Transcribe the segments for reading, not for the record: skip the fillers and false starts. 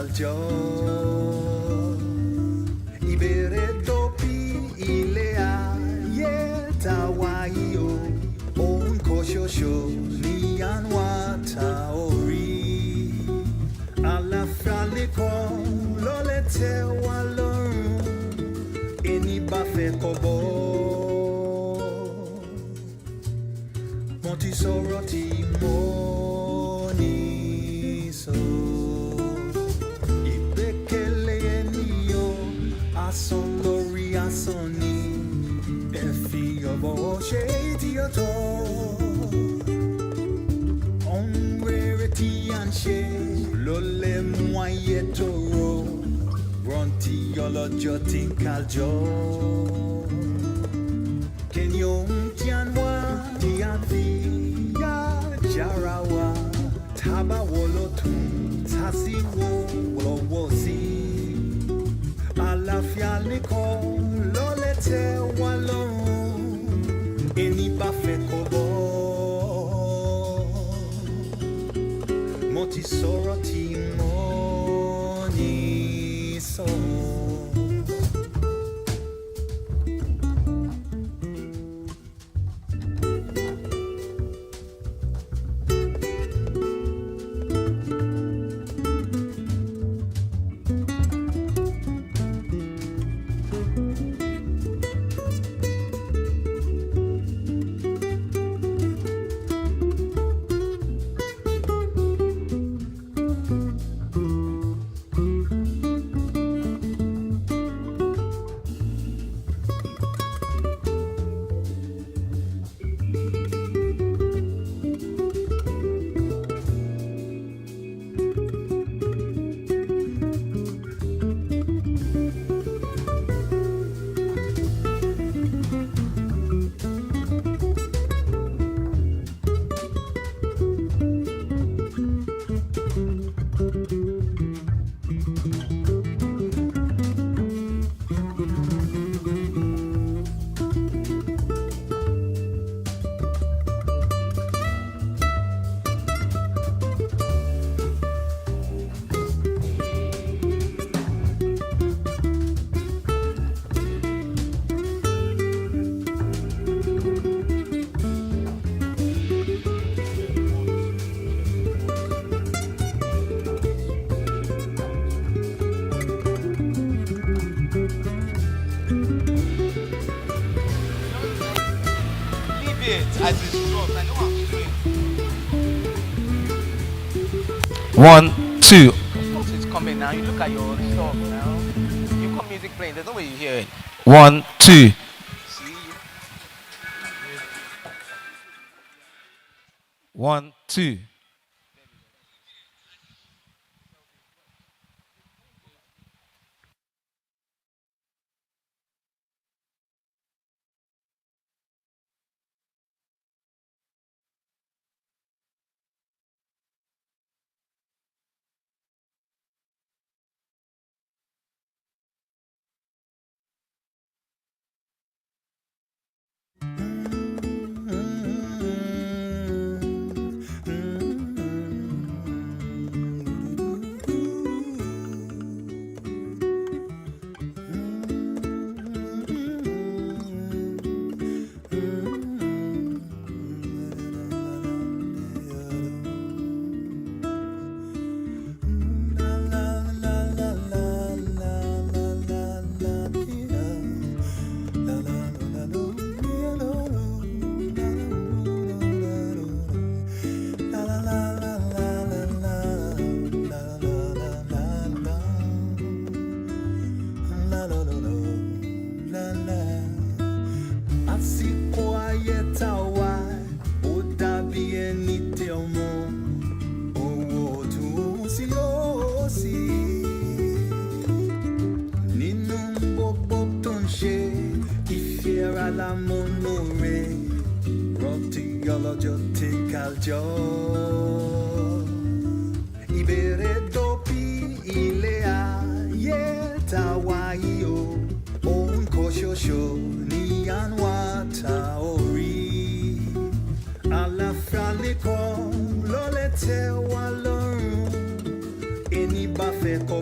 calcio. Ibere dopi ilea yeta waio on koshosho ni anwa taori ala fraliko lolete walon eni bafe kobo monti soroti moni so Son lori asoni efi obo shady oto onwere ti anse lole mwaye toro ronti olojo tin kaljo kenyo tianwa tiafi ya jarawa taba wolotun tasiwo wowosi Alafia liko lolete walon eni bafe kobo moti soroti moni so As it's dropped, I know what I'm doing. 1, 2. Of course it's coming now. You look at your stuff now. You got music playing. There's no way you hear it. 1, 2. See? 1, 2. Ibere dopi ilea yeta waio on koshosho ni anwa taori ala fraliko lolete walon eni bafe ko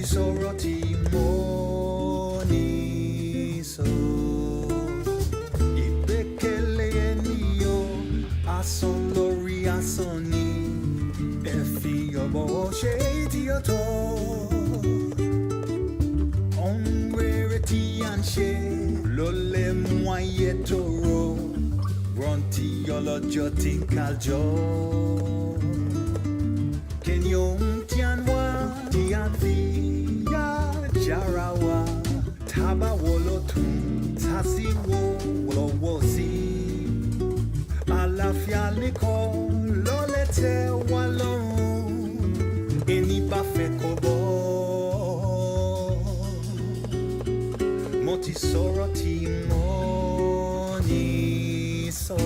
soroti moniso ibekele eniyo ason lori asoni efi obo shady oto onwere ti anse lole mwayetoro bronti olojo tinkaljo Kenyong tianwa tianvia jarawa taba wolotun tasiwo wolowosi alafia liko lolete walon eni bafe kobo moti soroti moni so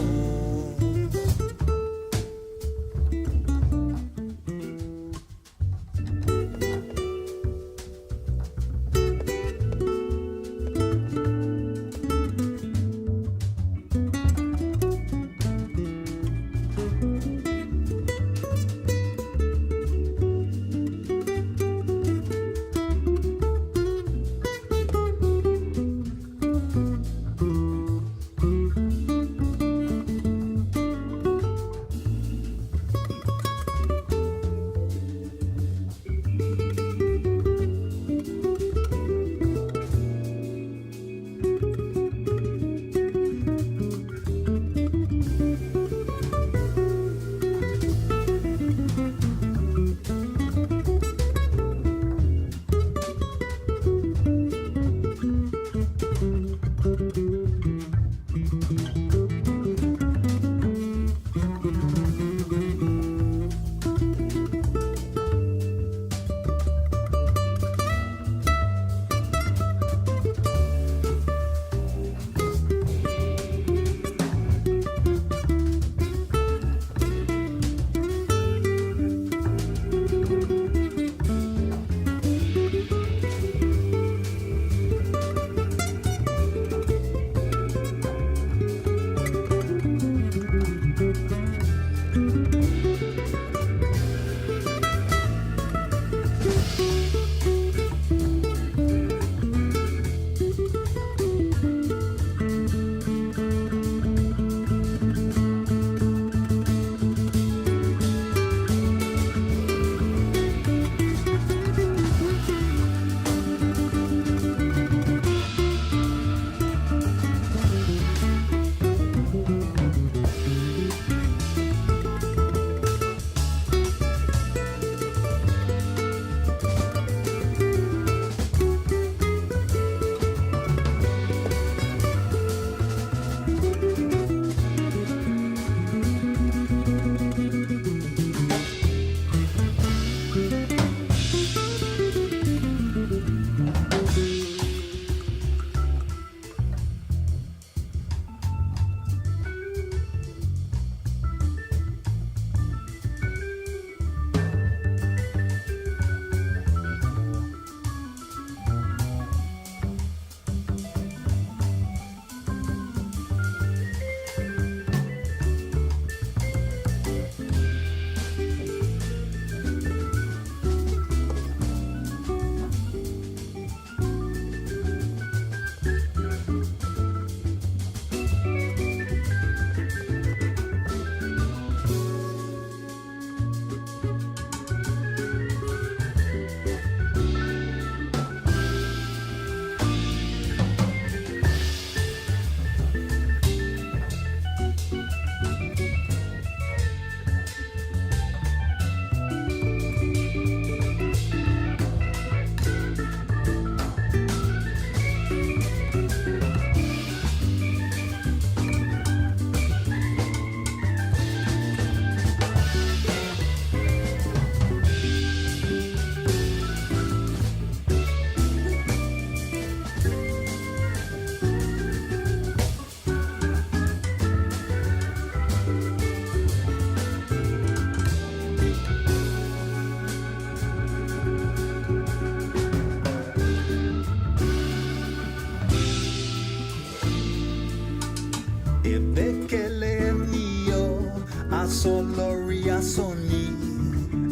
Ebekele mio asolori asoni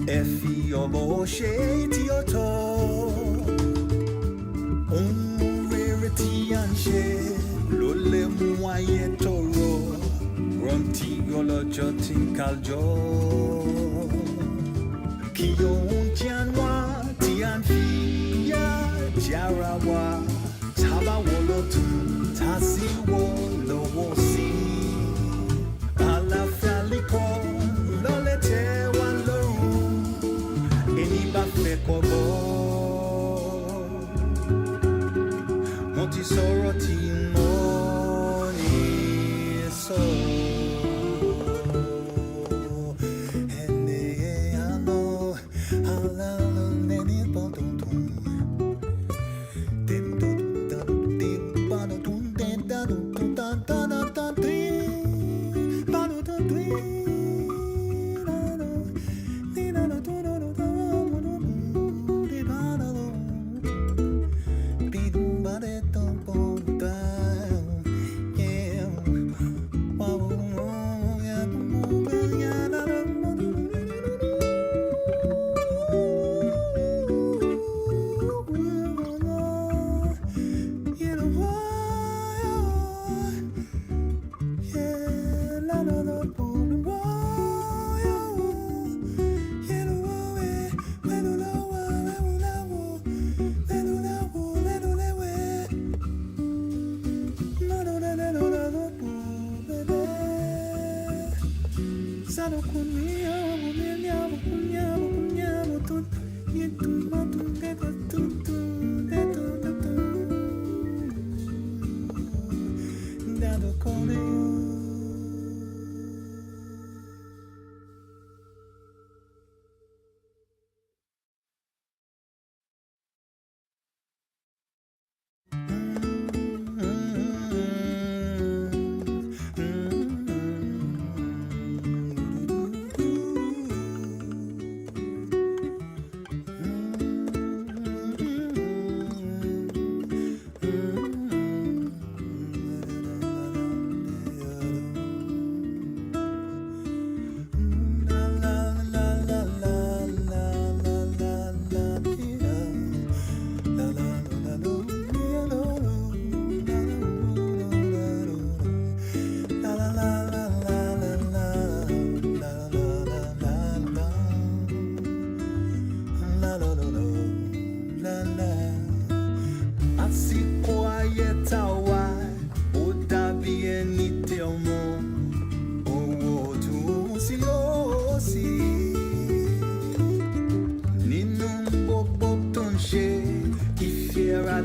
efi obo she ti oto On rarity and share, lole moyen toro, ronti golo jotin kaljo. Kiyon tianwa, tian fia, jarawa, taba wolotu, tasi wolo wosi. Ala faliko, lole te walo, eni ba fe kobo. Moti soroti moni so. Ene ano halalo neni bonton. Dem do da dem ba do dem da do da da da da dem ba do da dem na na ni na na do do do da do di ba da do. Beating by the thump on down, yeah. Wow, yeah, yeah,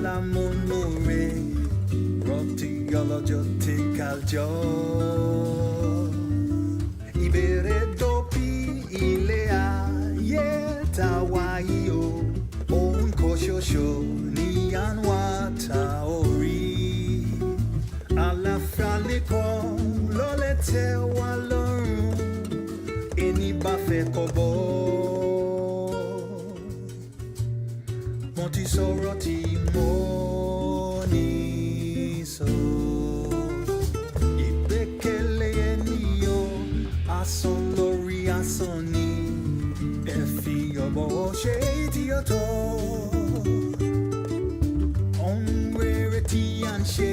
la monore, roti golojo tikaljo. Ibere dopi ilea yeta waio, on koshosho ni anwa taori. Ala fraliko lolete walon, eni bafe kobo. Monti soroti moni so. Ibekele eniyo ason lori asoni. Efi yobo shady yoto. Onwereti anshe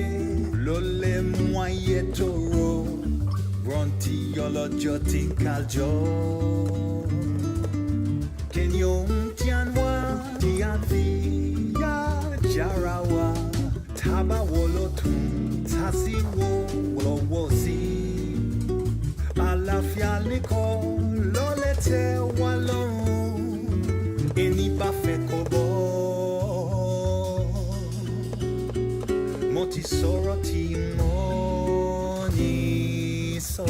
lole mwaye toro. Ronti yolojo tinkaljo. Kenyon tianwa tianfia jarawa taba wolotun tasi wo wosi alafia liko lolete walon eni bafe kobo moti soroti moni so.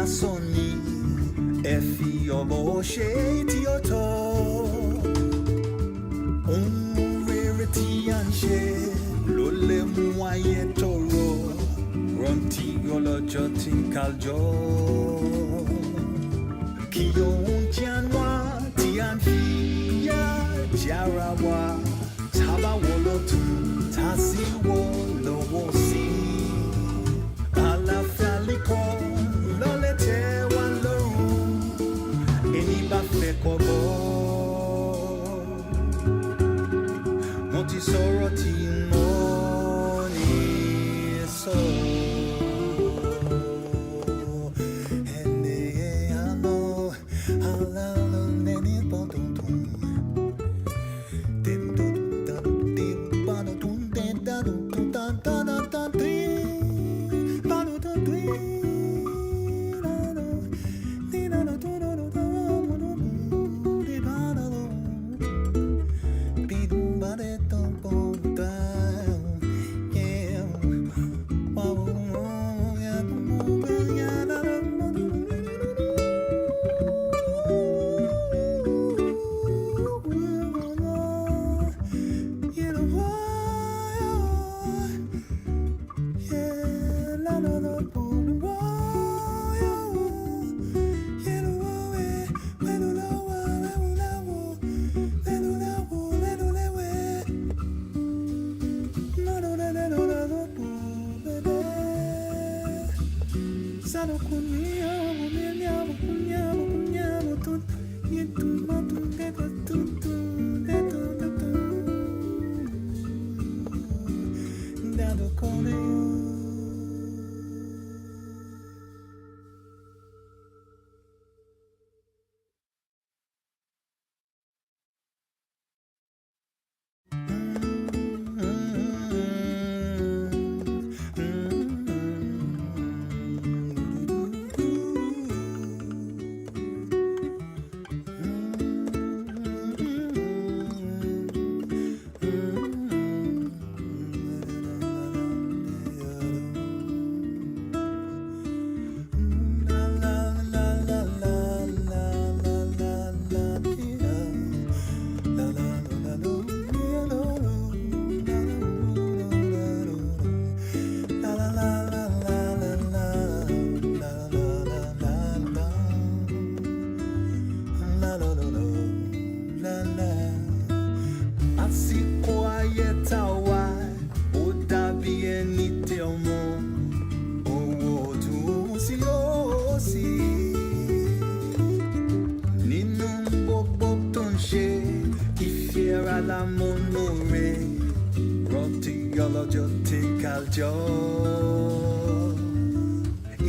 asoni efi obo sheti oto unrereti anshe lole muaye toro ronti yolojo tinkaljo kiyo untianwa tianfia jarawa taba wolotu tasi wolowosi alafaliko lolete waloru eniba fekobo moti soroti moni so ene ano alalo neni boduntum dim dum dum dim bano dum den da dum da da da da dri bano da dri na na ni na na do do do do do di bano bi dum ba de dum bom da yeah wow yeah yeah na na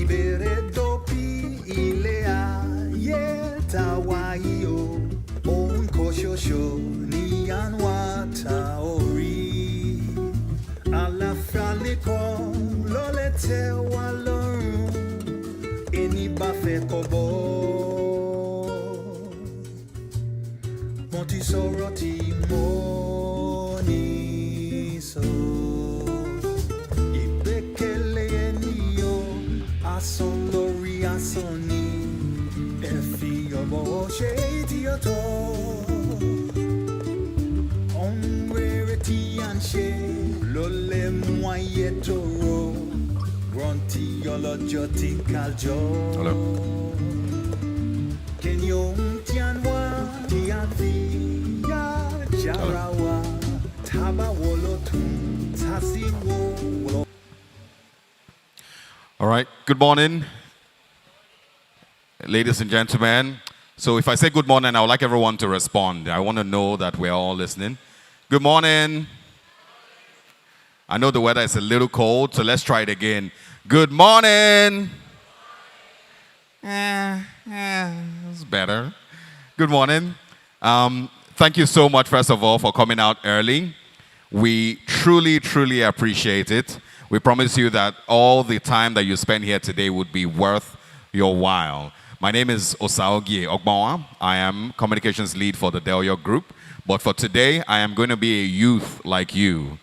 Ibere dopi ilea yeta waio on koshosho ni anwa taori ala fraliko lolete walon eni bafe kobo monti soroti moni so Son lori asoni efi obo sheti oto onrereti anshe lole muaye toro ronti yolojo tinkaljo Hello. kenyo tianwa tianfia jarawa taba wolotu tasi wo. All right. Good morning, ladies and gentlemen. So if I say good morning, I would like everyone to respond. I want to know that we're all listening. Good morning. I know the weather is a little cold, so let's try it again. Good morning. It's better. Good morning. Thank you so much, first of all, for coming out early. We truly, truly appreciate it. We promise you that all the time that you spend here today would be worth your while. My name is Osaogie Ogbawa. I am communications lead for the Delio Group. But for today, I am going to be a youth like you.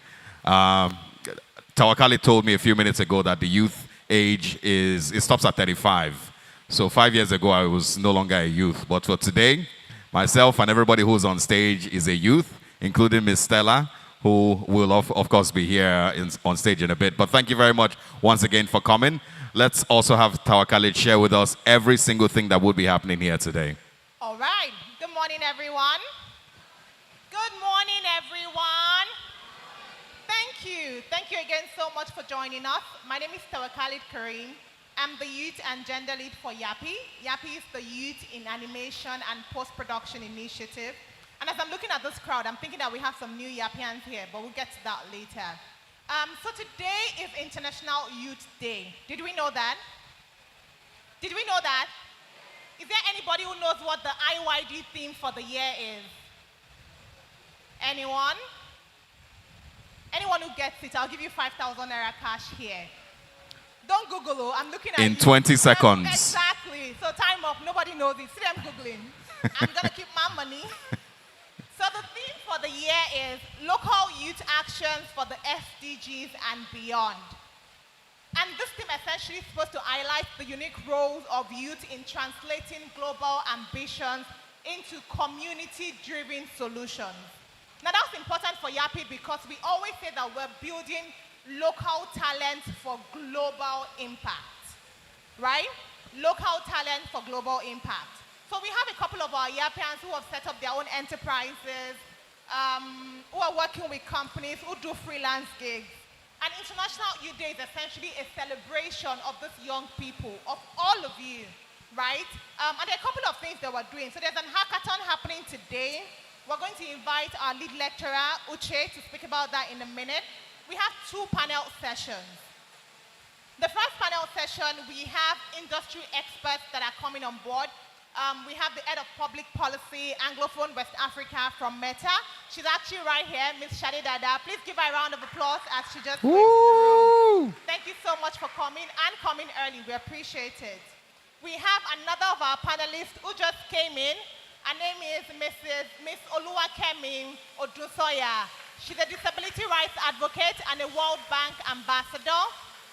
Tawakali told me a few minutes ago that the youth age it stops at 35. So 5 years ago, I was no longer a youth. But for today, myself and everybody who's on stage is a youth, including Miss Stella, who will, of course, be here on stage in a bit. But thank you very much once again for coming. Let's also have Tawakalid share with us every single thing that would be happening here today. All right. Good morning, everyone. Good morning, everyone. Thank you. Thank you again so much for joining us. My name is Tawakalid Kareem. I'm the Youth and Gender Lead for Yappi. Yappi is the Youth in Animation and Post-Production Initiative. And as I'm looking at this crowd, I'm thinking that we have some new Yappians here, but we'll get to that later. So today is International Youth Day. Did we know that? Did we know that? Is there anybody who knows what the IYD theme for the year is? Anyone? Anyone who gets it, I'll give you 5,000 naira cash here. Don't Google, I'm looking at in you. 20 seconds. Exactly. So time up, nobody knows it. See them Googling. I'm gonna keep my money. So the theme for the year is local youth actions for the SDGs and beyond. And this theme essentially is supposed to highlight the unique roles of youth in translating global ambitions into community-driven solutions. Now that's important for Yappi because we always say that we're building local talent for global impact, right? Local talent for global impact. So we have a couple of our Yappians who have set up their own enterprises, who are working with companies, who do freelance gigs. And International Youth Day is essentially a celebration of these young people, of all of you, right? And there are a couple of things that we're doing. So there's an hackathon happening today. We're going to invite our lead lecturer, Uche, to speak about that in a minute. We have 2 panel sessions. The first panel session, we have industry experts that are coming on board. We have the head of public policy, Anglophone West Africa from Meta. She's actually right here, Ms. Shade Dada. Please give her a round of applause as she just goes to the room. Thank you so much for coming and coming early. We appreciate it. We have another of our panelists who just came in. Her name is Miss Oluwakemi Odusoya. She's a disability rights advocate and a World Bank ambassador.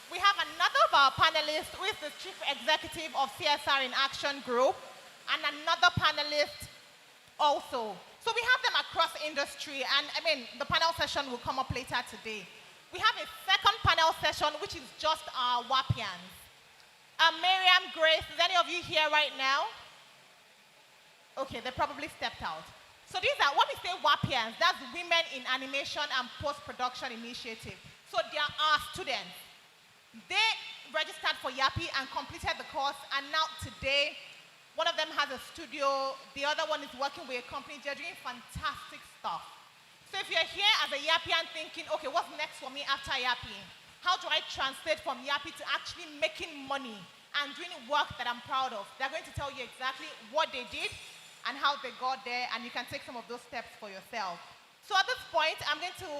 We have another of our panelists who is the chief executive of CSR in Action Group, and another panelist also. So we have them across industry, and I mean, the panel session will come up later today. We have a second panel session, which is just our WAPians. Miriam, Grace, is any of you here right now? Okay, they probably stepped out. So these are, what we say WAPians, that's Women in Animation and Post-Production Initiative. So they are our students. They registered for Yappi and completed the course, and now today, one of them has a studio, the other one is working with a company. They're doing fantastic stuff. So if you're here as a Yappian thinking, okay, what's next for me after Yappi? How do I translate from Yappi to actually making money and doing work that I'm proud of? They're going to tell you exactly what they did and how they got there, and you can take some of those steps for yourself. So at this point, I'm going to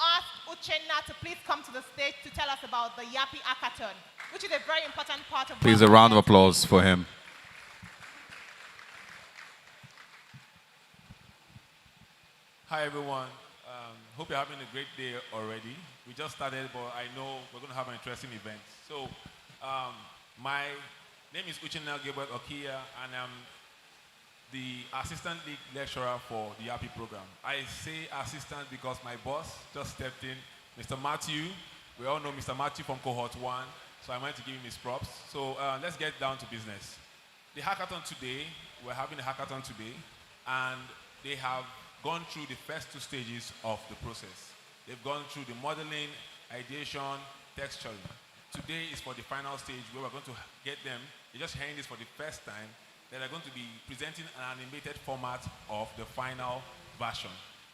ask Uchenna to please come to the stage to tell us about the Yappi Hackathon, which is a very important part of... Please, a round of applause for him. Hi, everyone. Hope you're having a great day already. We just started, but I know we're going to have an interesting event. So, my name is Uchenna Gilbert Okia, and I'm the assistant lead lecturer for the Yappi program. I say assistant because my boss just stepped in, Mr. Matthew. We all know Mr. Matthew from cohort 1, so I wanted to give him his props. So let's get down to business. The hackathon today, we're having a hackathon today, and they have gone through the first 2 stages of the process. They've gone through the modeling, ideation, texturing. Today is for the final stage where we're going to get them, they're just hearing this for the first time, that are going to be presenting an animated format of the final version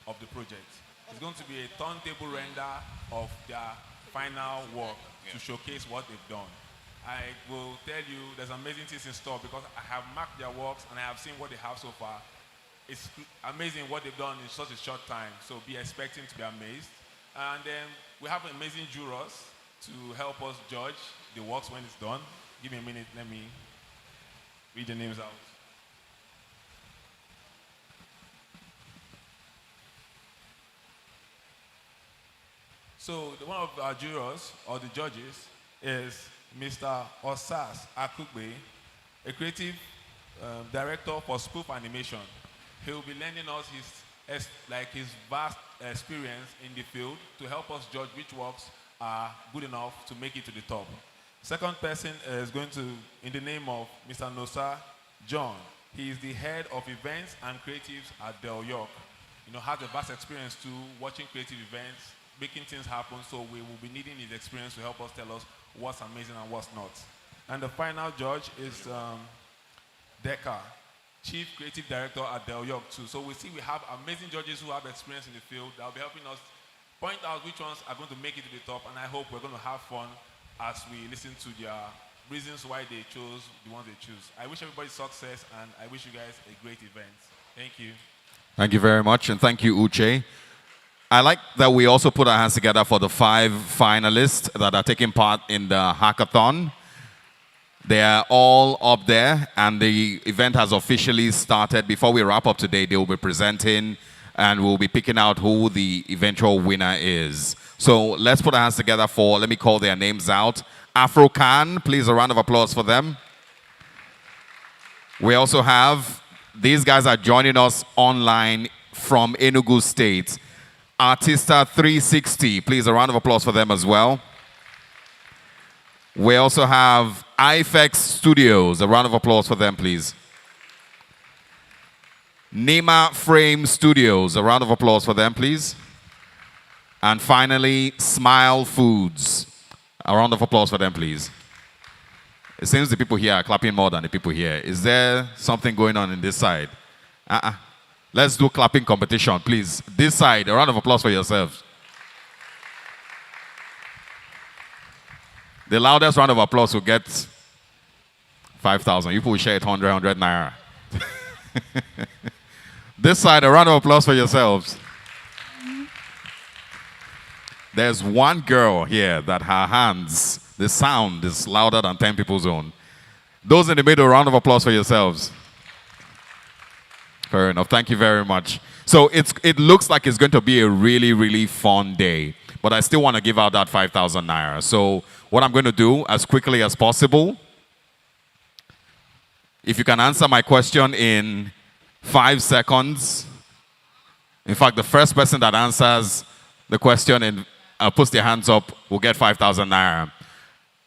of the project. It's going to be a turntable render of their final work to showcase what they've done. I will tell you there's amazing things in store because I have marked their works and I have seen what they have so far. It's amazing what they've done in such a short time, so be expecting to be amazed. And then we have amazing jurors to help us judge the works when it's done. Give me a minute, let me read the names out. So one of our jurors, or the judges, is Mr. Osas Akugbe, a creative director for spoof animation. He will be lending us his vast experience in the field to help us judge which works are good enough to make it to the top. Second person is going to, in the name of Mr. Nosa John. He is the head of events and creatives at Del York. Has a vast experience too, watching creative events, making things happen, so we will be needing his experience to help us tell us what's amazing and what's not. And the final judge is Deca, Chief Creative Director at Del York too. So we have amazing judges who have experience in the field that will be helping us point out which ones are going to make it to the top, and I hope we're going to have fun as we listen to their reasons why they chose the ones they choose. I wish everybody success, and I wish you guys a great event. Thank you. Thank you very much, and thank you, Uche. I like that we also put our hands together for the 5 finalists that are taking part in the hackathon. They are all up there, and the event has officially started. Before we wrap up today, they will be presenting, and we'll be picking out who the eventual winner is. So let's put our hands together for, let me call their names out. Afrocan, please a round of applause for them. We also have, these guys are joining us online from Enugu State. Artista 360, please a round of applause for them as well. We also have IFX Studios, a round of applause for them, please. Nima Frame Studios, a round of applause for them, please. And finally, Smile Foods, a round of applause for them, please. It seems the people here are clapping more than the people here. Is there something going on in this side? Let's do clapping competition, please. This side, a round of applause for yourselves. The loudest round of applause will get 5,000. You people will share it 100 naira. This side, a round of applause for yourselves. There's one girl here that her hands, the sound is louder than 10 people's own. Those in the middle, a round of applause for yourselves. Fair enough. Thank you very much. So it looks like it's going to be a really, really fun day. But I still want to give out that 5,000 naira. So what I'm going to do as quickly as possible, if you can answer my question in 5 seconds. In fact, the first person that answers the question and puts their hands up will get 5,000 naira.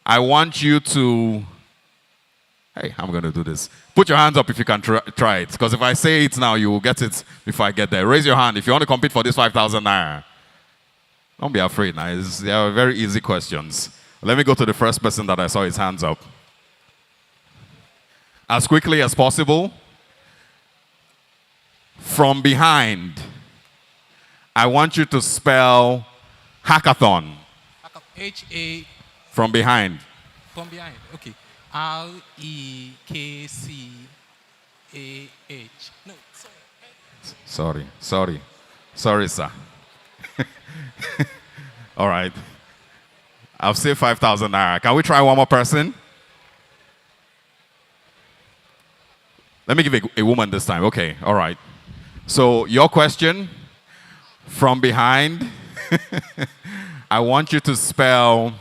I want you to, hey, I'm going to do this. Put your hands up if you can try it. Because if I say it now, you will get it before I get there. Raise your hand if you want to compete for this 5,000 naira. Don't be afraid now. They are very easy questions. Let me go to the first person that I saw his hands up. As quickly as possible. From behind. I want you to spell hackathon. H-A. From behind. From behind. Okay. R-E-K-C-A-H. No, sorry. Sorry, sir. All right. I've saved 5,000 naira. Can we try one more person? Let me give a woman this time. Okay, all right. So your question, from behind, I want you to spell,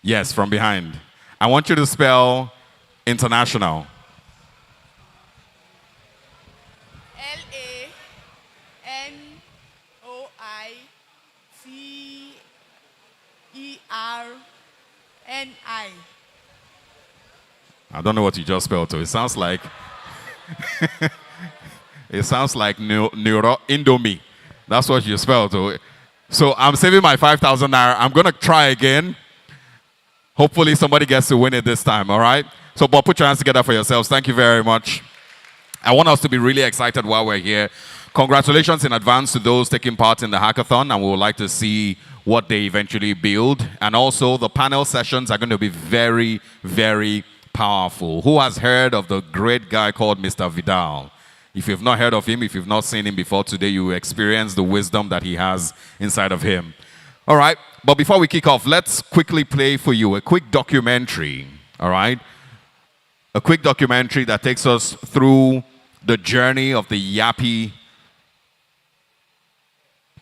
yes, from behind. I want you to spell international. L-A-N-O-I-C-E-R-N-I. I don't know what you just spelled, so it sounds like it sounds like neuro Indomie. That's what you spelled. So I'm saving my 5,000 naira. I'm gonna try again. Hopefully somebody gets to win it this time. All right. So, but put your hands together for yourselves. Thank you very much. I want us to be really excited while we're here. Congratulations in advance to those taking part in the hackathon, and we would like to see what they eventually build. And also, the panel sessions are going to be very, very powerful. Who has heard of the great guy called Mr. Vidal? If you've not heard of him, if you've not seen him before today, you will experience the wisdom that he has inside of him. All right, but before we kick off, let's quickly play for you a quick documentary, all right? A quick documentary that takes us through the journey of the Yappi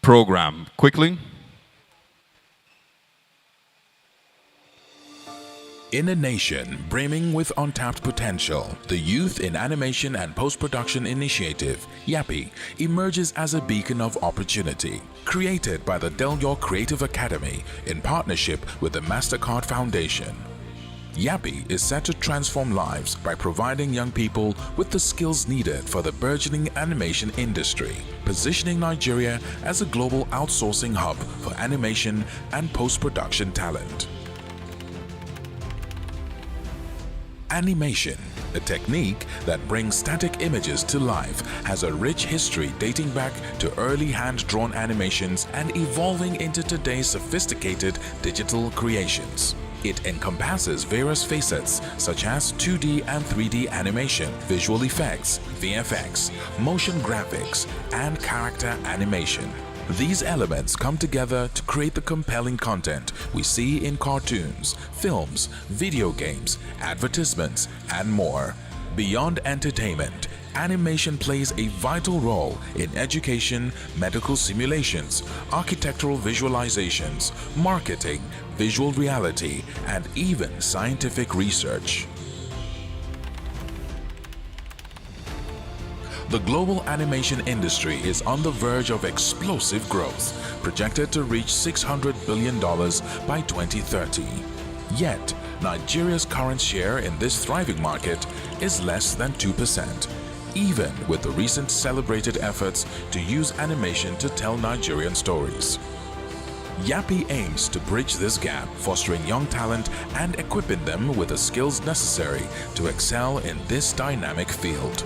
program. Quickly. In a nation brimming with untapped potential, the Youth in Animation and Post-Production Initiative, Yappi, emerges as a beacon of opportunity. Created by the Del York Creative Academy in partnership with the MasterCard Foundation, Yappi is set to transform lives by providing young people with the skills needed for the burgeoning animation industry, positioning Nigeria as a global outsourcing hub for animation and post-production talent. Animation, a technique that brings static images to life, has a rich history dating back to early hand-drawn animations and evolving into today's sophisticated digital creations. It encompasses various facets such as 2D and 3D animation, visual effects, VFX, motion graphics, and character animation. These elements come together to create the compelling content we see in cartoons, films, video games, advertisements, and more. Beyond entertainment, animation plays a vital role in education, medical simulations, architectural visualizations, marketing, visual reality, and even scientific research. The global animation industry is on the verge of explosive growth, projected to reach $600 billion by 2030. Yet, Nigeria's current share in this thriving market is less than 2%, even with the recent celebrated efforts to use animation to tell Nigerian stories. Yappi aims to bridge this gap, fostering young talent and equipping them with the skills necessary to excel in this dynamic field.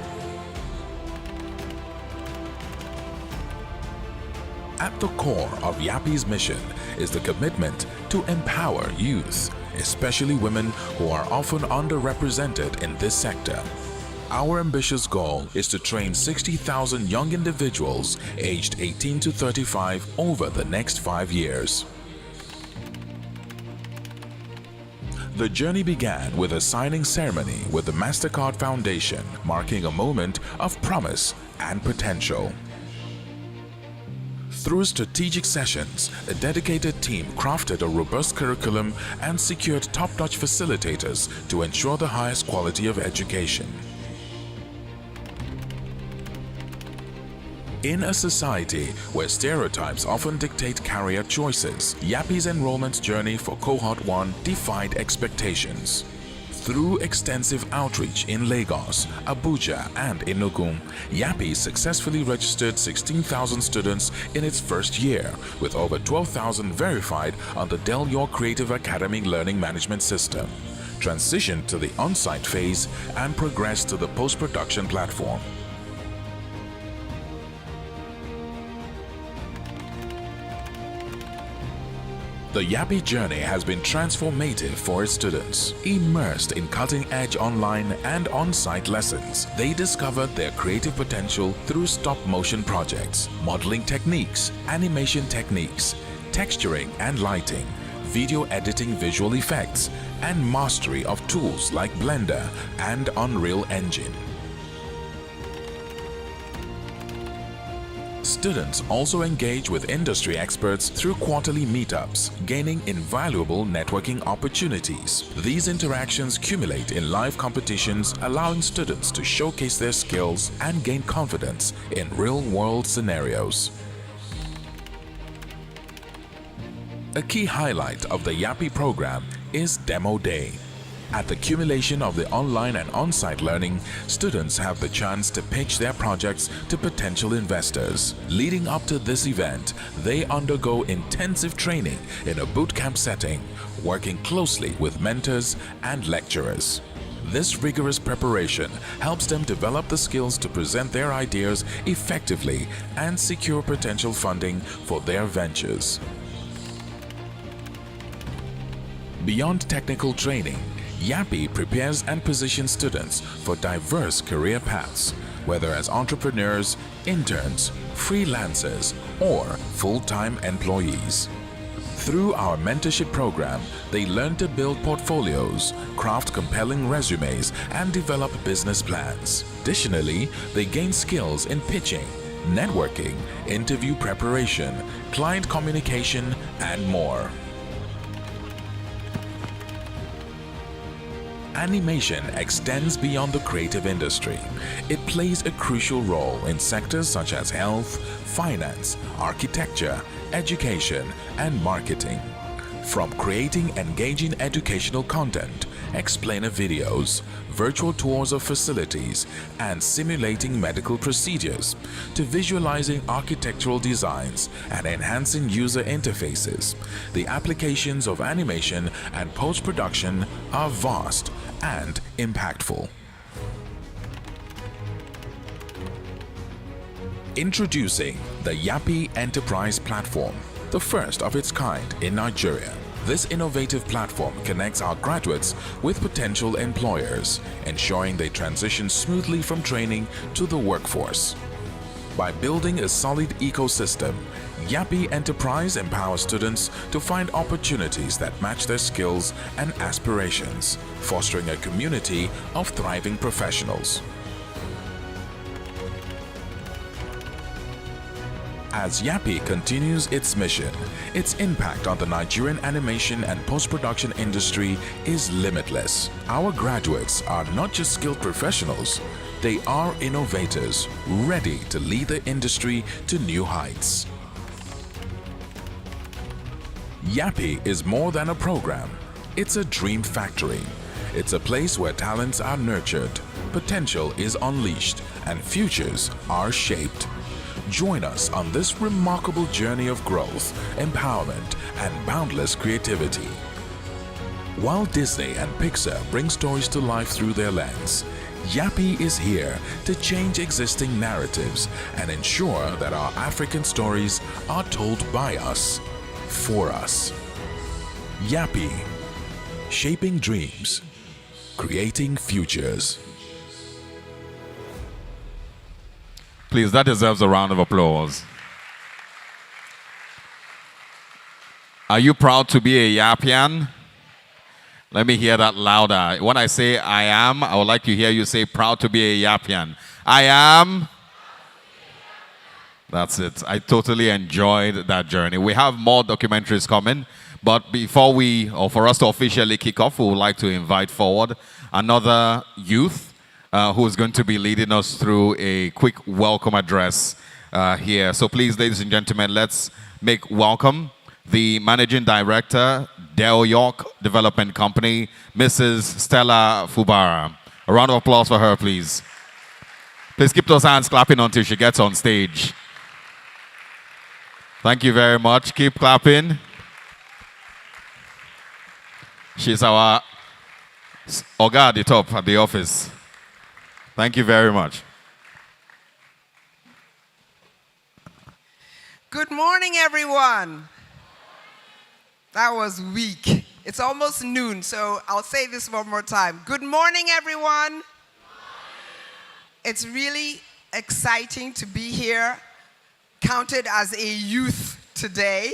At the core of Yappi's mission is the commitment to empower youth, especially women who are often underrepresented in this sector. Our ambitious goal is to train 60,000 young individuals aged 18 to 35 over the next 5 years. The journey began with a signing ceremony with the MasterCard Foundation, marking a moment of promise and potential. Through strategic sessions, a dedicated team crafted a robust curriculum and secured top-notch facilitators to ensure the highest quality of education. In a society where stereotypes often dictate career choices, Yappi's enrollment journey for Cohort 1 defied expectations. Through extensive outreach in Lagos, Abuja, and Enugu, Yappi successfully registered 16,000 students in its first year, with over 12,000 verified on the Del York Creative Academy Learning Management System, transitioned to the on-site phase, and progressed to the post-production platform. The Yappi journey has been transformative for its students. Immersed in cutting-edge online and on-site lessons, they discovered their creative potential through stop-motion projects, modeling techniques, animation techniques, texturing and lighting, video editing visual effects, and mastery of tools like Blender and Unreal Engine. Students also engage with industry experts through quarterly meetups, gaining invaluable networking opportunities. These interactions accumulate in live competitions, allowing students to showcase their skills and gain confidence in real-world scenarios. A key highlight of the Yappi program is Demo Day. At the accumulation of the online and on-site learning, students have the chance to pitch their projects to potential investors. Leading up to this event, they undergo intensive training in a bootcamp setting, working closely with mentors and lecturers. This rigorous preparation helps them develop the skills to present their ideas effectively and secure potential funding for their ventures. Beyond technical training, Yappi prepares and positions students for diverse career paths, whether as entrepreneurs, interns, freelancers, or full-time employees. Through our mentorship program, they learn to build portfolios, craft compelling resumes, and develop business plans. Additionally, they gain skills in pitching, networking, interview preparation, client communication, and more. Animation extends beyond the creative industry. It plays a crucial role in sectors such as health, finance, architecture, education, and marketing. From creating engaging educational content, explainer videos, virtual tours of facilities, and simulating medical procedures, to visualizing architectural designs and enhancing user interfaces, the applications of animation and post-production are vast and impactful. Introducing the Yappi Enterprise Platform, the first of its kind in Nigeria. This innovative platform connects our graduates with potential employers, ensuring they transition smoothly from training to the workforce. By building a solid ecosystem, Yappi Enterprise empowers students to find opportunities that match their skills and aspirations, fostering a community of thriving professionals. As Yappi continues its mission, its impact on the Nigerian animation and post-production industry is limitless. Our graduates are not just skilled professionals, they are innovators, ready to lead the industry to new heights. Yappi is more than a program. It's a dream factory. It's a place where talents are nurtured, potential is unleashed, and futures are shaped. Join us on this remarkable journey of growth, empowerment, and boundless creativity. While Disney and Pixar bring stories to life through their lens, Yappi is here to change existing narratives and ensure that our African stories are told by us, for us. Yappi, shaping dreams, creating futures. Please, that deserves a round of applause. Are you proud to be a Yappian? Let me hear that louder. When I say I am, I would like to hear you say proud to be a Yappian. I am. That's it. I totally enjoyed that journey. We have more documentaries coming, but before for us to officially kick off, we would like to invite forward another youth who is going to be leading us through a quick welcome address here. So please, ladies and gentlemen, let's make welcome the Managing Director, Del York Development Company, Mrs. Stella Fubara. A round of applause for her, please. Please keep those hands clapping until she gets on stage. Thank you very much. Keep clapping. She's our Oga at the top at the office. Thank you very much. Good morning, everyone. That was weak. It's almost noon, so I'll say this one more time. Good morning, everyone. Good morning. It's really exciting to be here, counted as a youth today.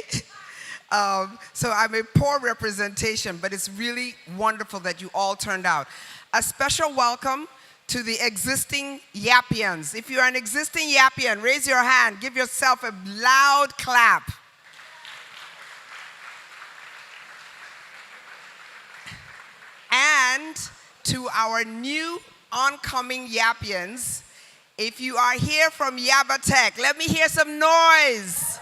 So I'm a poor representation, but it's really wonderful that you all turned out. A special welcome to the existing Yappians. If you're an existing Yappian, raise your hand, give yourself a loud clap. And to our new oncoming Yappians, if you are here from Yaba Tech, let me hear some noise.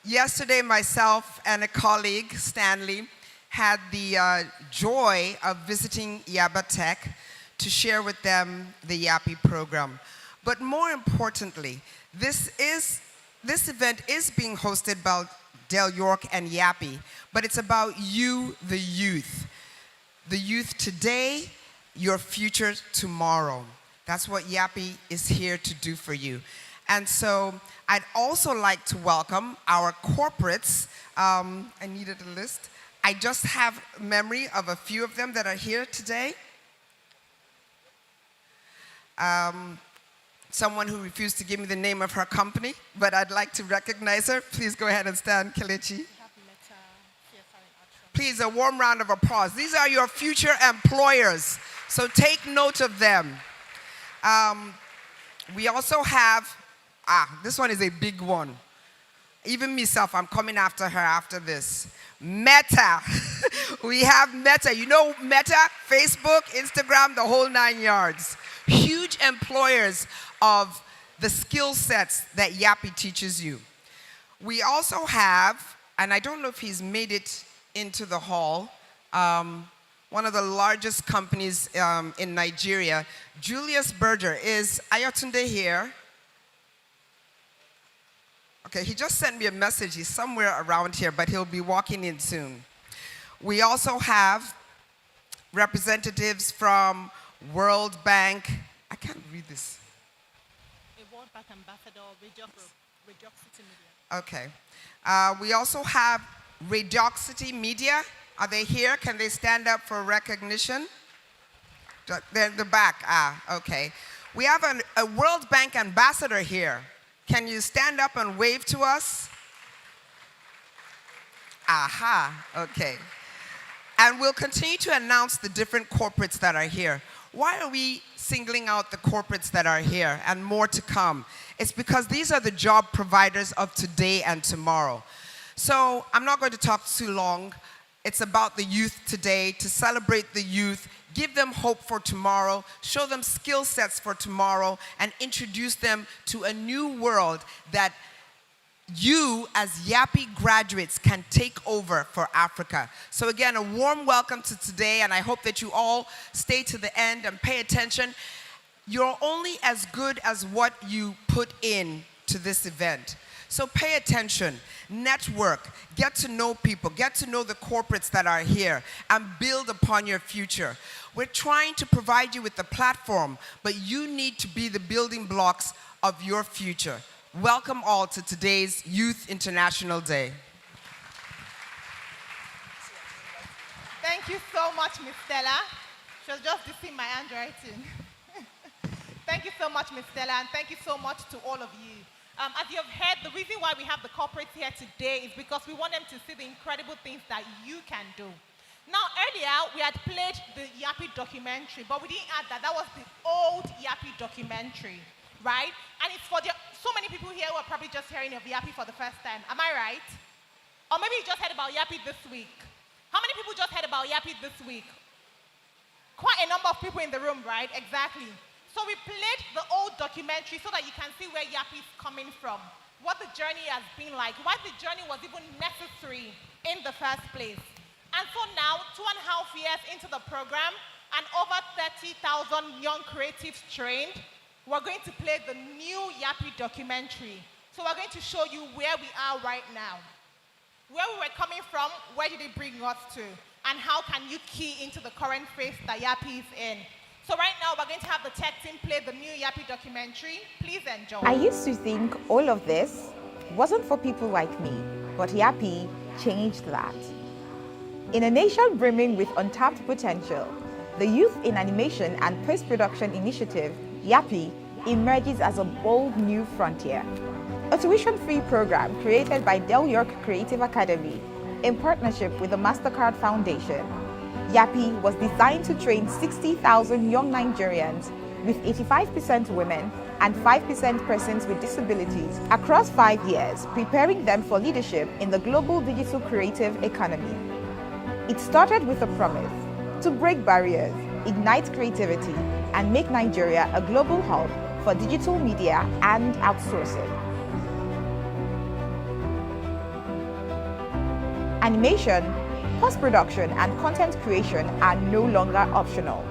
Yesterday, myself and a colleague, Stanley, had the joy of visiting Yaba Tech to share with them the Yappi program. But more importantly, this event is being hosted by Del York and Yappi, but it's about you, the youth. The youth today, your future tomorrow. That's what Yappi is here to do for you. And so I'd also like to welcome our corporates. I needed a list. I just have memory of a few of them that are here today. Someone who refused to give me the name of her company, but I'd like to recognize her. Please go ahead and stand, Kelechi. Please, a warm round of applause. These are your future employers, so take note of them. We also have, this one is a big one. Even myself, I'm coming after her after this. Meta. We have Meta. You know Meta? Facebook, Instagram, the whole 9 yards. Huge employers of the skill sets that Yappi teaches you. We also have, and I don't know if he's made it into the hall, one of the largest companies in Nigeria, Julius Berger. Is Ayotunde here? Okay, he just sent me a message. He's somewhere around here, but he'll be walking in soon. We also have representatives from World Bank. I can't read this. A World Bank ambassador, Redoxity Media. Okay. We also have Redoxity Media. Are they here? Can they stand up for recognition? They're in the back. Okay. We have a World Bank ambassador here. Can you stand up and wave to us? Aha, okay. And we'll continue to announce the different corporates that are here. Why are we singling out the corporates that are here and more to come? It's because these are the job providers of today and tomorrow. So I'm not going to talk too long. It's about the youth today, to celebrate the youth, give them hope for tomorrow, show them skill sets for tomorrow, and introduce them to a new world that you as Yappi graduates can take over for Africa. So again, a warm welcome to today, and I hope that you all stay to the end and pay attention. You're only as good as what you put in to this event. So pay attention, network, get to know people, get to know the corporates that are here, and build upon your future. We're trying to provide you with the platform, but you need to be the building blocks of your future. Welcome all to today's Youth International Day. Thank you so much, Ms. Stella. She was just dissing my handwriting. Thank you so much, Ms. Stella, and thank you so much to all of you. As you have heard, the reason why we have the corporates here today is because we want them to see the incredible things that you can do. Now, earlier, we had played the Yappi documentary, but we didn't add that. That was the old Yappi documentary, right? And it's for so many people here who are probably just hearing of Yappi for the first time. Am I right? Or maybe you just heard about Yappi this week. How many people just heard about Yappi this week? Quite a number of people in the room, right? Exactly. So we played the old documentary so that you can see where Yappi is coming from, what the journey has been like, why the journey was even necessary in the first place. And so now, 2.5 years into the program, and over 30,000 young creatives trained, we're going to play the new Yappi documentary. So we're going to show you where we are right now. Where we were coming from, where did it bring us to? And how can you key into the current phase that Yappi is in? So right now, we're going to have the tech team play the new Yappi documentary. Please enjoy. I used to think all of this wasn't for people like me, but Yappi changed that. In a nation brimming with untapped potential, the Youth in Animation and Post-Production Initiative, Yappi, emerges as a bold new frontier. A tuition-free program created by Del York Creative Academy in partnership with the MasterCard Foundation. Yappi was designed to train 60,000 young Nigerians, with 85% women and 5% persons with disabilities, across 5 years, preparing them for leadership in the global digital creative economy. It started with a promise to break barriers, ignite creativity, and make Nigeria a global hub for digital media and outsourcing. Animation, post-production, and content creation are no longer optional.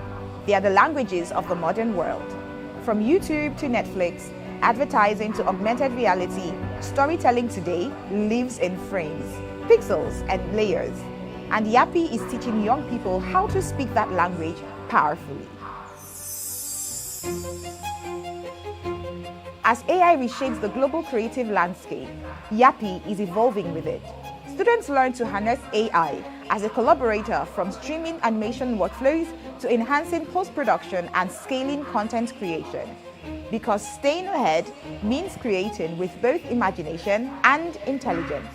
They are the languages of the modern world. From YouTube to Netflix, advertising to augmented reality, storytelling today lives in frames, pixels, and layers. And Yappi is teaching young people how to speak that language powerfully. As AI reshapes the global creative landscape, Yappi is evolving with it. Students learn to harness AI as a collaborator, from streaming animation workflows to enhancing post-production and scaling content creation. Because staying ahead means creating with both imagination and intelligence.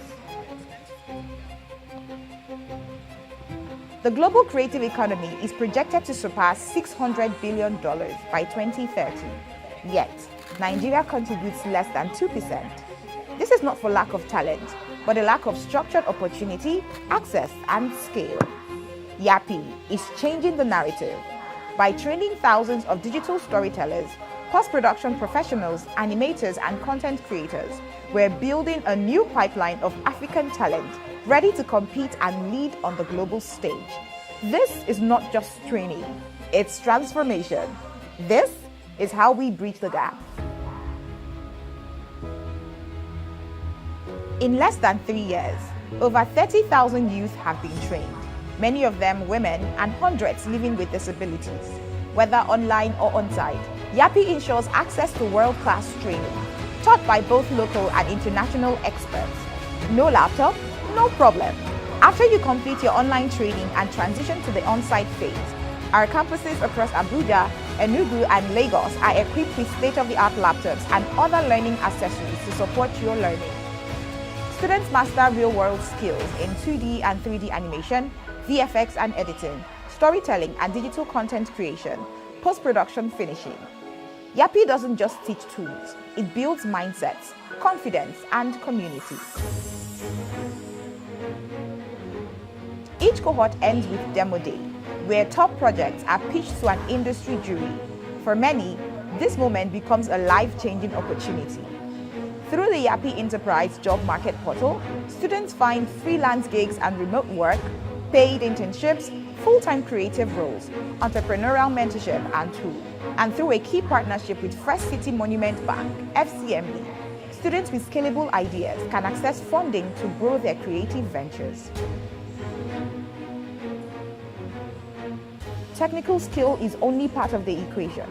The global creative economy is projected to surpass $600 billion by 2030. Yet, Nigeria contributes less than 2%. This is not for lack of talent, but a lack of structured opportunity, access, and scale. Yappi is changing the narrative. By training thousands of digital storytellers, post-production professionals, animators, and content creators, we're building a new pipeline of African talent ready to compete and lead on the global stage. This is not just training, it's transformation. This is how we bridge the gap. In less than 3 years, over 30,000 youth have been trained, many of them women and hundreds living with disabilities. Whether online or on-site, Yappi ensures access to world-class training, taught by both local and international experts. No laptop? No problem. After you complete your online training and transition to the on-site phase, our campuses across Abuja, Enugu, and Lagos are equipped with state-of-the-art laptops and other learning accessories to support your learning. Students master real-world skills in 2D and 3D animation, VFX and editing, storytelling and digital content creation, post-production finishing. Yappi doesn't just teach tools, it builds mindsets, confidence, and community. Each cohort ends with Demo Day, where top projects are pitched to an industry jury. For many, this moment becomes a life-changing opportunity. Through the Yappi Enterprise Job Market Portal, students find freelance gigs and remote work, paid internships, full-time creative roles, entrepreneurial mentorship, and tools. And through a key partnership with First City Monument Bank, FCMB, students with scalable ideas can access funding to grow their creative ventures. Technical skill is only part of the equation.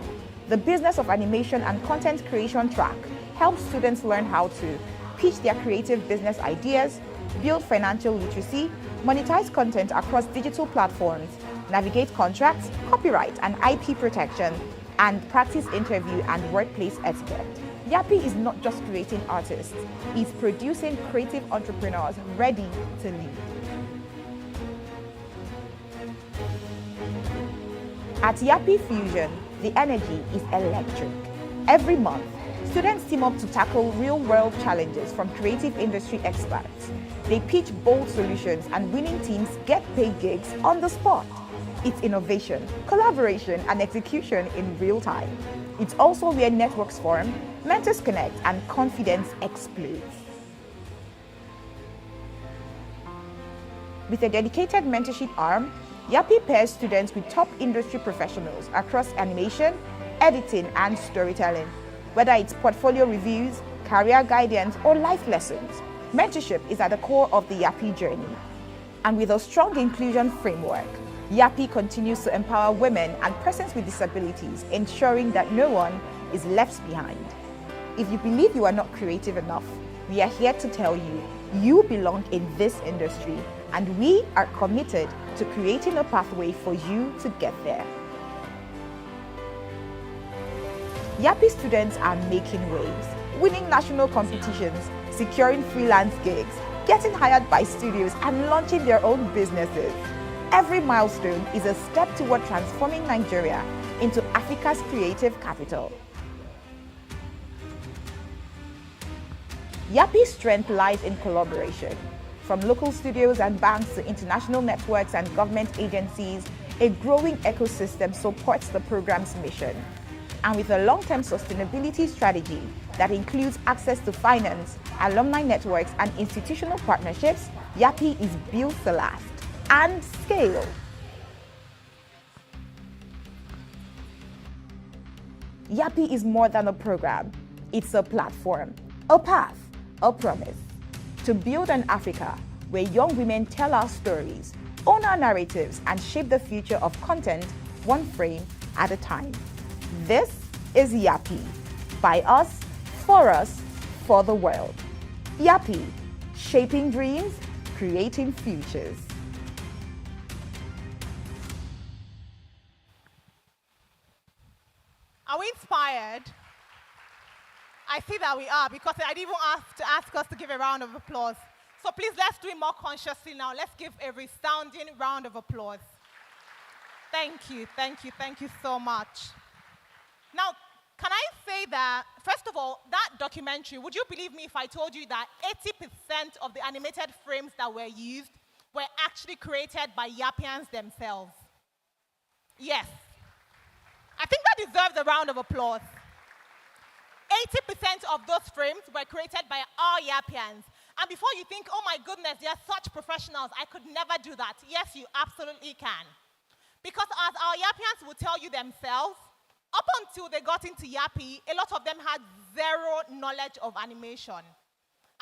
The business of animation and content creation track helps students learn how to pitch their creative business ideas, build financial literacy, monetize content across digital platforms, navigate contracts, copyright and IP protection, and practice interview and workplace etiquette. Yappi is not just creating artists, it's producing creative entrepreneurs ready to lead. At Yappi Fusion, the energy is electric. Every month, students team up to tackle real-world challenges from creative industry experts. They pitch bold solutions and winning teams get paid gigs on the spot. It's innovation, collaboration, and execution in real time. It's also where networks form, mentors connect, and confidence explodes. With a dedicated mentorship arm, Yappi pairs students with top industry professionals across animation, editing, and storytelling. Whether it's portfolio reviews, career guidance, or life lessons, mentorship is at the core of the Yappi journey. And with a strong inclusion framework, Yappi continues to empower women and persons with disabilities, ensuring that no one is left behind. If you believe you are not creative enough, we are here to tell you, you belong in this industry, and we are committed to creating a pathway for you to get there. Yappi students are making waves, winning national competitions, securing freelance gigs, getting hired by studios, and launching their own businesses. Every milestone is a step toward transforming Nigeria into Africa's creative capital. Yappi's strength lies in collaboration. From local studios and banks to international networks and government agencies, a growing ecosystem supports the program's mission. And with a long-term sustainability strategy that includes access to finance, alumni networks, and institutional partnerships, Yappi is built to last and scale. Yappi is more than a program. It's a platform, a path, a promise to build an Africa where young women tell our stories, own our narratives, and shape the future of content one frame at a time. This is Yappi, by us, for the world. Yappi, shaping dreams, creating futures. Are we inspired? I see that we are, because I didn't even ask us to give a round of applause. So please, let's do it more consciously now. Let's give a resounding round of applause. Thank you, thank you, thank you so much. Now, Can I say that, first of all, that documentary, would you believe me if I told you that 80% of the animated frames that were used were actually created by Yappians themselves? Yes. I think that deserves a round of applause. 80% of those frames were created by our Yappians. And before you think, oh my goodness, they are such professionals, I could never do that. Yes, you absolutely can. Because as our Yappians will tell you themselves, up until they got into Yappi, a lot of them had zero knowledge of animation.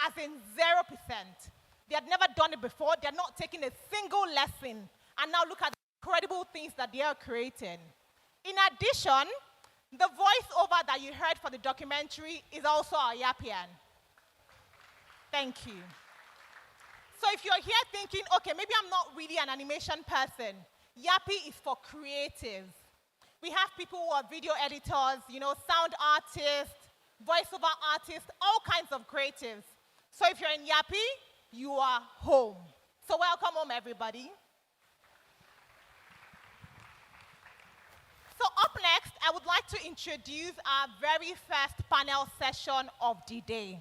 As in 0%. They had never done it before. They had not taken a single lesson. And now look at the incredible things that they are creating. In addition, the voiceover that you heard for the documentary is also our Yappian. Thank you. So if you're here thinking, okay, maybe I'm not really an animation person, Yappi is for creatives. We have people who are video editors, sound artists, voiceover artists, all kinds of creatives. So if you're in Yappi, you are home. So welcome home, everybody. So up next, I would like to introduce our very first panel session of the day.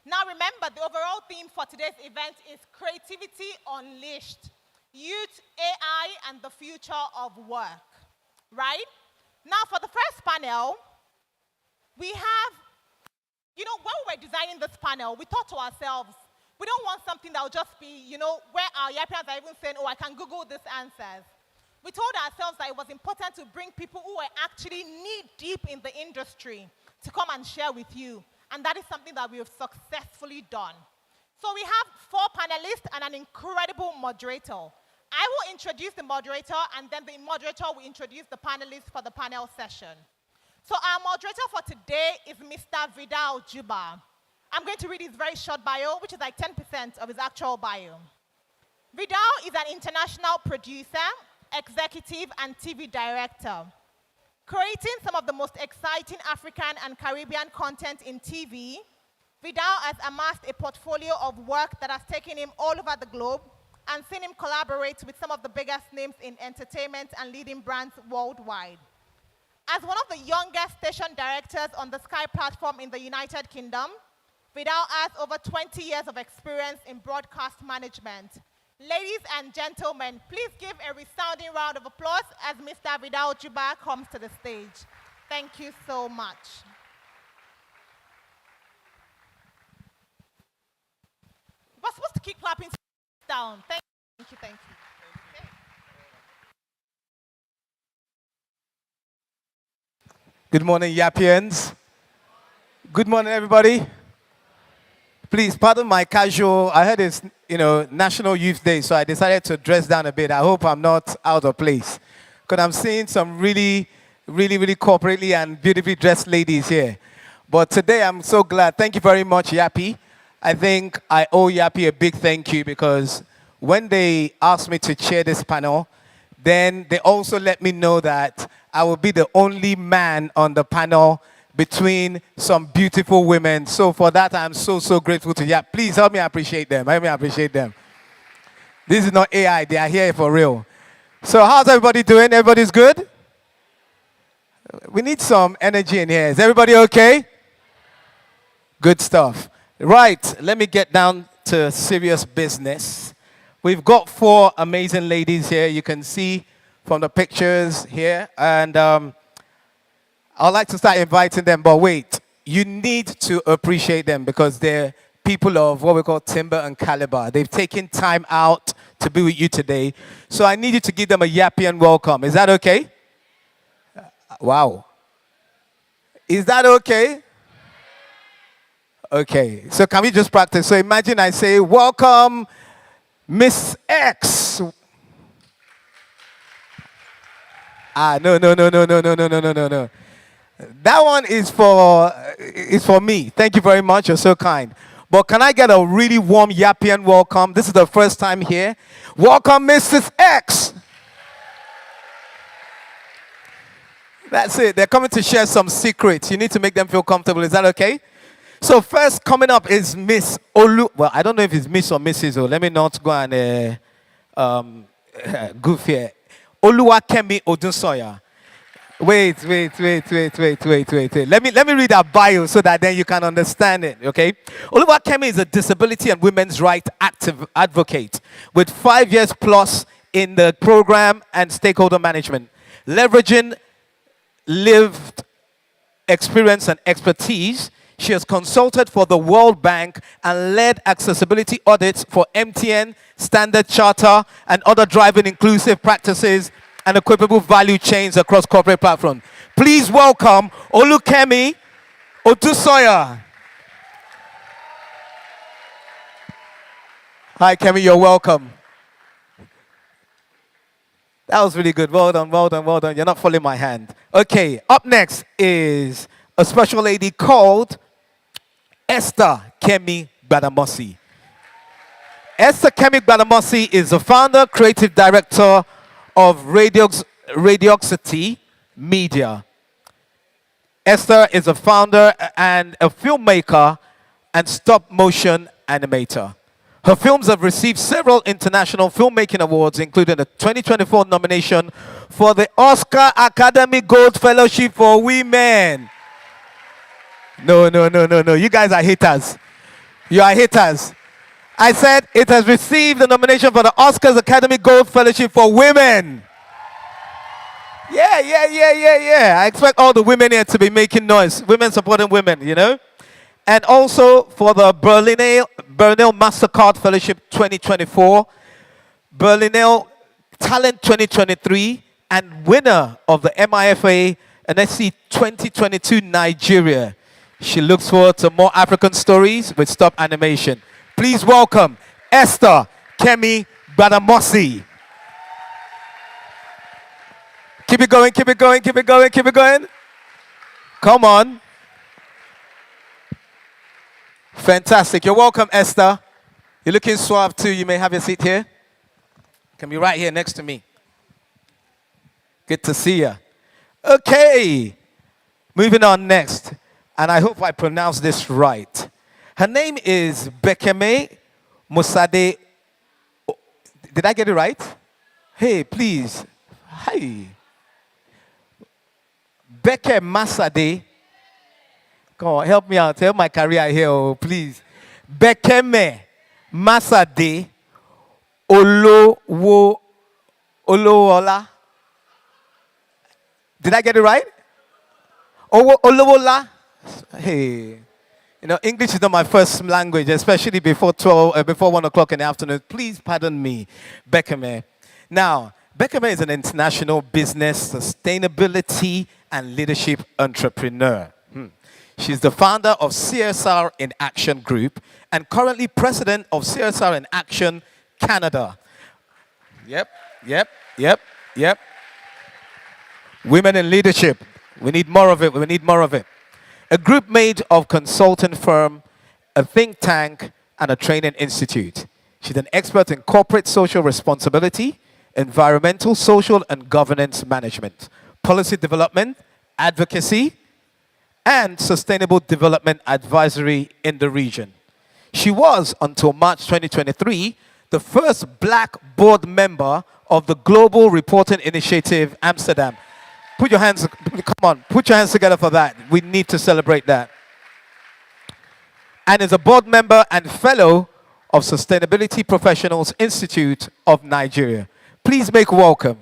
Now remember, the overall theme for today's event is Creativity Unleashed, Youth, AI, and the Future of Work, right? Now for the first panel, we have, when we were designing this panel, we thought to ourselves, we don't want something that will just be, where our Yappians are even saying, oh, I can Google these answers. We told ourselves that it was important to bring people who were actually knee-deep in the industry to come and share with you. And that is something that we have successfully done. So we have 4 panelists and an incredible moderator. I will introduce the moderator, and then the moderator will introduce the panelists for the panel session. So our moderator for today is Mr. Vidal Juba. I'm going to read his very short bio, which is like 10% of his actual bio. Vidal is an international producer, executive, and TV director, creating some of the most exciting African and Caribbean content in TV. Vidal has amassed a portfolio of work that has taken him all over the globe and seen him collaborate with some of the biggest names in entertainment and leading brands worldwide. As one of the youngest station directors on the Sky platform in the United Kingdom, Vidal has over 20 years of experience in broadcast management. Ladies and gentlemen, please give a resounding round of applause as Mr. Vidal Juba comes to the stage. Thank you so much. We're supposed to keep clapping down. Thank you, thank you. Okay. Good morning, Yappians. Good morning, everybody. Please, pardon my casual. I heard it's, National Youth Day, so I decided to dress down a bit. I hope I'm not out of place. Because I'm seeing some really corporately and beautifully dressed ladies here. But today, I'm so glad. Thank you very much, Yappi. I think I owe Yappi a big thank you because when they asked me to chair this panel, then they also let me know that I will be the only man on the panel between some beautiful women. So for that, I'm so grateful to Yappi. Please help me appreciate them. Help me appreciate them. This is not AI. They are here for real. So how's everybody doing? Everybody's good? We need some energy in here. Is everybody okay? Good stuff. Right, let me get down to serious business. We've got 4 amazing ladies here. You can see from the pictures here. And I'd like to start inviting them, but wait. You need to appreciate them because they're people of what we call timber and caliber. They've taken time out to be with you today. So I need you to give them a Yappian welcome. Is that okay? Wow. Is that okay? Okay, so can we just practice? So imagine I say, welcome, Miss X. No. That one is for me. Thank you very much. You're so kind. But can I get a really warm Yappian welcome? This is the first time here. Welcome, Mrs. X. That's it. They're coming to share some secrets. You need to make them feel comfortable. Is that okay? So first coming up is Miss Olu. Well, I don't know if it's Miss or Mrs. Oh, let me not go and goof here. Oluwakemi Odunsoya. Wait. Let me read her bio so that then you can understand it, okay? Oluwakemi is a disability and women's rights advocate with 5 years plus in the program and stakeholder management, leveraging lived experience and expertise. She has consulted for the World Bank and led accessibility audits for MTN, Standard Charter, and other driving inclusive practices and equitable value chains across corporate platforms. Please welcome Olukemi Otusoya. Hi, Kemi, you're welcome. That was really good. Well done. You're not following my hand. Okay, up next is a special lady called Esther Kemi Gbadamosi. Esther Kemi Gbadamosi is the founder, creative director of Radiosity Media. Esther is a founder and a filmmaker and stop-motion animator. Her films have received several international filmmaking awards, including the 2024 nomination for the Oscar Academy Gold Fellowship for Women. No. You guys are haters. You are haters. I said it has received the nomination for the Oscars Academy Gold Fellowship for Women. Yeah. I expect all the women here to be making noise. Women supporting women, you know? And also for the Berlinale MasterCard Fellowship 2024, Berlinale Talent 2023, and winner of the MIFA NSC 2022 Nigeria. She looks forward to more African stories with stop animation. Please welcome Esther Kemi Gbadamosi. Keep it going. Come on. Fantastic. You're welcome, Esther. You're looking suave too. You may have your seat here. Can be right here next to me. Good to see you. Okay. Moving on next. And I hope I pronounce this right. Her name is Bekeme Musade. Did I get it right? Hey, please. Hi. Beke Masade. Come on, help me out. Help my career here, oh, please. Bekeme Masade Olowola. Did I get it right? Olowola. Hey. You know, English is not my first language, especially before 1 o'clock in the afternoon. Please pardon me, Bekeme. Now, Bekeme is an international business, sustainability, and leadership entrepreneur. She's the founder of CSR in Action Group and currently president of CSR in Action Canada. Yep. Women in leadership. We need more of it. A group made of consulting firm, a think tank, and a training institute. She's an expert in corporate social responsibility, environmental, social, and governance management, policy development, advocacy, and sustainable development advisory in the region. She was, until March 2023, the first black board member of the Global Reporting Initiative Amsterdam. Put your hands together for that. We need to celebrate that. And is a board member and fellow of Sustainability Professionals Institute of Nigeria. Please make welcome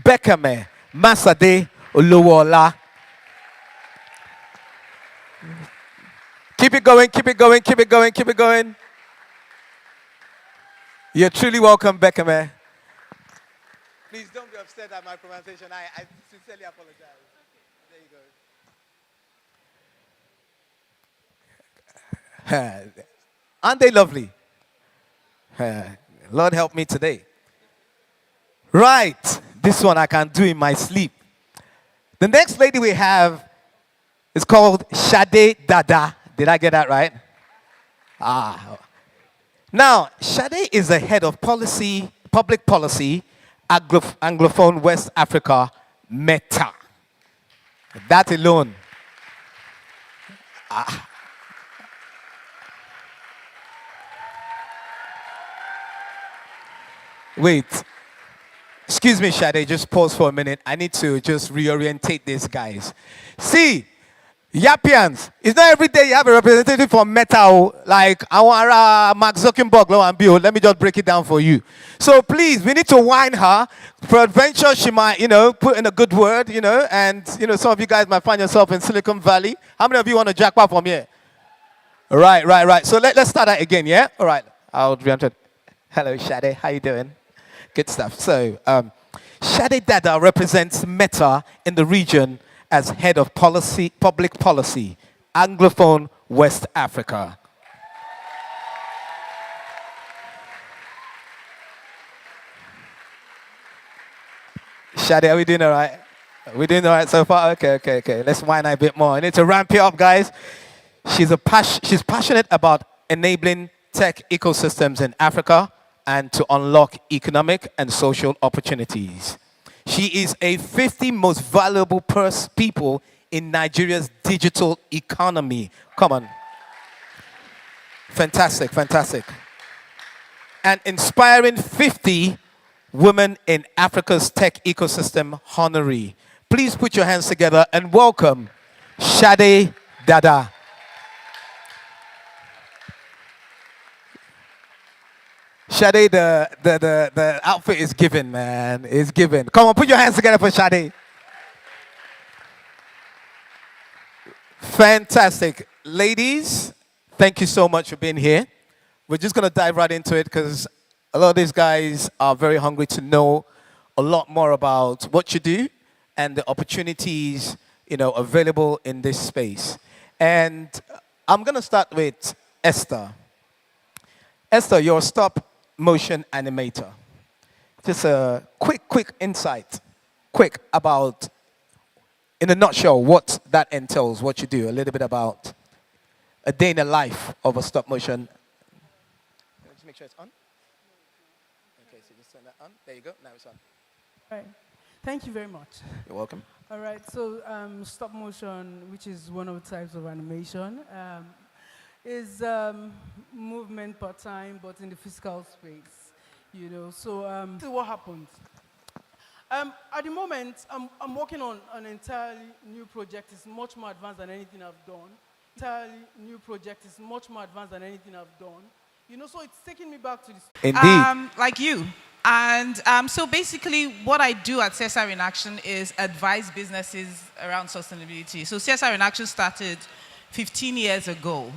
Bekeme Masade Olowola. Keep it going. You're truly welcome, Bekeme. Please don't be upset at my pronunciation. I sincerely apologize. There you go. Aren't they lovely? Lord help me today. Right. This one I can do in my sleep. The next lady we have is called Sade Dada. Did I get that right? Now, Sade is the head of policy, public policy, Anglophone West Africa, Meta. That alone. Wait. Excuse me, Shade, just pause for a minute. I need to just reorientate these guys. See, Yappians, it's not every day you have a representative from Metal, like Mark Zuckerberg, lo and behold. Let me just break it down for you. So please, we need to whine her. Peradventure, she might, put in a good word, and, some of you guys might find yourself in Silicon Valley. How many of you want to jackpot from here? Right. So let's start that again, yeah? All right, I'll reenter. Hello, Shade, how you doing? Good stuff. So, Shade Dada represents Meta in the region as head of public policy, Anglophone West Africa. Shade, are we doing all right? Are we doing all right so far? Okay. Let's whine a bit more. I need to ramp it up, guys. She's passionate about enabling tech ecosystems in Africa and to unlock economic and social opportunities. She is a 50 most valuable people in Nigeria's digital economy. Come on. Fantastic. And inspiring 50 women in Africa's tech ecosystem honoree. Please put your hands together and welcome Shade Dada. Shade, the outfit is given, man. It's given. Come on, put your hands together for Shade. Fantastic. Ladies, thank you so much for being here. We're just going to dive right into it because a lot of these guys are very hungry to know a lot more about what you do and the opportunities, available in this space. And I'm going to start with Esther. Esther, you're a stop motion animator. Just a quick insight, about, in a nutshell, what that entails, what you do, a little bit about a day in the life of a stop motion. Just make sure it's on. Okay, so just turn that on. There you go, now it's on. All right. Thank you very much. You're welcome. All right, so stop motion, which is one of the types of animation, is movement per time, but in the physical space, So this is what happens. At the moment, I'm working on an entirely new project. It's much more advanced than anything I've done. So it's taking me back to this. Indeed. Like you. And so basically what I do at CSR in Action is advise businesses around sustainability. So CSR in Action started 15 years ago.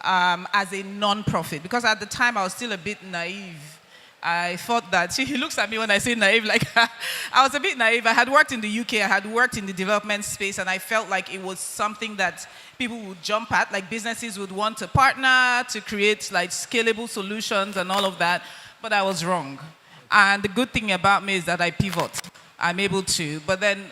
As a non-profit, because at the time I was still a bit naive. I thought that, see, he looks at me when I say naive, like I was a bit naive. I had worked in the UK, I had worked in the development space, and I felt like it was something that people would jump at, like businesses would want to partner to create like scalable solutions and all of that, but I was wrong. And the good thing about me is that I pivot. I'm able to, but then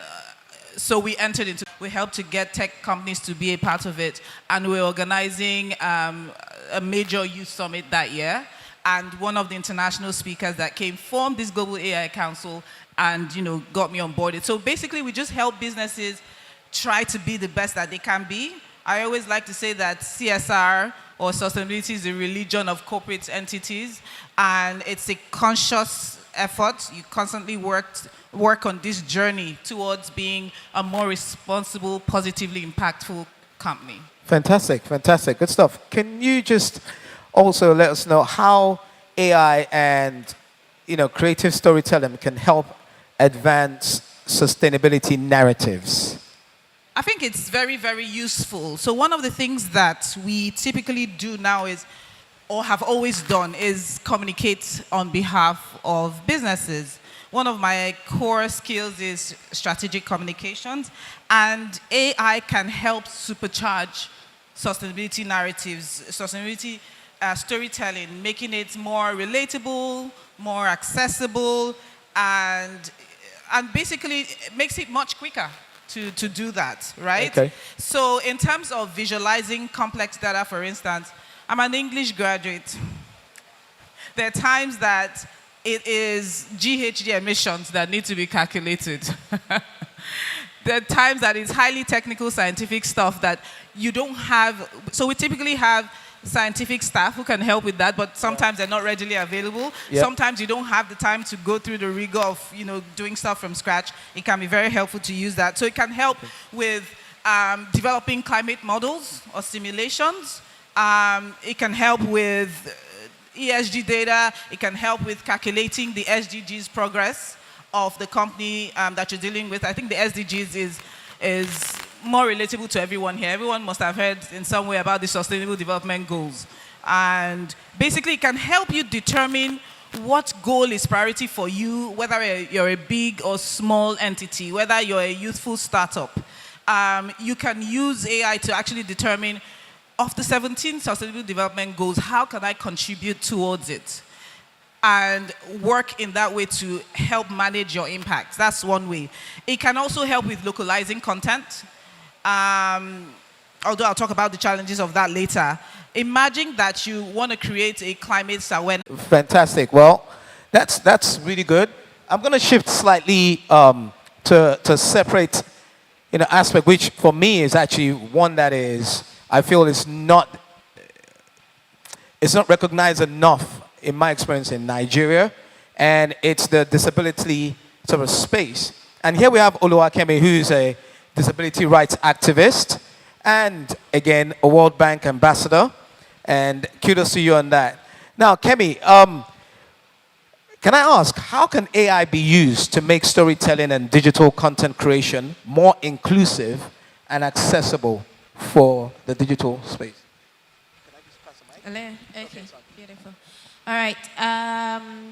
so we helped to get tech companies to be a part of it, and we're organizing a major youth summit that year. And one of the international speakers that came formed this Global AI Council and, got me on board. So basically, we just help businesses try to be the best that they can be. I always like to say that CSR or sustainability is a religion of corporate entities, and it's a conscious effort. You constantly work on this journey towards being a more responsible, positively impactful company. Fantastic. Good stuff. Can you just also let us know how AI and creative storytelling can help advance sustainability narratives? I think it's very, very useful. So one of the things that we typically do now is, or have always done, is communicate on behalf of businesses. One of my core skills is strategic communications, and AI can help supercharge sustainability narratives, sustainability storytelling, making it more relatable, more accessible, and basically it makes it much quicker to do that, right? Okay. So in terms of visualizing complex data, for instance, I'm an English graduate. There are times that it is GHG emissions that need to be calculated. There are times that it's highly technical scientific stuff that you don't have. So we typically have scientific staff who can help with that, but sometimes they're not readily available. Yep. Sometimes you don't have the time to go through the rigor of, doing stuff from scratch. It can be very helpful to use that. So it can help with developing climate models or simulations. It can help with ESG data. It can help with calculating the SDGs progress of the company that you're dealing with. I think the SDGs is more relatable to everyone here. Everyone must have heard in some way about the Sustainable Development Goals. And basically, it can help you determine what goal is priority for you, whether you're a big or small entity, whether you're a youthful startup. You can use AI to actually determine, of the 17 Sustainable Development Goals, how can I contribute towards it? And work in that way to help manage your impact. That's one way. It can also help with localizing content. Although I'll talk about the challenges of that later. Imagine that you want to create a climate awareness. Fantastic. Well, that's really good. I'm going to shift slightly to separate aspect, which for me is actually one that is, I feel is not recognized enough in my experience in Nigeria, and it's the disability sort of space. And here we have Oluwakemi, who's a disability rights activist, and again, a World Bank ambassador, and kudos to you on that. Now, Kemi, can I ask, how can AI be used to make storytelling and digital content creation more inclusive and accessible for the digital space? Hello? Okay, beautiful. All right,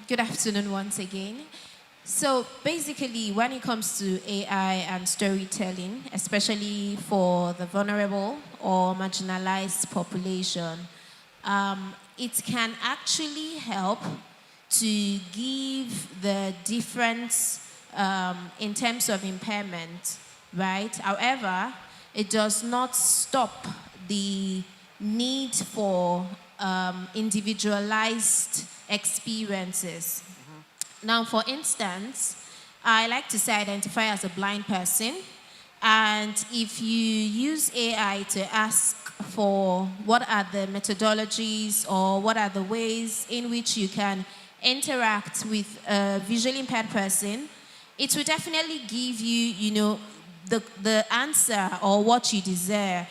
good afternoon once again. So basically, when it comes to AI and storytelling, especially for the vulnerable or marginalized population, it can actually help to give the difference in terms of impairment, right? However, it does not stop the need for individualized experiences. Now, for instance, I like to say identify as a blind person, and if you use AI to ask for what are the methodologies or what are the ways in which you can interact with a visually impaired person, it will definitely give you, the answer or what you desire.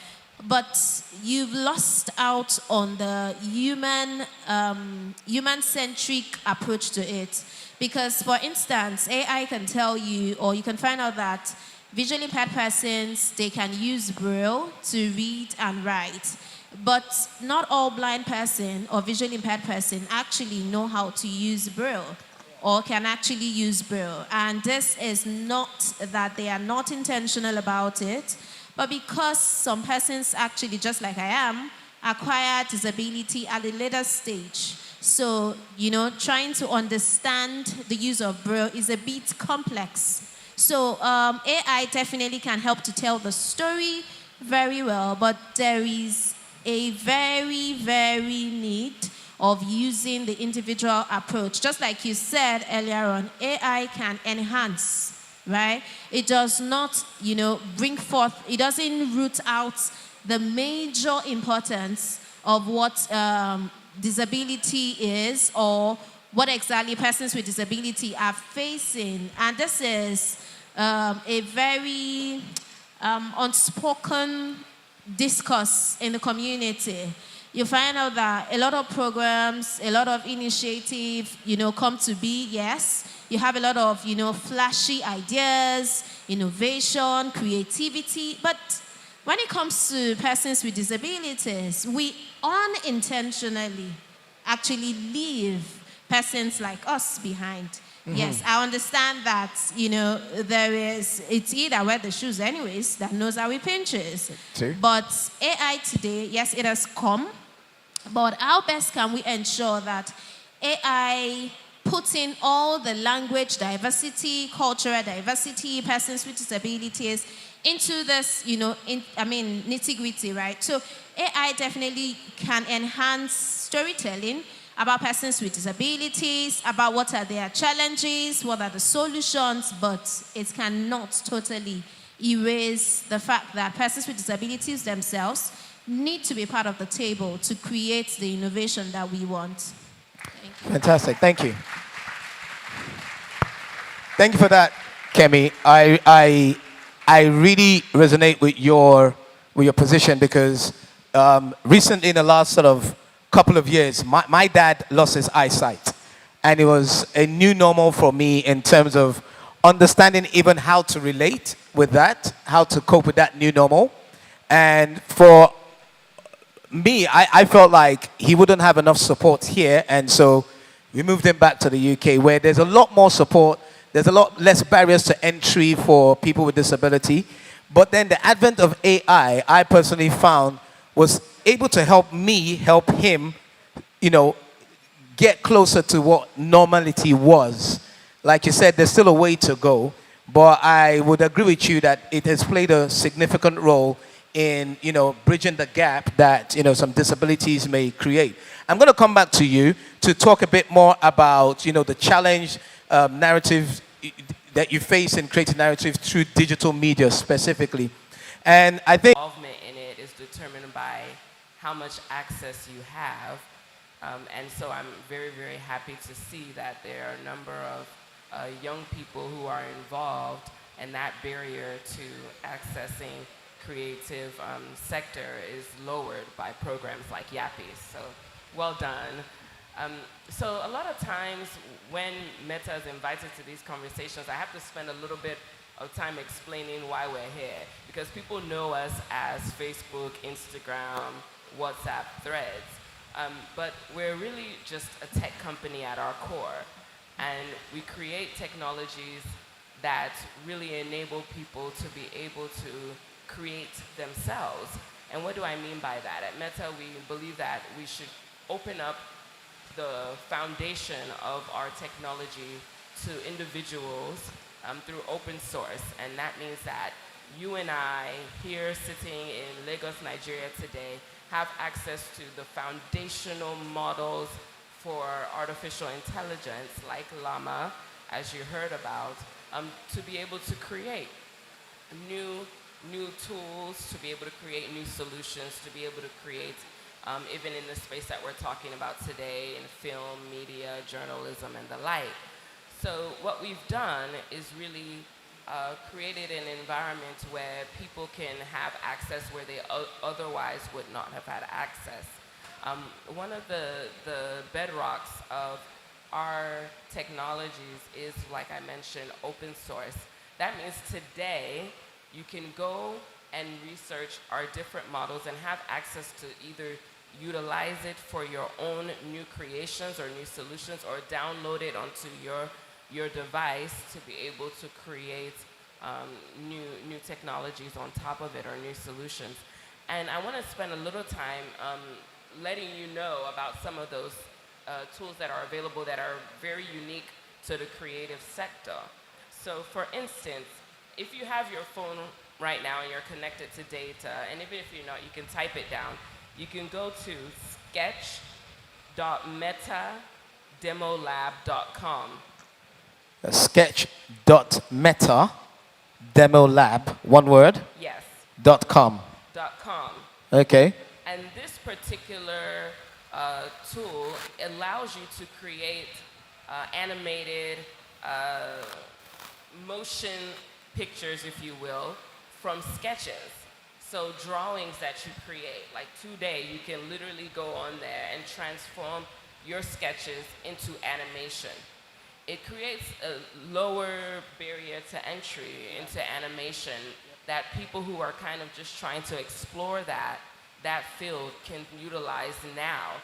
But you've lost out on the human-centric approach to it. Because, for instance, AI can tell you, or you can find out that visually impaired persons, they can use Braille to read and write. But not all blind person or visually impaired person actually know how to use Braille or can actually use Braille. And this is not that they are not intentional about it, but because some persons actually, just like I am, acquire disability at a later stage. So, trying to understand the use of Braille is a bit complex. So AI definitely can help to tell the story very well, but there is a very, very need of using the individual approach. Just like you said earlier on, AI can enhance, right? It does not, bring forth, it doesn't root out the major importance of what disability is or what exactly persons with disability are facing. And this is a very unspoken discourse in the community. You find out that a lot of programs, a lot of initiatives, come to be, yes. You have a lot of, flashy ideas, innovation, creativity. But when it comes to persons with disabilities, we unintentionally actually leave persons like us behind. Mm-hmm. Yes, I understand that, it's either wear the shoes anyways that knows how it pinches. But AI today, yes, it has come, but how best can we ensure that AI puts in all the language diversity, cultural diversity, persons with disabilities into this, nitty-gritty, right? So AI definitely can enhance storytelling about persons with disabilities, about what are their challenges, what are the solutions, but it cannot totally, erase the fact that persons with disabilities themselves need to be part of the table to create the innovation that we want. Thank you. Fantastic. Thank you. Thank you for that, Kemi. I really resonate with your position because recently, in the last sort of couple of years, my dad lost his eyesight. And it was a new normal for me in terms of understanding even how to relate with that, how to cope with that new normal. And for me, I felt like he wouldn't have enough support here. And so we moved him back to the UK where there's a lot more support. There's a lot less barriers to entry for people with disability. But then the advent of AI, I personally found, was able to help me help him, you know, get closer to what normality was. Like you said, there's still a way to go. But I would agree with you that it has played a significant role in, you know, bridging the gap that, you know, some disabilities may create. I'm going to come back to you to talk a bit more about, you know, the challenge narrative that you face in creating narrative through digital media specifically. And I think involvement in it is determined by how much access you have. And so I'm very, very happy to see that there are a number of young people who are involved, and that barrier to accessing creative sector is lowered by programs like Yappi. So well done. So a lot of times when Meta is invited to these conversations, I have to spend a little bit of time explaining why we're here, because people know us as Facebook, Instagram, WhatsApp, Threads, but we're really just a tech company at our core, and we create technologies that really enable people to be able to create themselves. And what do I mean by that? At Meta, we believe that we should open up the foundation of our technology to individuals through open source. And that means that you and I, here sitting in Lagos, Nigeria today, have access to the foundational models for artificial intelligence, like Llama, as you heard about, to be able to create new tools, to be able to create new solutions, to be able to create even in the space that we're talking about today in film, media, journalism, and the like. So what we've done is really created an environment where people can have access where they otherwise would not have had access. One of the bedrocks of our technologies is, like I mentioned, open source. That means today you can go and research our different models and have access to either utilize it for your own new creations or new solutions, or download it onto your device to be able to create new technologies on top of it, or new solutions. And I want to spend a little time letting you know about some of those tools that are available that are very unique to the creative sector. So for instance, if you have your phone right now and you're connected to data, and even if you're not, you can type it down. You can go to sketch.metademolab.com. Sketch.metademolab, one word? Yes. .com. .com. Okay. And this particular tool allows you to create animated motion pictures, if you will, from sketches. So drawings that you create, like today, you can literally go on there and transform your sketches into animation. It creates a lower barrier to entry into animation that people who are kind of just trying to explore that field can utilize now.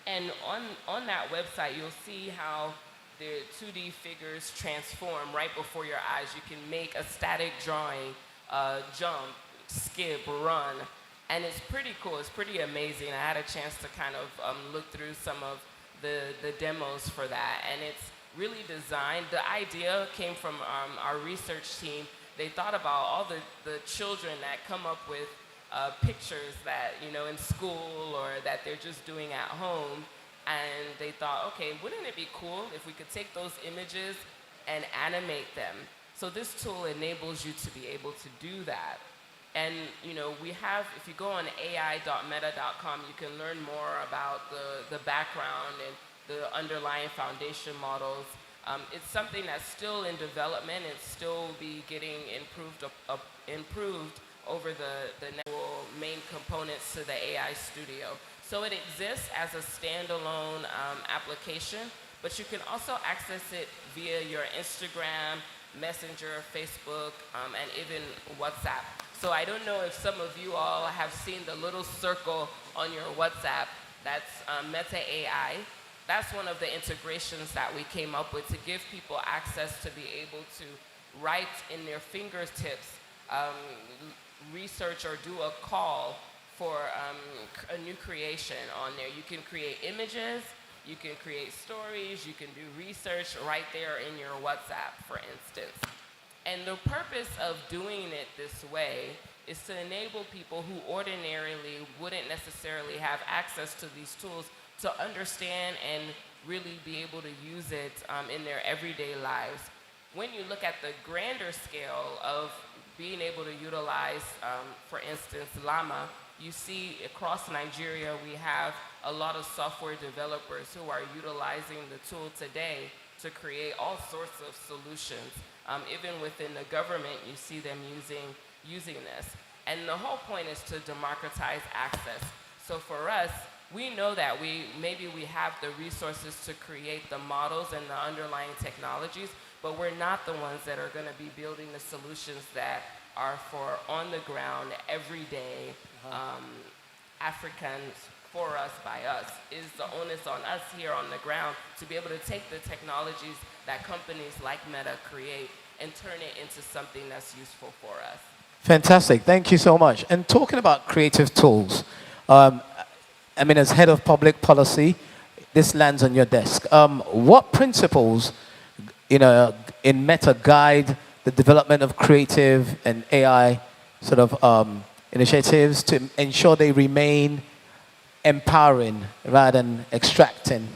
And on that website, you'll see how the 2D figures transform right before your eyes. You can make a static drawing, jump, skip, run, and it's pretty cool. It's pretty amazing. I had a chance to kind of look through some of the demos for that, and it's really designed. The idea came from our research team. They thought about all the children that come up with pictures that, you know, in school or that they're just doing at home, and they thought, okay, wouldn't it be cool if we could take those images and animate them? So this tool enables you to be able to do that. And we have, if you go on ai.meta.com, you can learn more about the background and the underlying foundation models. It's something that's still in development. It's still be getting improved over the main components to the AI studio. So it exists as a standalone application, but you can also access it via your Instagram, Messenger, Facebook, and even WhatsApp. So I don't know if some of you all have seen the little circle on your WhatsApp. That's Meta AI. That's one of the integrations that we came up with to give people access to be able to write in their fingertips, research or do a call for a new creation on there. You can create images, you can create stories, you can do research right there in your WhatsApp, for instance. And the purpose of doing it this way is to enable people who ordinarily wouldn't necessarily have access to these tools to understand and really be able to use it in their everyday lives. When you look at the grander scale of being able to utilize, for instance, Llama, you see across Nigeria we have a lot of software developers who are utilizing the tool today to create all sorts of solutions. Even within the government, you see them using this. And the whole point is to democratize access. So for us, we know that maybe we have the resources to create the models and the underlying technologies, but we're not the ones that are going to be building the solutions that are for on the ground, everyday Africans, for us, by us. Is the onus on us here on the ground to be able to take the technologies that companies like Meta create and turn it into something that's useful for us. Fantastic. Thank you so much. And talking about creative tools, I mean, as head of public policy, this lands on your desk. What principles, in Meta guide the development of creative and AI sort of initiatives to ensure they remain empowering rather than extracting?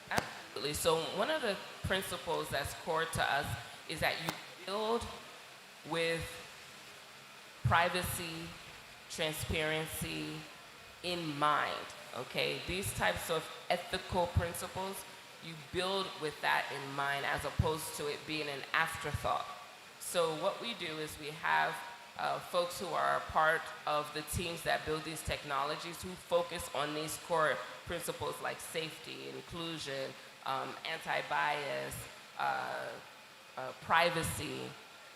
Absolutely. So one of the principles that's core to us is that you build with privacy, transparency in mind, okay? These types of ethical principles, you build with that in mind as opposed to it being an afterthought. So what we do is we have folks who are part of the teams that build these technologies who focus on these core principles like safety, inclusion, anti-bias, privacy,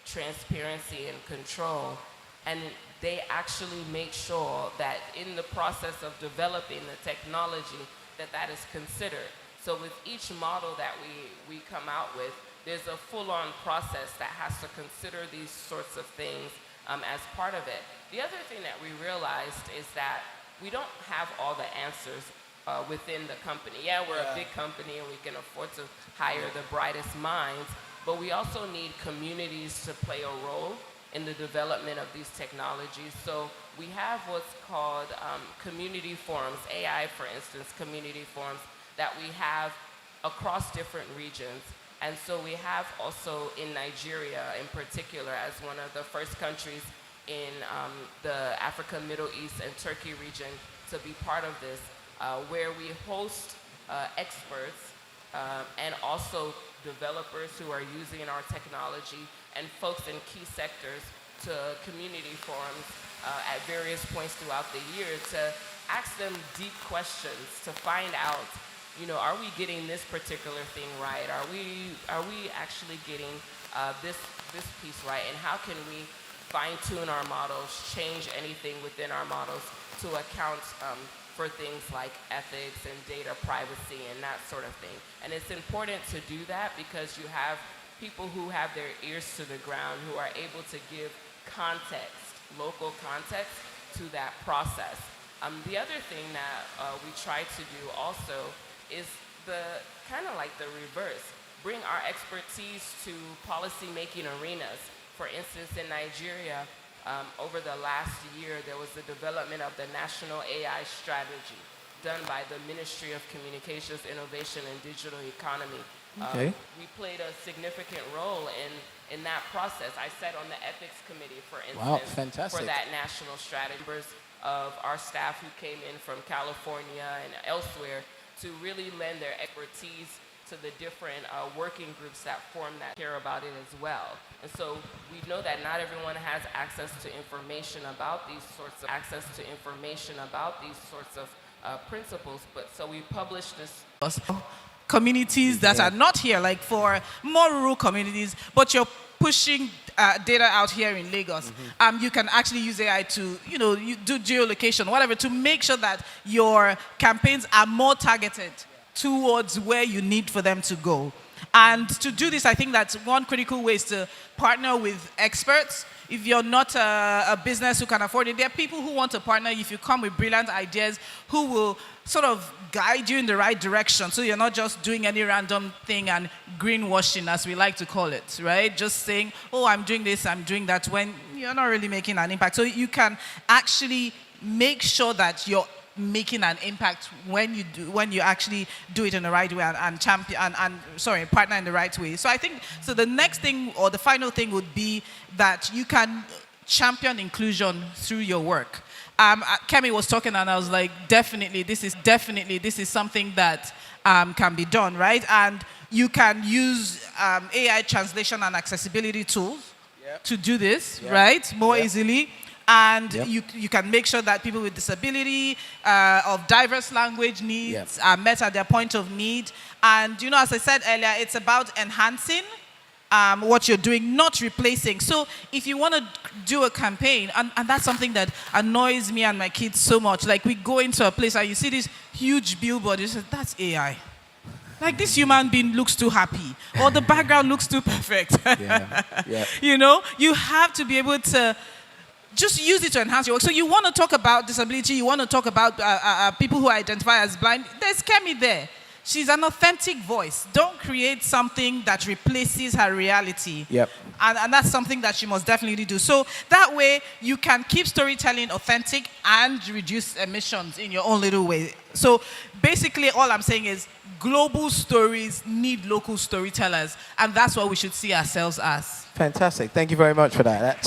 transparency, and control. And they actually make sure that in the process of developing the technology that is considered. So with each model that we come out with, there's a full-on process that has to consider these sorts of things as part of it. The other thing that we realized is that we don't have all the answers within the company. Yeah, we're a big company and we can afford to hire the brightest minds, but we also need communities to play a role in the development of these technologies. So we have what's called community forums, AI, for instance, community forums that we have across different regions. And so we have also in Nigeria in particular as one of the first countries in the Africa, Middle East, and Turkey region to be part of this, where we host experts and also developers who are using our technology and folks in key sectors to community forums at various points throughout the year to ask them deep questions to find out, are we getting this particular thing right? Are we actually getting this piece right? And how can we fine-tune our models, change anything within our models to account for things like ethics and data privacy and that sort of thing. And it's important to do that because you have people who have their ears to the ground who are able to give context, local context to that process. The other thing that we try to do also is the kind of like the reverse, bring our expertise to policy-making arenas. For instance, in Nigeria, over the last year, there was the development of the National AI Strategy done by the Ministry of Communications, Innovation, and Digital Economy, Okay. We played a significant role in that process. I sat on the ethics committee, for instance, Wow, fantastic. for that national strategy. Members of our staff who came in from California and elsewhere to really lend their expertise to the different working groups that form that care about it as well. And so we know that not everyone has access to information about these sorts of principles, but so we published this. Communities that are not here, like for more rural communities, but you're pushing data out here in Lagos. You can actually use AI to, you do geolocation, whatever, to make sure that your campaigns are more targeted towards where you need for them to go. And to do this, I think that one critical way is to partner with experts. If you're not a business who can afford it, there are people who want to partner if you come with brilliant ideas who will sort of guide you in the right direction. So you're not just doing any random thing and greenwashing, as we like to call it, right? Just saying, oh, I'm doing this, I'm doing that, when you're not really making an impact. So you can actually make sure that you're making an impact when you actually do it in the right way and partner in the right way. So I think the next thing, or the final thing, would be that you can champion inclusion through your work. Kemi was talking and I was like, definitely this is something that can be done, right? And you can use AI translation and accessibility tools to do this, right? More easily. And you can make sure that people with disability, of diverse language needs are met at their point of need. And, as I said earlier, it's about enhancing what you're doing, not replacing. So if you want to do a campaign, and that's something that annoys me and my kids so much, like we go into a place and you see this huge billboard, you say, that's AI. Like, this human being looks too happy, or the background looks too perfect. You have to be able to just use it to enhance your work. So you want to talk about disability, you want to talk about people who identify as blind, there's Kemi there. She's an authentic voice. Don't create something that replaces her reality. And that's something that you must definitely do. So that way, you can keep storytelling authentic and reduce emissions in your own little way. So basically, all I'm saying is global stories need local storytellers. And that's what we should see ourselves as. Fantastic. Thank you very much for that.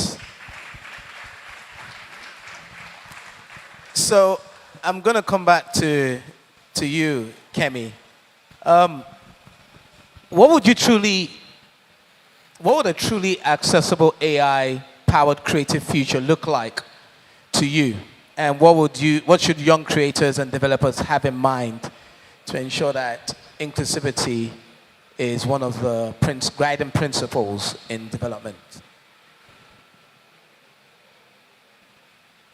So I'm going to come back to you, Kemi. What would a truly accessible AI-powered creative future look like to you? And what should young creators and developers have in mind to ensure that inclusivity is one of the guiding principles in development? Is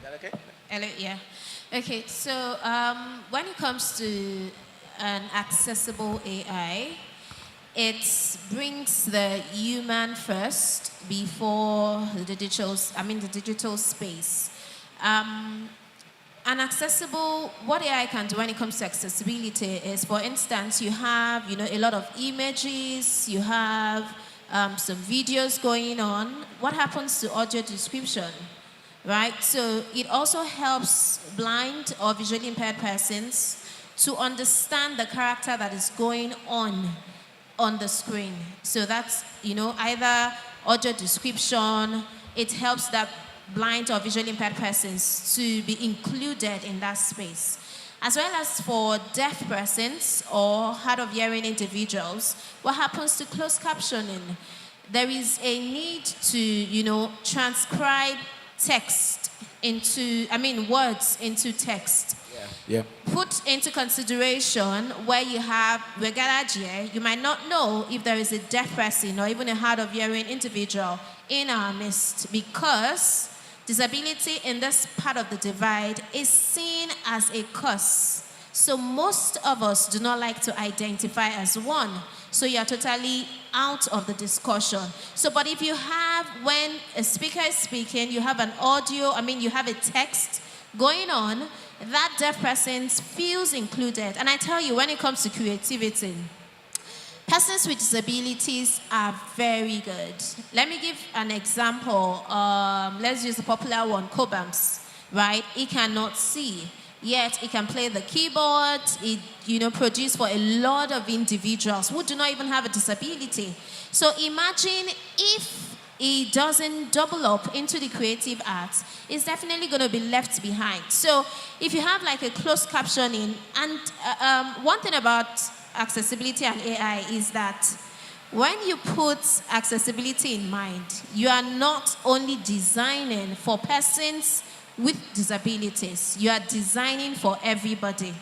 that okay? Hello, yeah. Okay, so when it comes to an accessible AI, it brings the human first before the digital space. What AI can do when it comes to accessibility is, for instance, you have a lot of images, you have some videos going on. What happens to audio description? Right? So it also helps blind or visually impaired persons to understand the character that is going on the screen. So that's, either audio description. It helps that blind or visually impaired persons to be included in that space. As well as for deaf persons or hard of hearing individuals, what happens to closed captioning? There is a need to, transcribe words into text. Put into consideration where you have Regalagie, you might not know if there is a deaf person or even a hard of hearing individual in our midst, because disability in this part of the divide is seen as a curse. So most of us do not like to identify as one. So you're totally out of the discussion. So, but if you have, when a speaker is speaking, you have an audio, you have a text going on, that deaf person feels included. And I tell you, when it comes to creativity, persons with disabilities are very good. Let me give an example. Let's use a popular one, Cobams, right? He cannot see. yet it can play the keyboard. It, produced for a lot of individuals who do not even have a disability. So imagine if it doesn't double up into the creative arts, it's definitely going to be left behind. So if you have like a closed captioning, and one thing about accessibility and AI is that when you put accessibility in mind, you are not only designing for persons with disabilities, you are designing for everybody.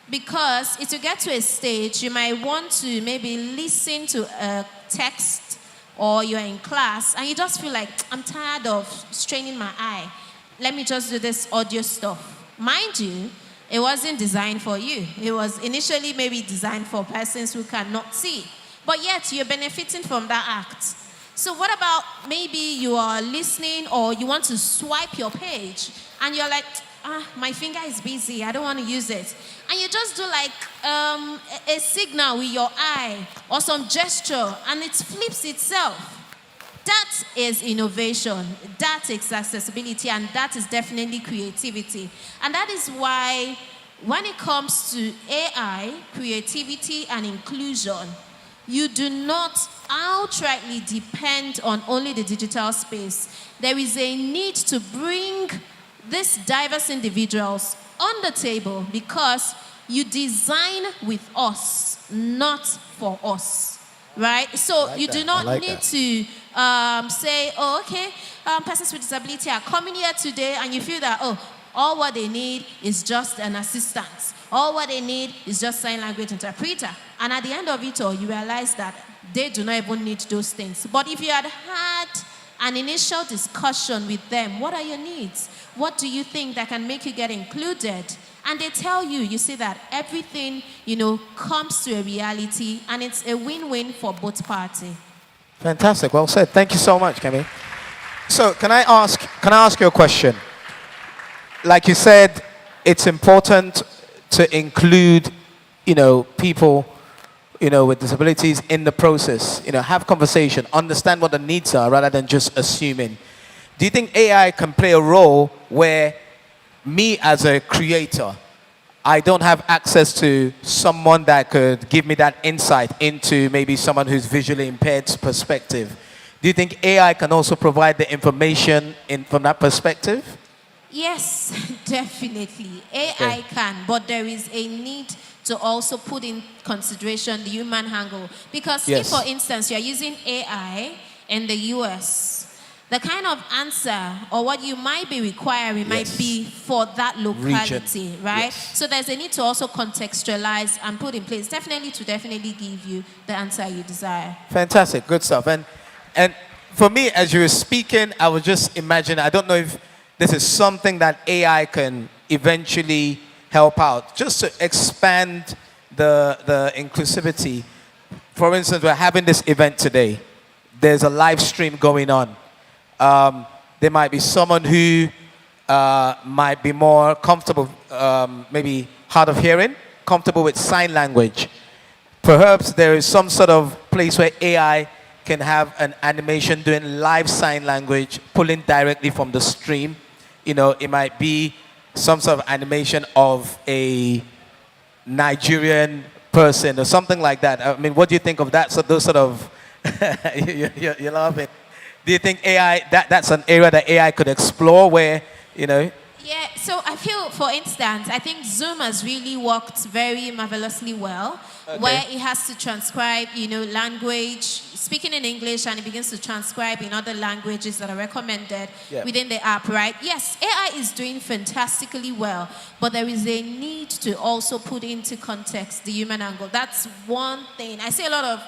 Because if you get to a stage, you might want to maybe listen to a text, or you're in class and you just feel like, I'm tired of straining my eye. Let me just do this audio stuff. Mind you, it wasn't designed for you. It was initially maybe designed for persons who cannot see. But yet you're benefiting from that act. So what about maybe you are listening or you want to swipe your page and you're like, my finger is busy, I don't want to use it. And you just do like a signal with your eye or some gesture and it flips itself. That is innovation, that is accessibility, and that is definitely creativity. And that is why when it comes to AI, creativity and inclusion, you do not outrightly depend on only the digital space. There is a need to bring these diverse individuals on the table because you design with us, not for us, right? So you do not need to say, oh, okay, persons with disability are coming here today, and you feel that, oh, all what they need is just an assistant. All what they need is just sign language interpreter. And at the end of it all, you realize that they do not even need those things. But if you had had an initial discussion with them, what are your needs? What do you think that can make you get included? And they tell you, you see that everything, comes to a reality, and it's a win-win for both parties. Fantastic. Well said. Thank you so much, Kemi. So can I ask you a question? Like you said, it's important to include, people, with disabilities in the process. Have conversation, understand what the needs are rather than just assuming. Do you think AI can play a role where me as a creator, I don't have access to someone that could give me that insight into maybe someone who's visually impaired's perspective? Do you think AI can also provide the information from that perspective? Yes, definitely. AI can, but there is a need to also put in consideration the human angle. Because if, for instance, you're using AI in the US, the kind of answer or what you might be requiring might be for that locality, right? So there's a need to also contextualize and put in place, definitely give you the answer you desire. Fantastic, good stuff. And for me, as you were speaking, I was just imagining, I don't know if this is something that AI can eventually help out, just to expand the inclusivity. For instance, we're having this event today. There's a live stream going on. There might be someone who might be more comfortable, maybe hard of hearing, comfortable with sign language. Perhaps there is some sort of place where AI can have an animation doing live sign language, pulling directly from the stream. It might be some sort of animation of a Nigerian person or something like that. I mean, what do you think of that? So those sort of, you love it. Do you think AI, that's an area that AI could explore where, Yeah, so I feel, for instance, I think Zoom has really worked very marvelously well, where it has to transcribe, language, speaking in English, and it begins to transcribe in other languages that are recommended within the app, right? Yes, AI is doing fantastically well, but there is a need to also put into context the human angle. That's one thing. I see a lot of,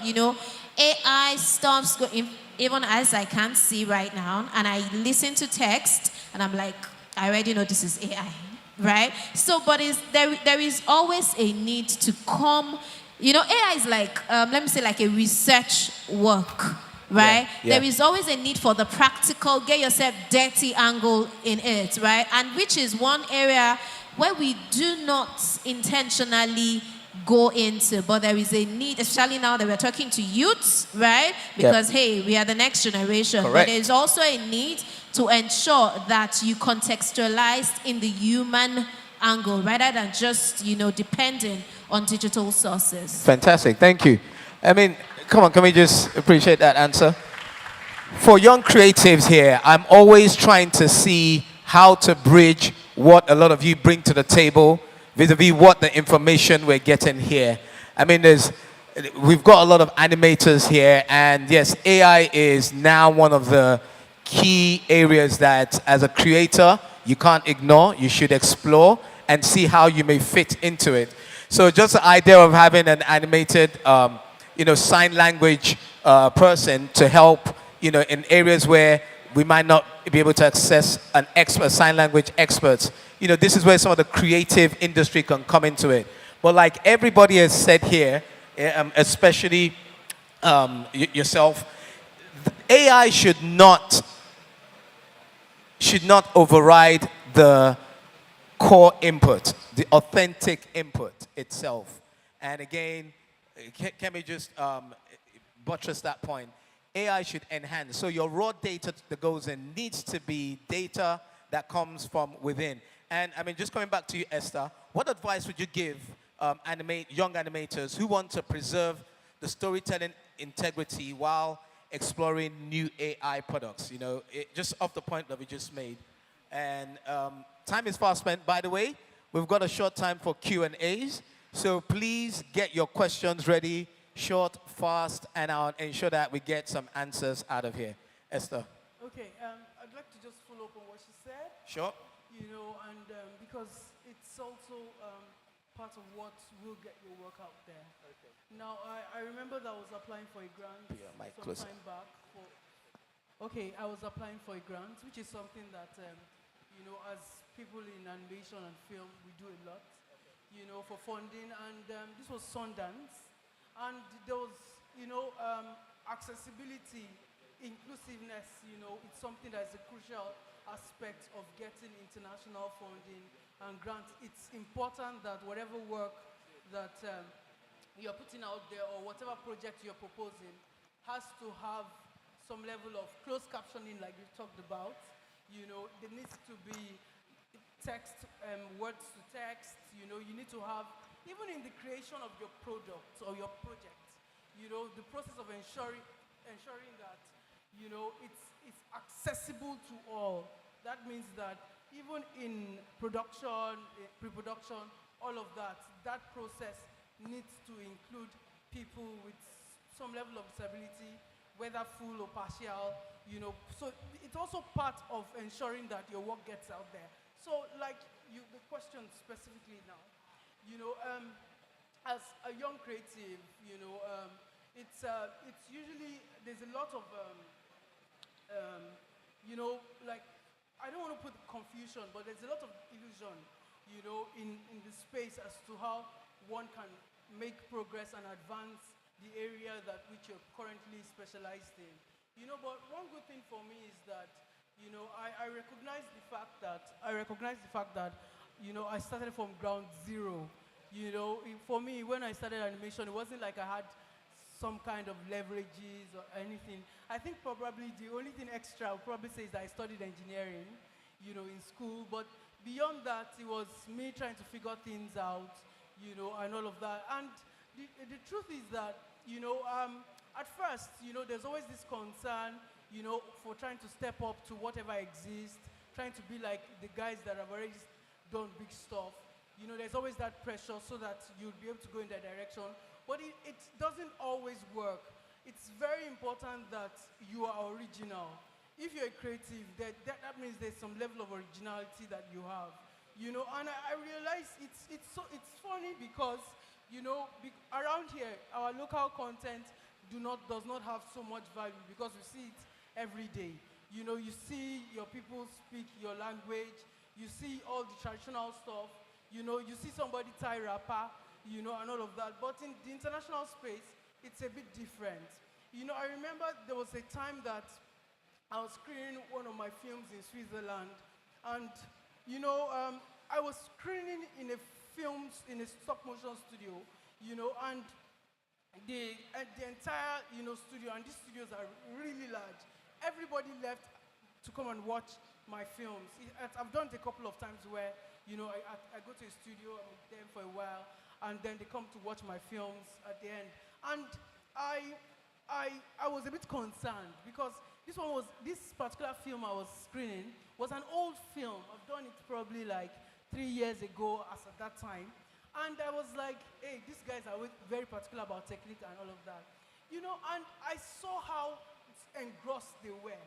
AI stuff's going, even as I can't see right now, and I listen to text, and I'm like, I already know this is AI, right? So, but there is always a need to come, AI is like, let me say like a research work, right? There is always a need for the practical, get yourself dirty angle in it, right? And which is one area where we do not intentionally go into, but there is a need, especially now that we're talking to youths, right? Because, hey, we are the next generation. But there's also a need to ensure that you contextualize in the human angle rather than just, depending on digital sources. Fantastic, thank you. I mean, come on, can we just appreciate that answer? For young creatives here, I'm always trying to see how to bridge what a lot of you bring to the table vis-a-vis what the information we're getting here. I mean, we've got a lot of animators here, and yes, AI is now one of the key areas that as a creator, you can't ignore, you should explore and see how you may fit into it. So just the idea of having an animated, sign language person to help, in areas where we might not be able to access an expert, sign language experts. This is where some of the creative industry can come into it. But like everybody has said here, especially yourself, AI should not override the core input, the authentic input itself. And again, can we just buttress that point? AI should enhance. So your raw data that goes in needs to be data that comes from within. And I mean, just coming back to you, Esther, what advice would you give young animators who want to preserve the storytelling integrity while exploring new AI products? Just off the point that we just made. And time is fast spent, by the way. We've got a short time for Q&As. So please get your questions ready, short, fast, and I'll ensure that we get some answers out of here. Esther. Okay, I'd like to just follow up on what she said. Sure. And because it's also part of what will get your work out there. Okay. Now, I remember that I was applying for a grant some time back. I was applying for a grant, which is something that, as people in animation and film, we do a lot, for funding. And this was Sundance. And there was, accessibility, inclusiveness, it's something that's a crucial aspect of getting international funding and grants. It's important that whatever work that you're putting out there or whatever project you're proposing has to have some level of closed captioning like we've talked about. There needs to be text, words to text, you need to have, even in the creation of your product or your project, the process of ensuring that, it's accessible to all. That means that even in production, pre-production, all of that process needs to include people with some level of disability, whether full or partial, So it's also part of ensuring that your work gets out there. So like the question specifically now, as a young creative, it's usually, there's a lot of, like, I don't want to put confusion, but there's a lot of illusion, in the space as to how one can make progress and advance the area that which you're currently specialized in. But one good thing for me is that, I recognize the fact that, I started from ground zero. For me, when I started animation, it wasn't like I had some kind of leverages or anything. I think probably the only thing extra I would probably say is that I studied engineering, in school. But beyond that, it was me trying to figure things out, and all of that. And the truth is that, at first, there's always this concern, for trying to step up to whatever exists, trying to be like the guys that have already done big stuff. There's always that pressure so that you'll be able to go in that direction. But it doesn't always work. It's very important that you are original. If you're a creative, that means there's some level of originality that you have. And I realize it's funny because, around here, our local content does not have so much value because we see it every day. You see your people speak your language, you see all the traditional stuff, you see somebody tie wrapper, and all of that. But in the international space, it's a bit different. I remember there was a time that I was screening one of my films in Switzerland, and, I was screening in a stop motion studio, and the entire, studio, and these studios are really large. Everybody left to come and watch my films. I've done it a couple of times where, you know, I go to a studio, I'm with them for a while, and then they come to watch my films at the end. And I was a bit concerned because this particular film I was screening was an old film. I've done it probably like 3 years ago as at that time. And I was like, hey, these guys are very particular about technique and all of that. You know, and I saw how engrossed they were.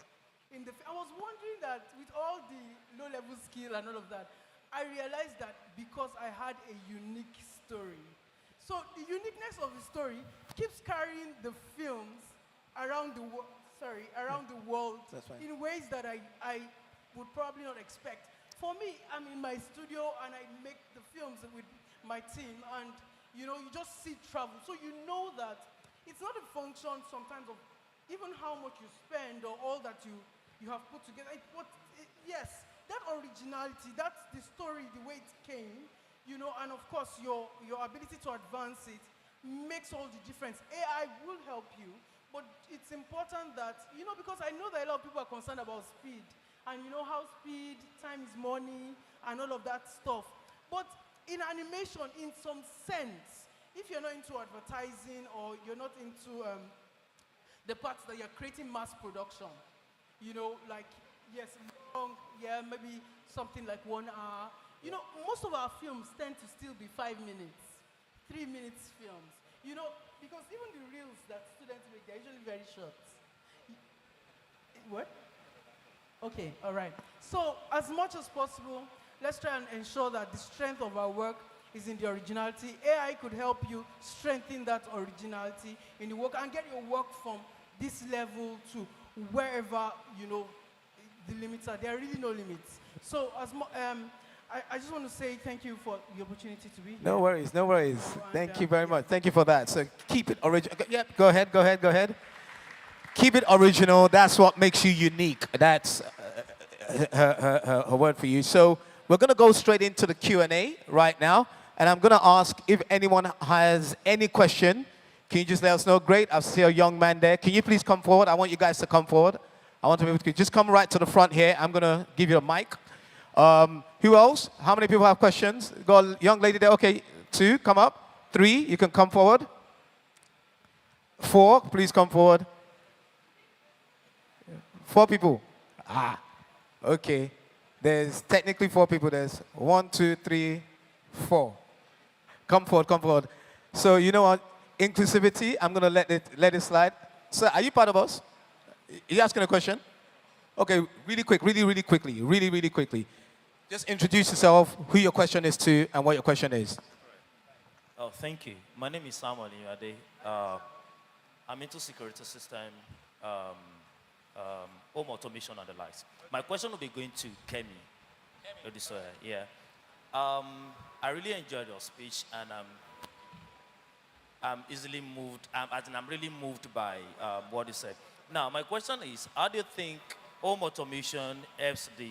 I was wondering that with all the low-level skill and all of that, I realized that because I had a unique story. So the uniqueness of the story keeps carrying the films around the world. Around the world in ways that I would probably not expect. For me, I'm in my studio and I make the films with my team, and you know, you just see travel. So you know that it's not a function sometimes of even how much you spend or all that you have put together. Yes, that originality, that's the story, the way it came, you know, and of course your ability to advance it makes all the difference. AI will help you, but it's important that, you know, because I know that a lot of people are concerned about speed, and you know how speed, time is money, and all of that stuff. But in animation, in some sense, if you're not into advertising or you're not into the parts that you're creating mass production, you know, like, yes, long, yeah, maybe something like 1 hour. You know, most of our films tend to still be 5 minutes, 3 minutes films. You know, because even the reels that students make, they're usually very short. What? Okay, all right. So as much as possible, let's try and ensure that the strength of our work is in the originality. AI could help you strengthen that originality in the work and get your work from this level to wherever, you know, the limits are. There are really no limits. So I just want to say thank you for the opportunity to be here. No worries, no worries. Thank you very much. Thank you for that. So keep it original. Yep, go ahead. Keep it original. That's what makes you unique. That's her word for you. So we're going to go straight into the Q&A right now. And I'm going to ask if anyone has any question. Can you just let us know? Great. I see a young man there. Can you please come forward? I want you guys to come forward. I want to be able to just come right to the front here. I'm going to give you a mic. Who else? How many people have questions? Got a young lady there. Okay, 2, come up. 3, you can come forward. 4, please come forward. 4 people. Okay. There's technically 4 people. There's 1, 2, 3, 4. Come forward. So you know what? Inclusivity, I'm going to let it slide. So are you part of us? You asking a question? Okay, really quickly. Just introduce yourself, who your question is to, and what your question is. Oh, thank you. My name is Samuel Inyade. I'm into security system, home automation and the likes. My question will be going to Kemi. Yeah. I really enjoyed your speech, and I'm easily moved. I'm really moved by what you said. Now, my question is, how do you think home automation helps the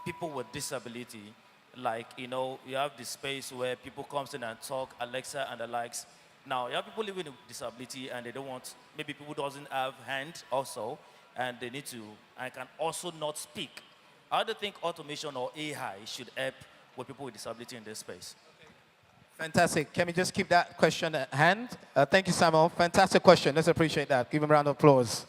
people with disability? Like, you know, you have the space where people come in and talk, Alexa and the likes. Now, you have people living with disability and they don't want, maybe people doesn't have hand also, and they need to, and can also not speak. How do you think automation or AI should help with people with disability in this space? Fantastic. Can we just keep that question at hand? Thank you, Samuel. Fantastic question. Let's appreciate that. Give him a round of applause.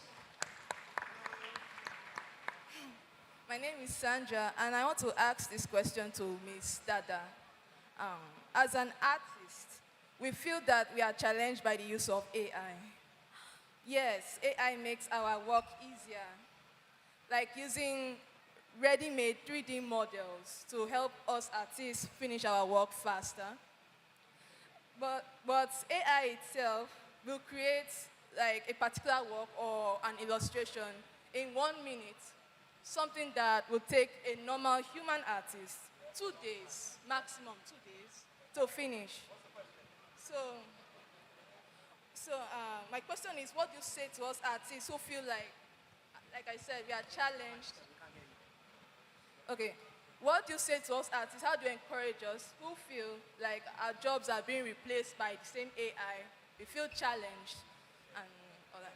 My name is Sandra, and I want to ask this question to Ms. Dada. As an artist, we feel that we are challenged by the use of AI. Yes, AI makes our work easier, like using ready-made 3D models to help us artists finish our work faster. But AI itself will create like a particular work or an illustration in 1 minute, something that will take a normal human artist 2 days, maximum 2 days, to finish. So my question is, what do you say to us artists who feel like I said, we are challenged? Okay, what do you say to us artists? How do you encourage us who feel like our jobs are being replaced by the same AI? We feel challenged and all that.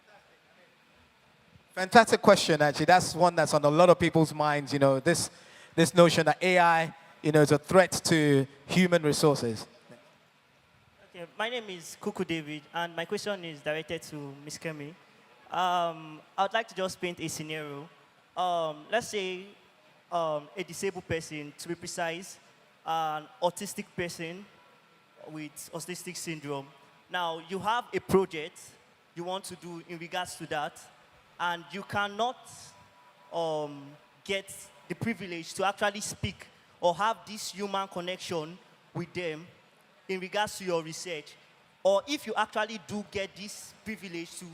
Fantastic question, actually. That's one that's on a lot of people's minds, this notion that AI, is a threat to human resources. Okay, my name is Kuku David, and my question is directed to Ms. Kemi. I would like to just paint a scenario. Let's say a disabled person, to be precise, an autistic person with autistic syndrome. Now, you have a project you want to do in regards to that, and you cannot get the privilege to actually speak or have this human connection with them in regards to your research. Or if you actually do get this privilege to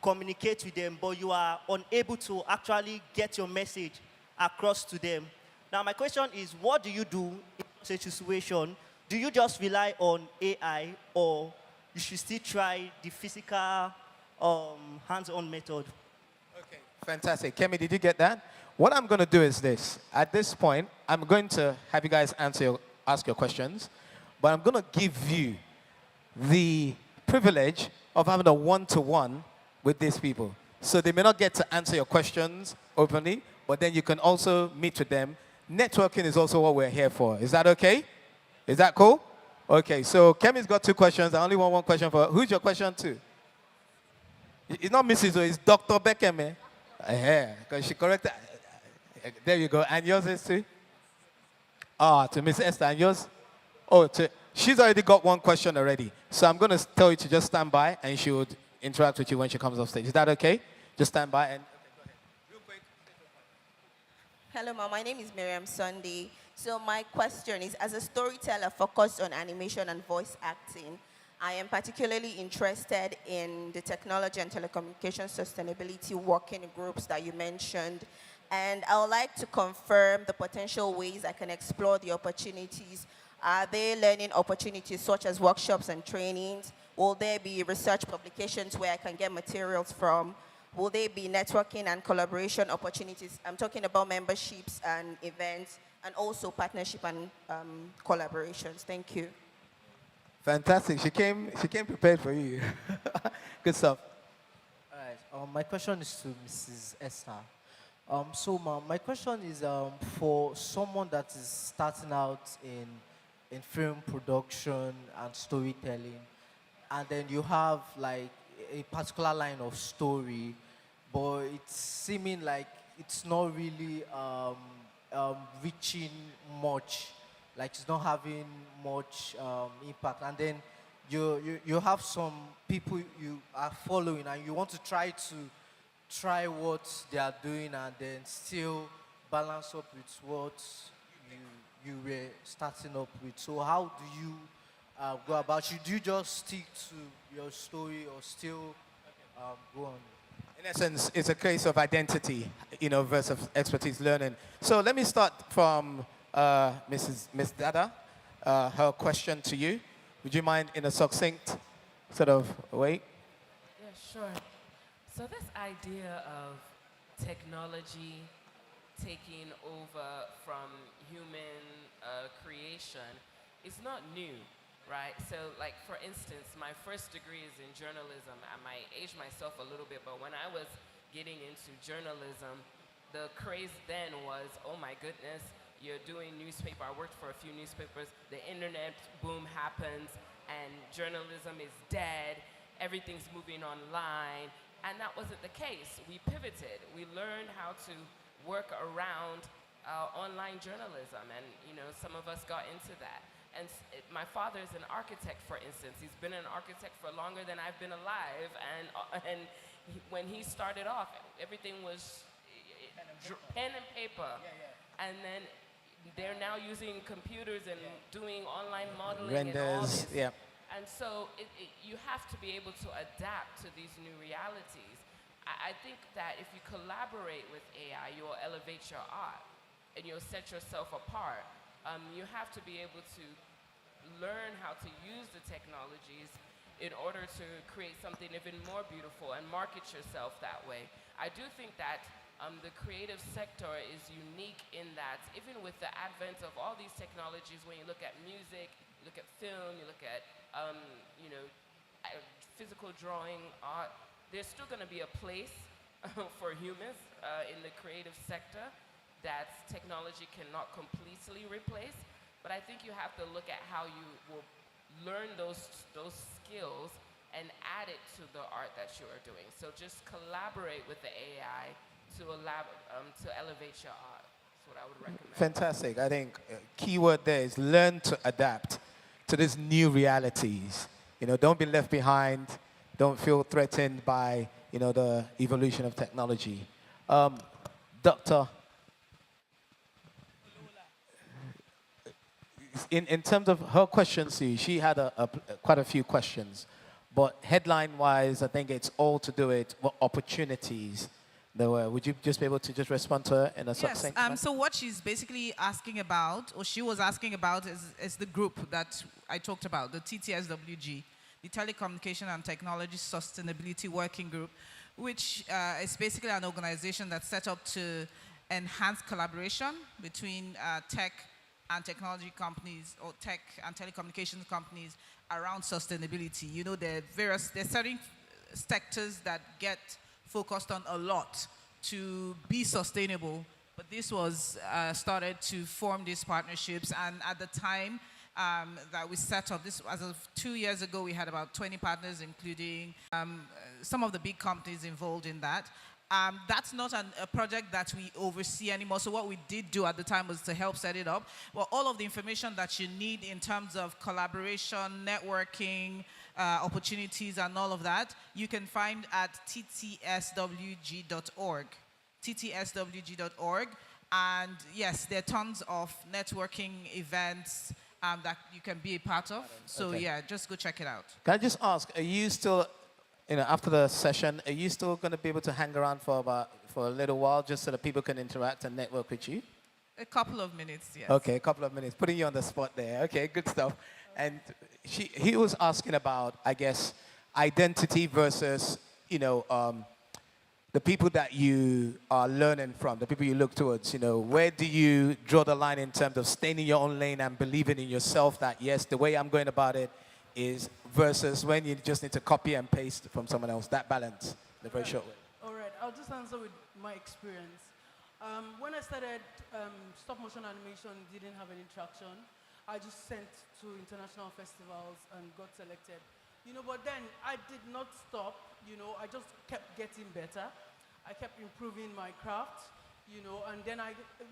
communicate with them, but you are unable to actually get your message across to them. Now, my question is, what do you do in such a situation? Do you just rely on AI, or you should still try the physical hands-on method? Okay, fantastic. Kemi, did you get that? What I'm going to do is this. At this point, I'm going to have you guys ask your questions, but I'm going to give you the privilege of having a one-to-one with these people. So they may not get to answer your questions openly, but then you can also meet with them. Networking is also what we're here for. Is that okay? Is that cool? Okay, so Kemi's got 2 questions. I only want 1 question for her. Who's your question to? It's not Mrs. O, it's Dr. Beckham, eh? Yeah, because she corrected. There you go. And yours is too? To Miss Esther. And yours? She's already got 1 question already. So I'm going to tell you to just stand by, and she would interact with you when she comes off stage. Is that okay? Just stand by and... Hello, Ma. My name is Miriam Sunday. So my question is, as a storyteller focused on animation and voice acting, I am particularly interested in the technology and telecommunication sustainability working groups that you mentioned. And I would like to confirm the potential ways I can explore the opportunities. Are there learning opportunities such as workshops and trainings? Will there be research publications where I can get materials from? Will there be networking and collaboration opportunities? I'm talking about memberships and events, and also partnership and collaborations. Thank you. Fantastic. She came prepared for you. Good stuff. All right. My question is to Mrs. Esther. Ma'am, my question is for someone that is starting out in film production and storytelling, and then you have like a particular line of story, but it's seeming like it's not really reaching much, like it's not having much impact. And then you have some people you are following, and you want to try what they are doing, and then still balance up with what you were starting up with. So how do you go about it? Do you just stick to your story, or still go on? In essence, it's a case of identity, versus expertise learning. So let me start from Miss Dada. Her question to you. Would you mind in a succinct sort of way? Yeah, sure. So this idea of technology taking over from human creation is not new, right? So like, for instance, my first degree is in journalism. I might age myself a little bit, but when I was getting into journalism, the craze then was, oh my goodness, you're doing newspaper. I worked for a few newspapers. The internet boom happens, and journalism is dead. Everything's moving online. And that wasn't the case. We pivoted. We learned how to work around online journalism, and some of us got into that. And my father is an architect, for instance. He's been an architect for longer than I've been alive, and when he started off, everything was pen and paper. And then they're now using computers and doing online modeling and all this. Yeah. And so you have to be able to adapt to these new realities. I think that if you collaborate with AI, you'll elevate your art and you'll set yourself apart. You have to be able to learn how to use the technologies in order to create something even more beautiful and market yourself that way. I do think that the creative sector is unique in that even with the advent of all these technologies, when you look at music, you look at film, you look at physical drawing, art, there's still going to be a place for humans in the creative sector that technology cannot completely replace. But I think you have to look at how you will learn those skills and add it to the art that you are doing. So just collaborate with the AI to elevate your art. That's what I would recommend. Fantastic. I think keyword there is learn to adapt to these new realities. Don't be left behind. Don't feel threatened by, the evolution of technology. Doctor, in terms of her questions to you, she had quite a few questions. But headline-wise, I think it's all to do with what opportunities there were. Would you just be able to just respond to her in a succinct manner? So what she's basically asking about, or she was asking about, is the group that I talked about, the TTSWG, the Telecommunication and Technology Sustainability Working Group, which is basically an organization that's set up to enhance collaboration between tech and technology companies or tech and telecommunications companies around sustainability. There are certain sectors that get focused on a lot to be sustainable, but this was started to form these partnerships, and at the time that we set up, this as of 2 years ago, we had about 20 partners, including some of the big companies involved in that. That's not a project that we oversee anymore. So what we did do at the time was to help set it up. Well, all of the information that you need in terms of collaboration, networking, opportunities, and all of that, you can find at ttswg.org. ttswg.org. And yes, there are tons of networking events that you can be a part of. So Okay. yeah, just go check it out. Can I just ask, are you still, after the session, are you still going to be able to hang around for a little while just so that people can interact and network with you? A couple of minutes, yes. Okay, a couple of minutes. Putting you on the spot there. Okay, good stuff. And he was asking about, I guess, identity versus, the people that you are learning from, the people you look towards. Where do you draw the line in terms of staying in your own lane and believing in yourself that, yes, the way I'm going about it is versus when you just need to copy and paste from someone else, that balance, the very short way. All right, I'll just answer with my experience. When I started stop motion animation, didn't have any traction. I just sent to international festivals and got selected. But then I did not stop. I just kept getting better. I kept improving my craft, and then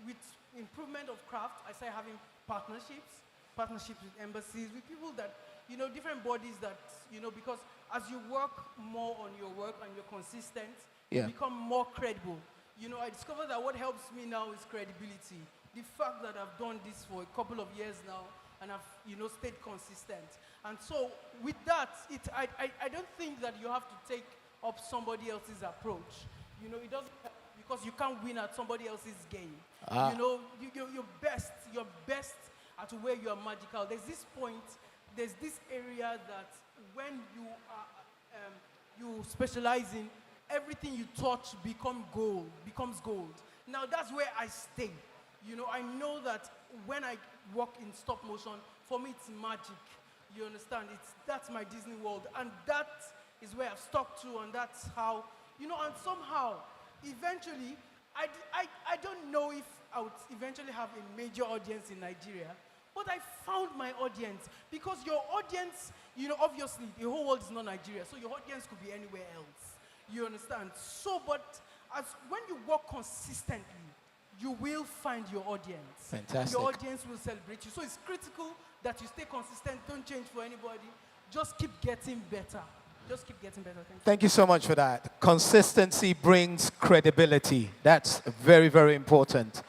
with improvement of craft, I started having partnerships with embassies, with people that, different bodies that, because as you work more on your work and you're consistent, you become more credible. I discovered that what helps me now is credibility. The fact that I've done this for a couple of years now and I've, stayed consistent. And so with that, I don't think that you have to take up somebody else's approach. It doesn't, because you can't win at somebody else's game. You're best at where you are magical. There's this point, there's this area that when you are, you specialize in, everything you touch becomes gold. Now that's where I stay. I know that when I work in stop motion, for me it's magic. You understand? That's my Disney World, and that is where I've stuck to, and that's how, and somehow, eventually, I don't know if I would eventually have a major audience in Nigeria, but I found my audience, because your audience, obviously, the whole world is not Nigeria, so your audience could be anywhere else. You understand? So, but when you work consistently, you will find your audience. Fantastic. Your audience will celebrate you. So it's critical that you stay consistent, don't change for anybody. Just keep getting better. Just keep getting better. Thank you so much for that. Consistency brings credibility. That's very, very important.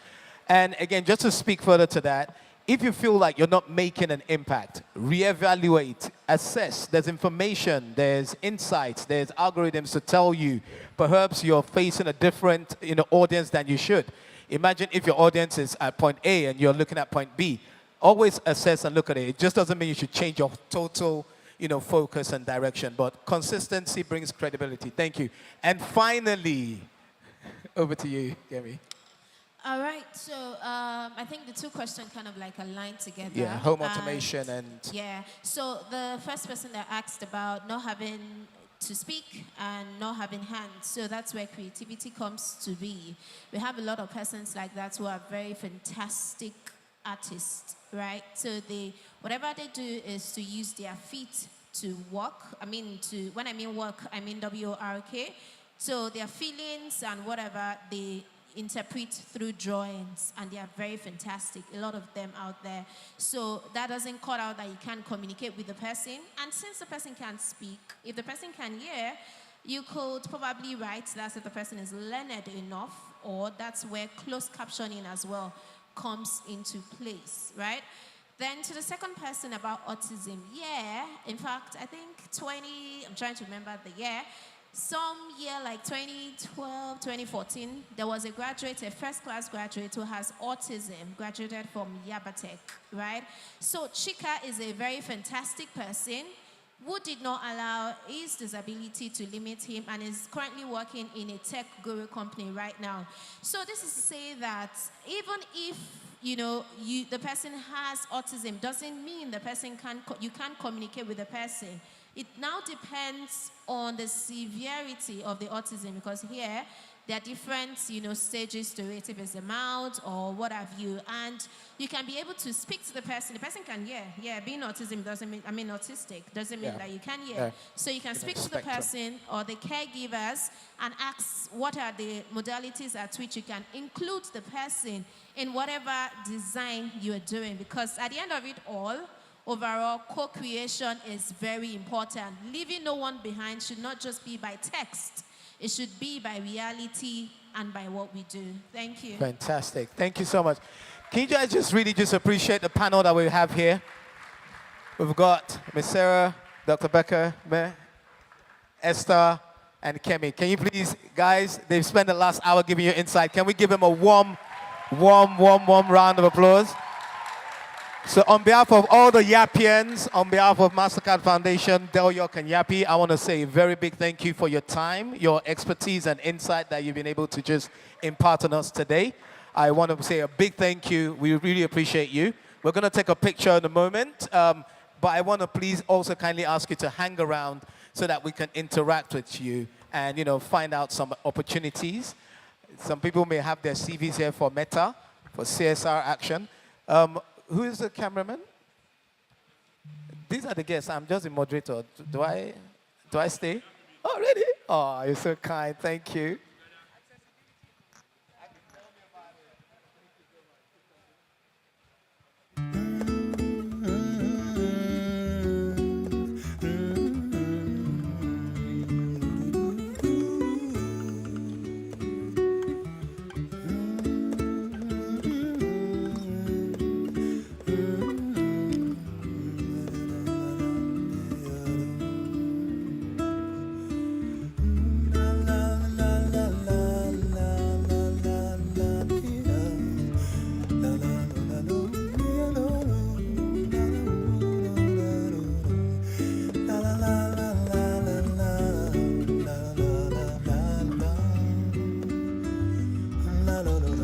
And again, just to speak further to that, if you feel like you're not making an impact, reevaluate, assess. There's information, there's insights, there's algorithms to tell you perhaps you're facing a different audience than you should. Imagine if your audience is at point A and you're looking at point B. Always assess and look at it. It just doesn't mean you should change your total focus and direction, but consistency brings credibility. Thank you. And finally, over to you, Gary. All right, so I think the two questions kind of like align together. Yeah, home automation and... Yeah, so the first person that asked about not having to speak and not having hands. So that's where creativity comes to be. We have a lot of persons like that who are very fantastic artists, right? So whatever they do is to use their feet to work. When I mean work, I mean W-O-R-K. So their feelings and whatever they interpret through drawings, and they are very fantastic, a lot of them out there. So that doesn't cut out that you can't communicate with the person. And since the person can't speak, if the person can hear, you could probably write. That's if the person is learned enough, or that's where closed captioning as well comes into place, right? Then to the second person about autism, yeah, in fact, I think I'm trying to remember the year, some year like 2012, 2014, there was a graduate, a first-class graduate who has autism, graduated from Yappi, right? So Chika is a very fantastic person who did not allow his disability to limit him and is currently working in a tech guru company right now. So this is to say that even if the person has autism, doesn't mean the person you can't communicate with the person. It now depends on the severity of the autism, because here there are different, stages to it, if it's a mild or what have you, and you can be able to speak to the person. The person can hear. Yeah, being autistic doesn't mean that you can hear. Yeah. So you can speak to the person or the caregivers and ask what are the modalities at which you can include the person in whatever design you are doing, because at the end of it all, overall, co-creation is very important. Leaving no one behind should not just be by text. It should be by reality and by what we do. Thank you. Fantastic. Thank you so much. Can you guys just really appreciate the panel that we have here? We've got Ms. Sarah, Dr. Becker, Esther, and Kemi. Can you please, guys, they've spent the last hour giving you insight. Can we give them a warm round of applause? So on behalf of all the Yappians, on behalf of MasterCard Foundation, Del York and Yappi, I want to say a very big thank you for your time, your expertise and insight that you've been able to just impart on us today. I want to say a big thank you. We really appreciate you. We're going to take a picture in a moment, but I want to please also kindly ask you to hang around so that we can interact with you and, find out some opportunities. Some people may have their CVs here for Meta, for CSR action. Who is the cameraman? These are the guests. I'm just a moderator. Do I stay? Oh, really? Oh, you're so kind. Thank you.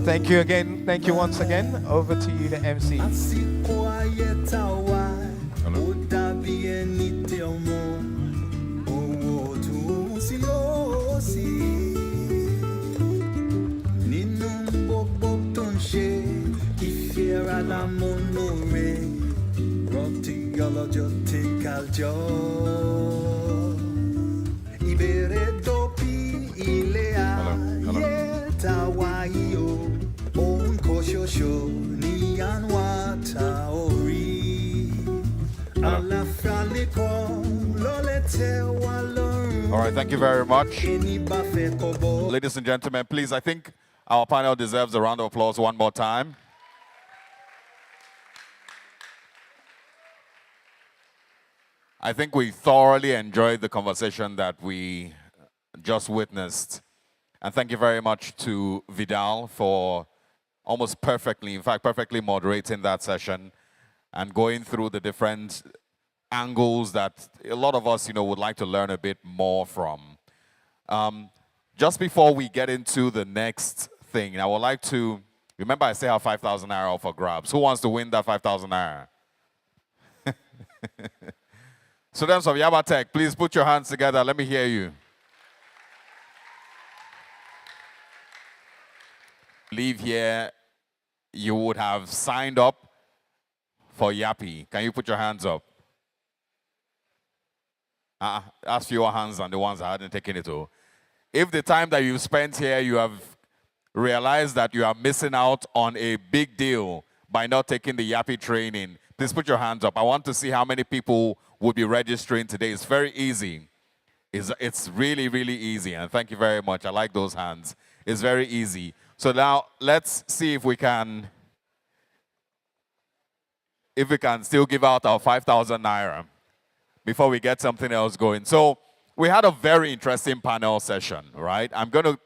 Thank you again. Thank you once again. Over to you, the MC. All right, thank you very much. Ladies and gentlemen, please, I think our panel deserves a round of applause one more time. I think we thoroughly enjoyed the conversation that we just witnessed. And thank you very much to Vidal for almost perfectly, in fact, perfectly moderating that session and going through the different angles that a lot of us, would like to learn a bit more from. Just before we get into the next thing, I would like to, remember I say how 5,000 naira for grabs. Who wants to win that 5,000 naira? Students of Yaba Tech, please put your hands together. Let me hear you. Leave here, you would have signed up for Yappi. Can you put your hands up? That's fewer hands than the ones that hadn't taken it all. If the time that you've spent here, you have realized that you are missing out on a big deal by not taking the Yappi training, please put your hands up. I want to see how many people will be registering today. It's very easy. It's really, really easy. And thank you very much. I like those hands. It's very easy. So now let's see if we can still give out our 5,000 naira before we get something else going. So we had a very interesting panel session, right? I'm going to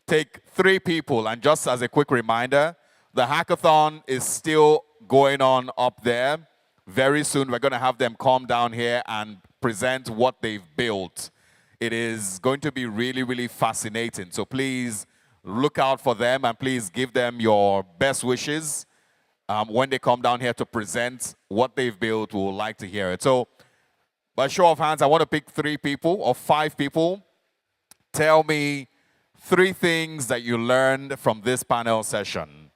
take 3 people, and just as a quick reminder, the hackathon is still going on up there. Very soon we're going to have them come down here and present what they've built. It is going to be really, really fascinating. So please look out for them and please give them your best wishes. When they come down here to present what they've built, we would like to hear it. So by show of hands, I want to pick 3 people or 5 people. Tell me 3 things that you learned from this panel session.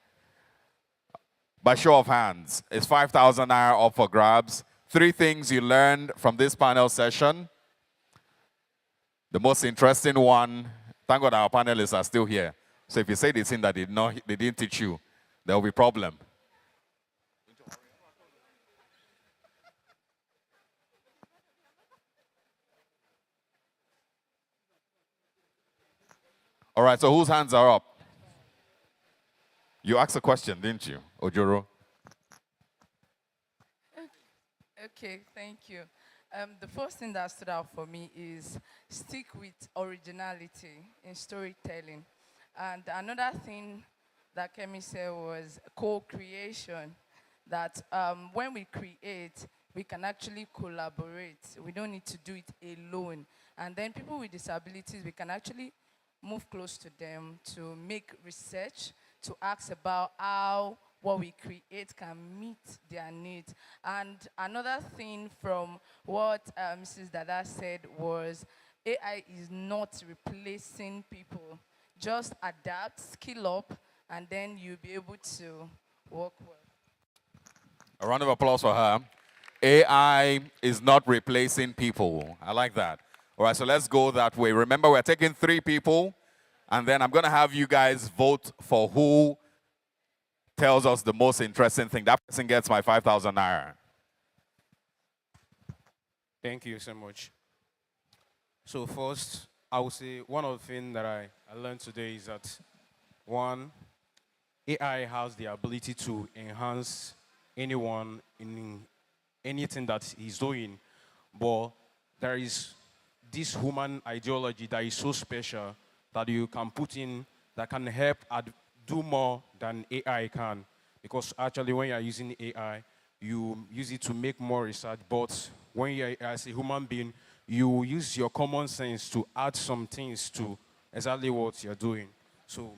By show of hands, it's 5,000 naira up for grabs. 3 things you learned from this panel session. The most interesting one, thank God our panelists are still here. So if you say the thing that they didn't teach you, there will be a problem. All right, so whose hands are up? You asked a question, didn't you, Ojoro? Okay, thank you. The first thing that stood out for me is stick with originality in storytelling. And another thing that Kemi said was co-creation, that when we create, we can actually collaborate. We don't need to do it alone. And then people with disabilities, we can actually move close to them to make research, to ask about how what we create can meet their needs. And another thing from what Mrs. Dada said was AI is not replacing people. Just adapt, skill up, and then you'll be able to work well. A round of applause for her. AI is not replacing people. I like that. All right, so let's go that way. Remember, we're taking 3 people, and then I'm going to have you guys vote for who tells us the most interesting thing. That person gets my 5,000 naira. Thank you so much. So first, I would say one of the things that I learned today is that, one, AI has the ability to enhance anyone in anything that he's doing, but there is this human ideology that is so special that you can put in that can help do more than AI can. Because actually when you're using AI, you use it to make more research, but when you're as a human being, you use your common sense to add some things to exactly what you're doing. So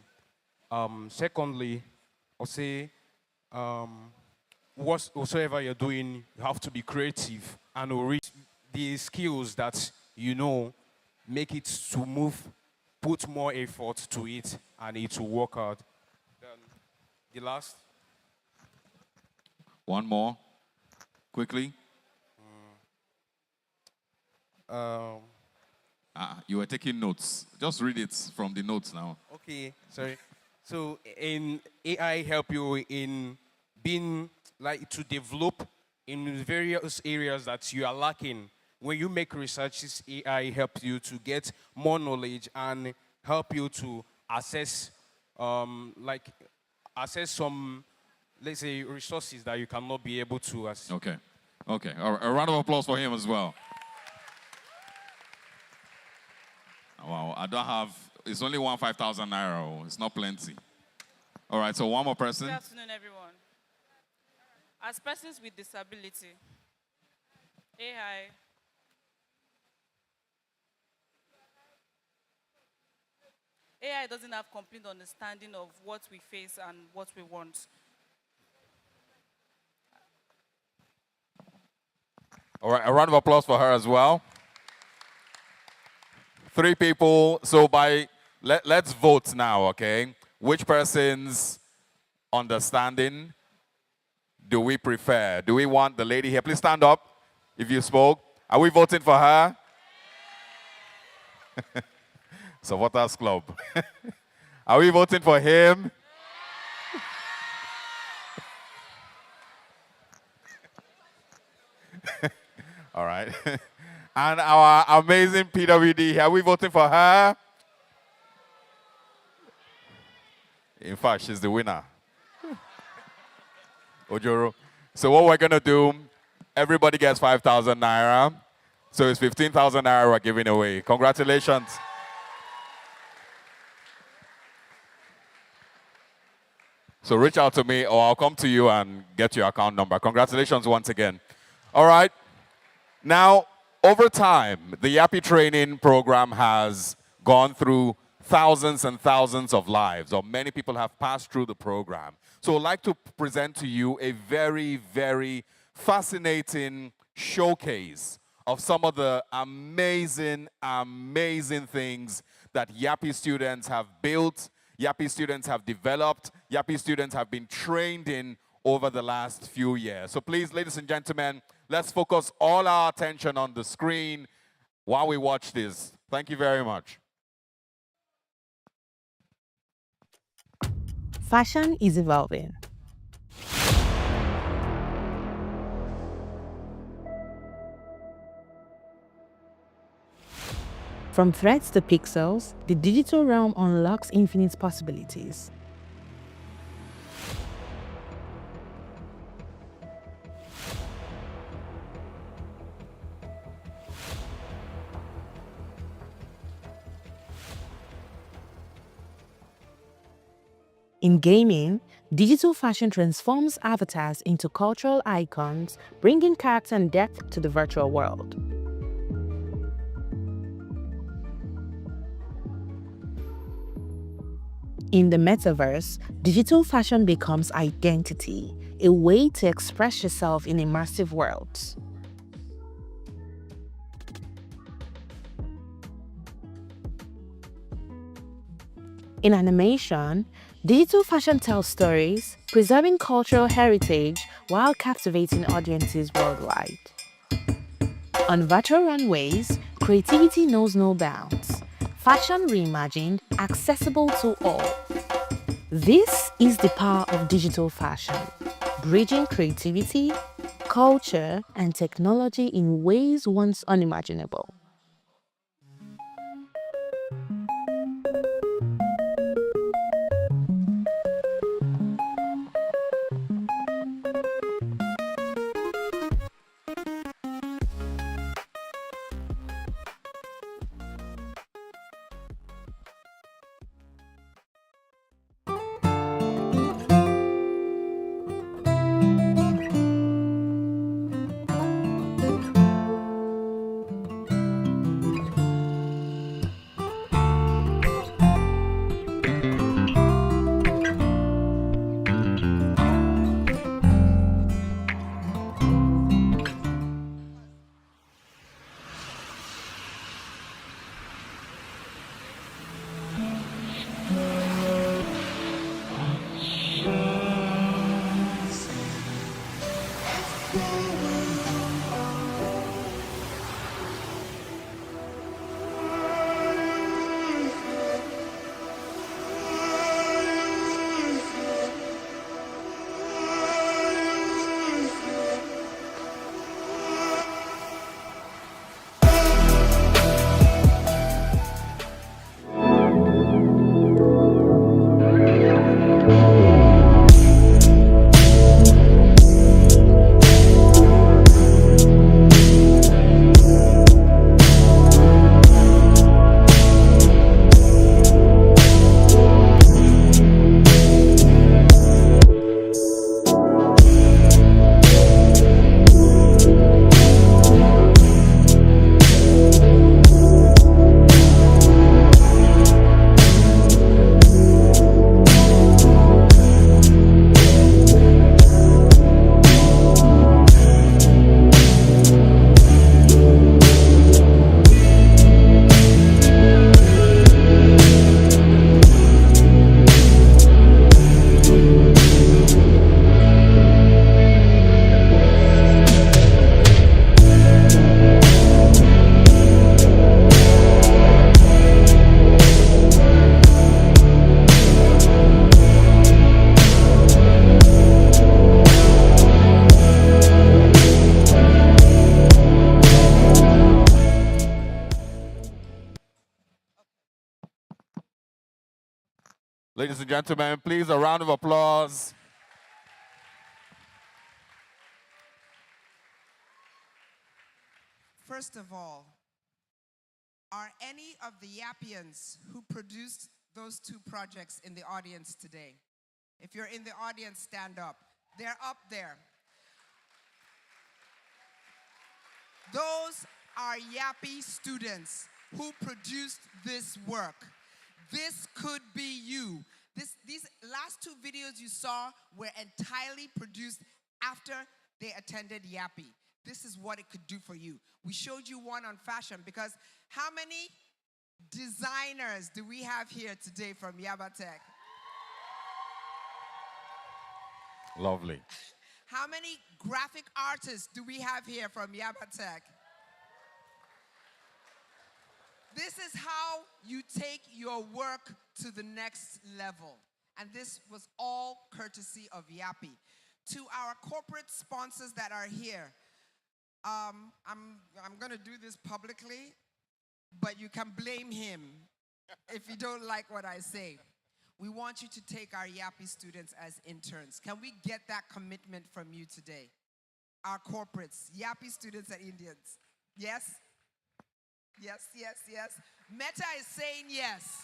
secondly, I'll say whatsoever you're doing, you have to be creative and reach the skills that you know, make it to move, put more effort to it, and it will work out. Then the last. One more, quickly. You were taking notes. Just read it from the notes now. Okay, sorry. So in AI help you in being like to develop in various areas that you are lacking. When you make researches, AI helps you to get more knowledge and help you to assess some, let's say, resources that you cannot be able to assess. Okay. Okay. A round of applause for him as well. Wow, I don't have, it's only 5,000 naira. It's not plenty. All right, so one more person. Good afternoon, everyone. As persons with disability, AI doesn't have complete understanding of what we face and what we want. All right, a round of applause for her as well. 3 people. So let's vote now, okay? Which person's understanding do we prefer? Do we want the lady here? Please stand up if you spoke. Are we voting for her? Supporters Club. Are we voting for him? All right. And our amazing PWD here, are we voting for her? In fact, she's the winner. Ojoro. So what we're going to do, everybody gets 5,000 naira. So it's 15,000 naira we're giving away. Congratulations. So reach out to me or I'll come to you and get your account number. Congratulations once again. All right. Now, over time, the Yappi training program has gone through thousands and thousands of lives, or many people have passed through the program. So I'd like to present to you a very, very fascinating showcase of some of the amazing, amazing things that Yappi students have built, Yappi students have developed, Yappi students have been trained in over the last few years. So please, ladies and gentlemen, let's focus all our attention on the screen while we watch this. Thank you very much. Fashion is evolving. From threads to pixels, the digital realm unlocks infinite possibilities. In gaming, digital fashion transforms avatars into cultural icons, bringing character and depth to the virtual world. In the metaverse, digital fashion becomes identity, a way to express yourself in immersive worlds. In animation, digital fashion tells stories, preserving cultural heritage while captivating audiences worldwide. On virtual runways, creativity knows no bounds. Fashion reimagined, accessible to all. This is the power of digital fashion, bridging creativity, culture, and technology in ways once unimaginable. Ladies and gentlemen, please a round of applause. First of all, are any of the Yappians who produced those two projects in the audience today? If you're in the audience, stand up. They're up there. Those are Yappi students who produced this work. This could be you. These last two videos you saw were entirely produced after they attended Yappi. This is what it could do for you. We showed you one on fashion because how many designers do we have here today from Yabatech? Lovely. How many graphic artists do we have here from Yabatech? This is how you take your work to the next level. And this was all courtesy of Yappi. To our corporate sponsors that are here, I'm going to do this publicly, but you can blame him if you don't like what I say. We want you to take our Yappi students as interns. Can we get that commitment from you today? Our corporates, Yappi students and Indians. Yes? Yes, yes, yes. Meta is saying yes.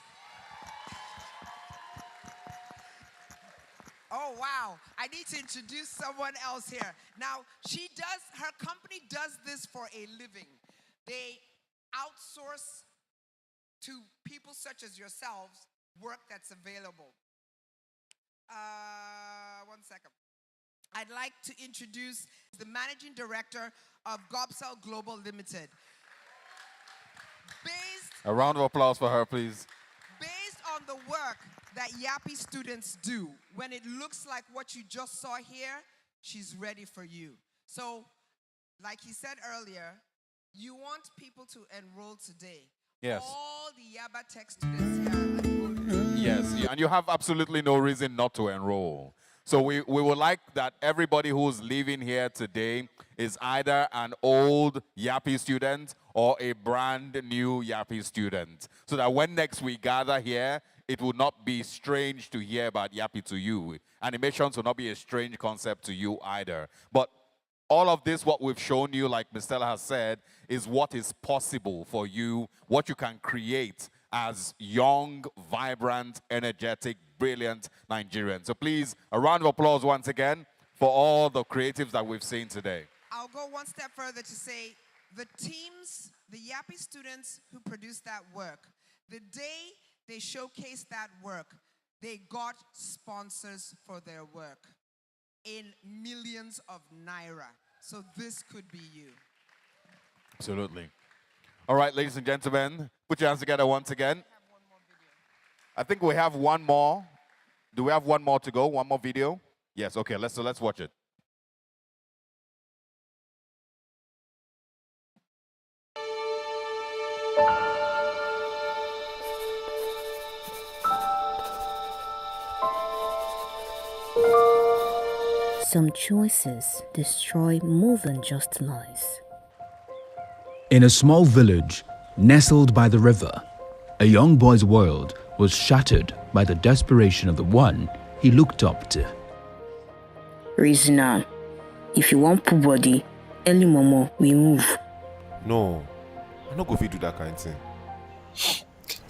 Oh, wow. I need to introduce someone else here. Now, her company does this for a living. They outsource to people such as yourselves work that's available. 1 second. I'd like to introduce the managing director of Gobsell Global Limited. A round of applause for her, please. Based on the work that Yappi students do, when it looks like what you just saw here, she's ready for you. So, like he said earlier, you want people to enroll today. Yes. All the Yabatech students here are enrolled. Yes, and you have absolutely no reason not to enroll. So we would like that everybody who's leaving here today is either an old Yappi student or a brand new Yappi student. So that when next we gather here, it will not be strange to hear about Yappi to you. Animations will not be a strange concept to you either. But all of this, what we've shown you, like Ms. Stella has said, is what is possible for you, what you can create as young, vibrant, energetic, brilliant Nigerians. So please, a round of applause once again for all the creatives that we've seen today. I'll go one step further to say the teams, the Yappi students who produced that work, the day they showcased that work, they got sponsors for their work in millions of naira. So this could be you. Absolutely. All right, ladies and gentlemen, put your hands together once again. I think we have one more. Do we have one more to go? One more video? Yes, okay, let's watch it. Some choices destroy more than just lives. In a small village, nestled by the river, a young boy's world was shattered by the desperation of the one he looked up to. Reason if you want poor body, early momo, we move. No, I no go fit do that kind of thing.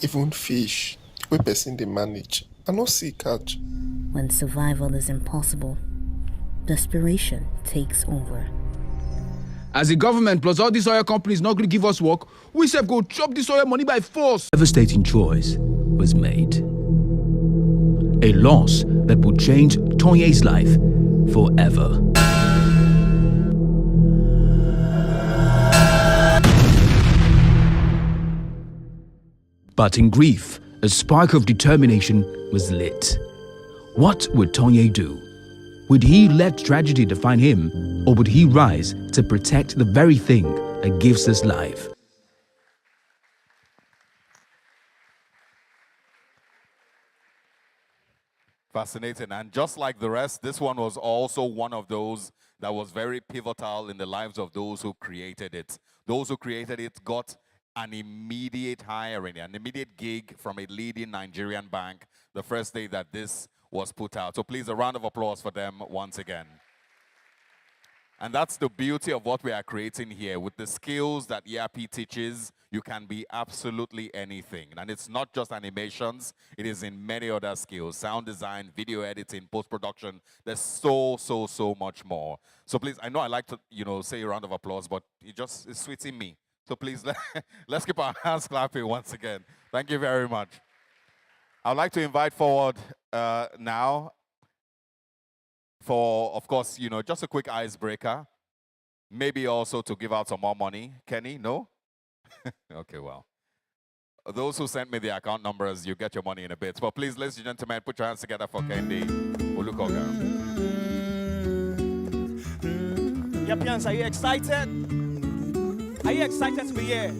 Even fish, we person they manage, I no see catch. When survival is impossible, desperation takes over. As the government plus all these oil companies not going to give us work, we self go chop this oil money by force. A devastating choice was made. A loss that would change Tonye's life forever. But in grief, a spark of determination was lit. What would Tonye do? Would he let tragedy define him, or would he rise to protect the very thing that gives us life? Fascinating. And just like the rest, this one was also one of those that was very pivotal in the lives of those who created it. Those who created it got an immediate hiring, an immediate gig from a leading Nigerian bank the first day that this was put out. So please, a round of applause for them once again. And that's the beauty of what we are creating here. With the skills that Yappi teaches, you can be absolutely anything. And it's not just animations, it is in many other skills. Sound design, video editing, post-production. There's so much more. So please, I know I like to, say a round of applause, but it's sweeting me. So please, let's keep our hands clapping once again. Thank you very much. I'd like to invite forward now for, of course, just a quick icebreaker. Maybe also to give out some more money. Kenny, no? Okay, well. Those who sent me the account numbers, you get your money in a bit. But please, ladies and gentlemen, put your hands together for Kendi Olukoga. Yappians, are you excited? Are you excited to be here?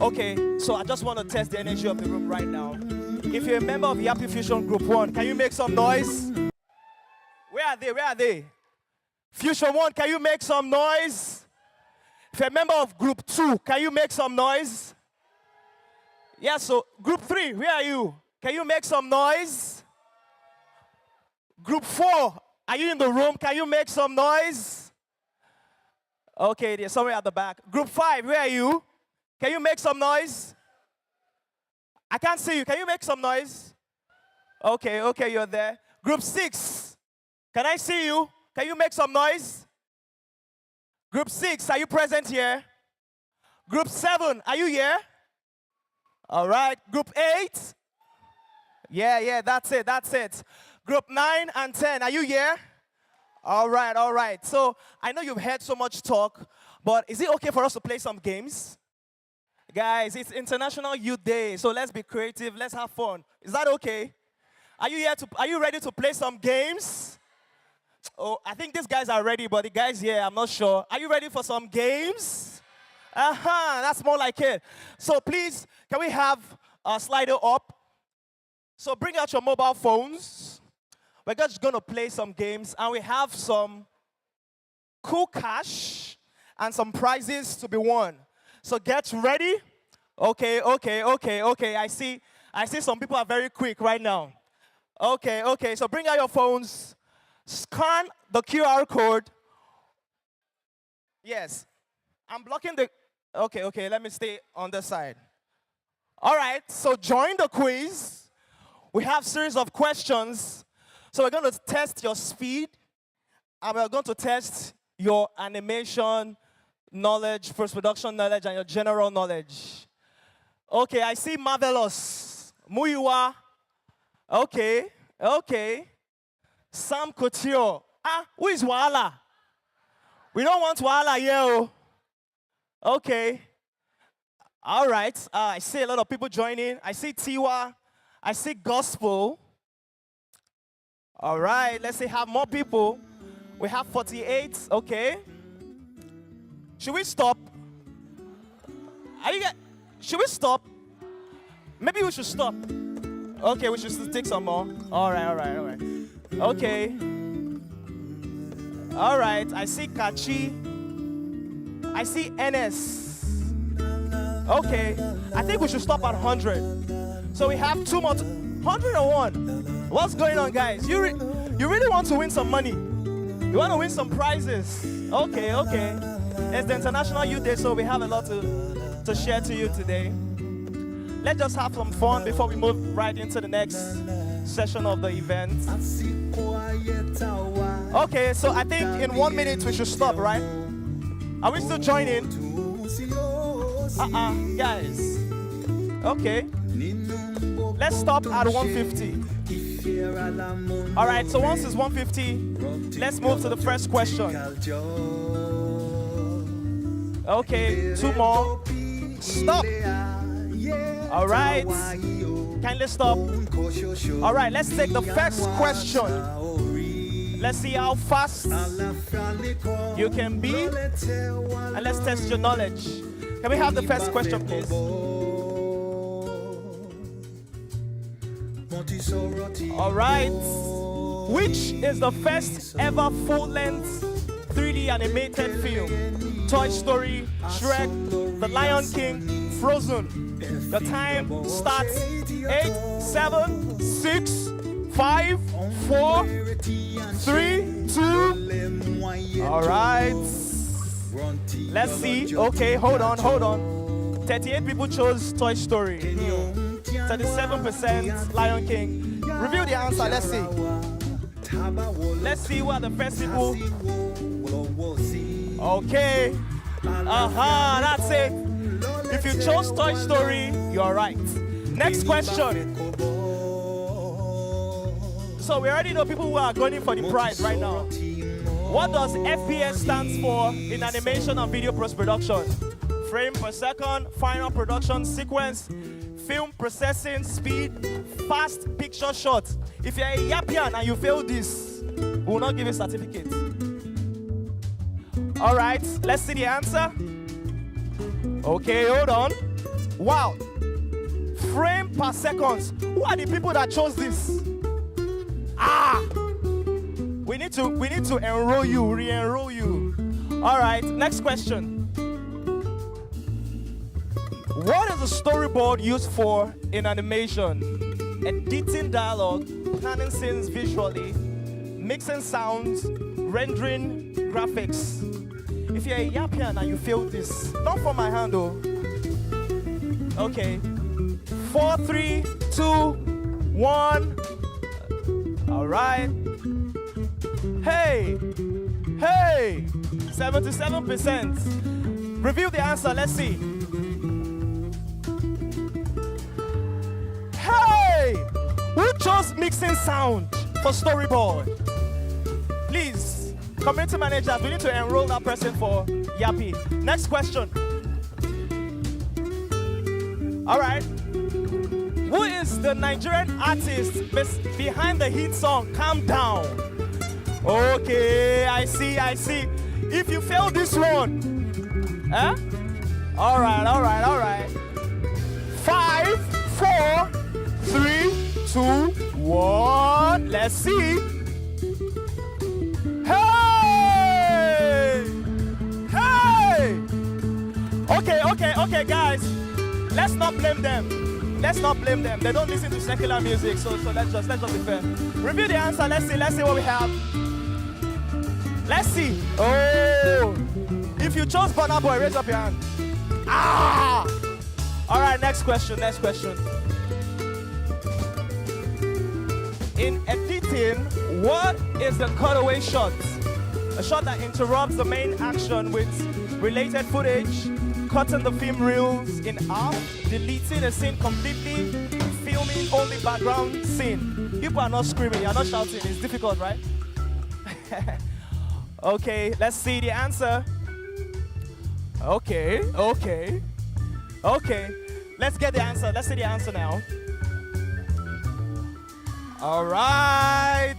Okay, so I just want to test the energy of the room right now. If you're a member of Yappi Fusion Group 1, can you make some noise? Where are they? Where are they? Fusion 1, can you make some noise? If you're a member of Group 2, can you make some noise? Yeah, so Group 3, where are you? Can you make some noise? Group 4, are you in the room? Can you make some noise? Okay, they're somewhere at the back. Group 5, where are you? Can you make some noise? I can't see you. Can you make some noise? Okay, you're there. Group 6, can I see you? Can you make some noise? Group 6, are you present here? Group 7, are you here? All right. Group 8? Yeah, that's it. Group 9 and 10, are you here? All right. So I know you've heard so much talk, but is it okay for us to play some games? Guys, it's International Youth Day, so let's be creative, let's have fun. Is that okay? Are you ready to play some games? Oh, I think these guys are ready, but the guys here, I'm not sure. Are you ready for some games? That's more like it. So please, can we have a slider up? So bring out your mobile phones. We're just going to play some games, and we have some cool cash and some prizes to be won. So get ready. Okay. I see some people are very quick right now. Okay. So bring out your phones. Scan the QR code. Yes. I'm blocking the... Okay, let me stay on this side. All right, so join the quiz. We have a series of questions. So we're going to test your speed, and we're going to test your animation knowledge, post-production knowledge, and your general knowledge. Okay, I see Marvelous. Muyiwa. Okay. Sam Couture. Who is Wala? We don't want Wala here. Okay. All right. I see a lot of people joining. I see Tiwa. I see Gospel. All right. Let's see, have more people. We have 48. Okay. Should we stop? Should we stop? Maybe we should stop. Okay, we should take some more. All right. Okay. All right. I see Kachi. I see NS. Okay. I think we should stop at 100. So we have 2 more. 101. What's going on, guys? You really want to win some money? You want to win some prizes? Okay. It's the International Youth Day, so we have a lot to share to you today. Let's just have some fun before we move right into the next session of the event. Okay, so I think in 1 minute we should stop, right? Are we still joining? Guys. Okay. Let's stop at 150. All right, so once it's 150, let's move to the first question. Okay, 2 more. Stop. All right. Kindly stop. All right, let's take the first question. Let's see how fast you can be. And let's test your knowledge. Can we have the first question, please? All right. Which is the first ever full-length 3D animated film? Toy Story, Shrek, The Lion King, frozen. The time starts. 8, 7, 6, 5, 4, 3, 2. All right. Let's see. Okay, hold on. 38 people chose Toy Story. 37% Lion King. Review the answer. Let's see. Let's see who are the first people. Okay. That's it. If you chose Toy Story, you're right. Next question. So we already know people who are going for the prize right now. What does FPS stand for in animation and video post-production? Frame per second, final production sequence, film processing speed, fast picture shot. If you're a Yappian and you fail this, we will not give you a certificate. All right, let's see the answer. Okay, hold on. Wow. Frame per second. Who are the people that chose this? We need to enroll you, re-enroll you. All right, next question. What is a storyboard used for in animation? Editing dialogue, planning scenes visually, mixing sounds, rendering graphics. If you're a Yappian and you failed this, don't fall my hand though. Okay. 4, 3, 2, 1. All right. Hey. 77%. Review the answer. Let's see. Hey! Who chose mixing sound for storyboard? Please, community managers, we need to enroll that person for Yappi. Next question. All right. Who is the Nigerian artist behind the hit song Calm Down? Okay, I see. If you fail this one, All right. 5, 4, 3, 2, 1. Let's see. Hey! Okay, guys. Let's not blame them. They don't listen to secular music, so let's just be fair. Review the answer. Let's see what we have. Let's see. Oh, if you chose Burna Boy, raise up your hand. All right, next question. In editing, what is the cutaway shot? A shot that interrupts the main action with related footage, cutting the film reels in half, deleting a scene completely, filming only background scene. People are not screaming, you're not shouting. It's difficult, right? Okay, let's see the answer. Okay. Let's get the answer. Let's see the answer now. All right.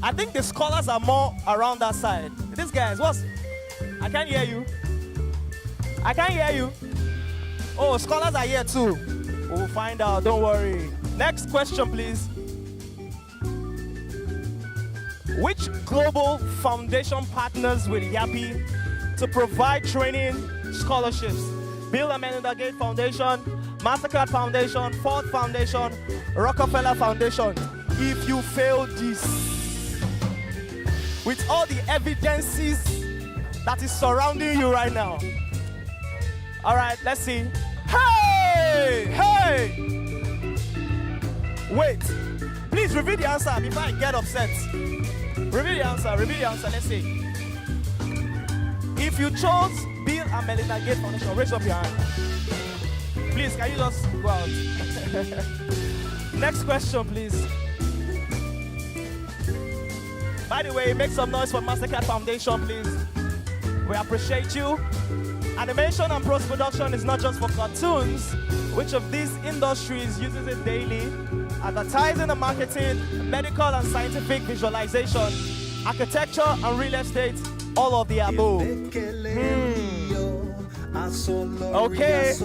I think the scholars are more around that side. These guys, I can't hear you. Oh, scholars are here too. We'll find out, don't worry. Next question, please. Which global foundation partners with Yappi to provide training scholarships? Bill and Melinda Gates Foundation, MasterCard Foundation, Ford Foundation, Rockefeller Foundation. If you fail this, with all the evidences that is surrounding you right now. All right, let's see. Hey! Wait, please reveal the answer before I get upset. Reveal the answer, let's see. If you chose Bill and Melinda Gates Foundation, raise up your hand. Please, can you just go out? Next question, please. By the way, make some noise for MasterCard Foundation, please. We appreciate you. Animation and post-production is not just for cartoons. Which of these industries uses it daily? Advertising and marketing, medical and scientific visualization, architecture and real estate, all of the above. Okay.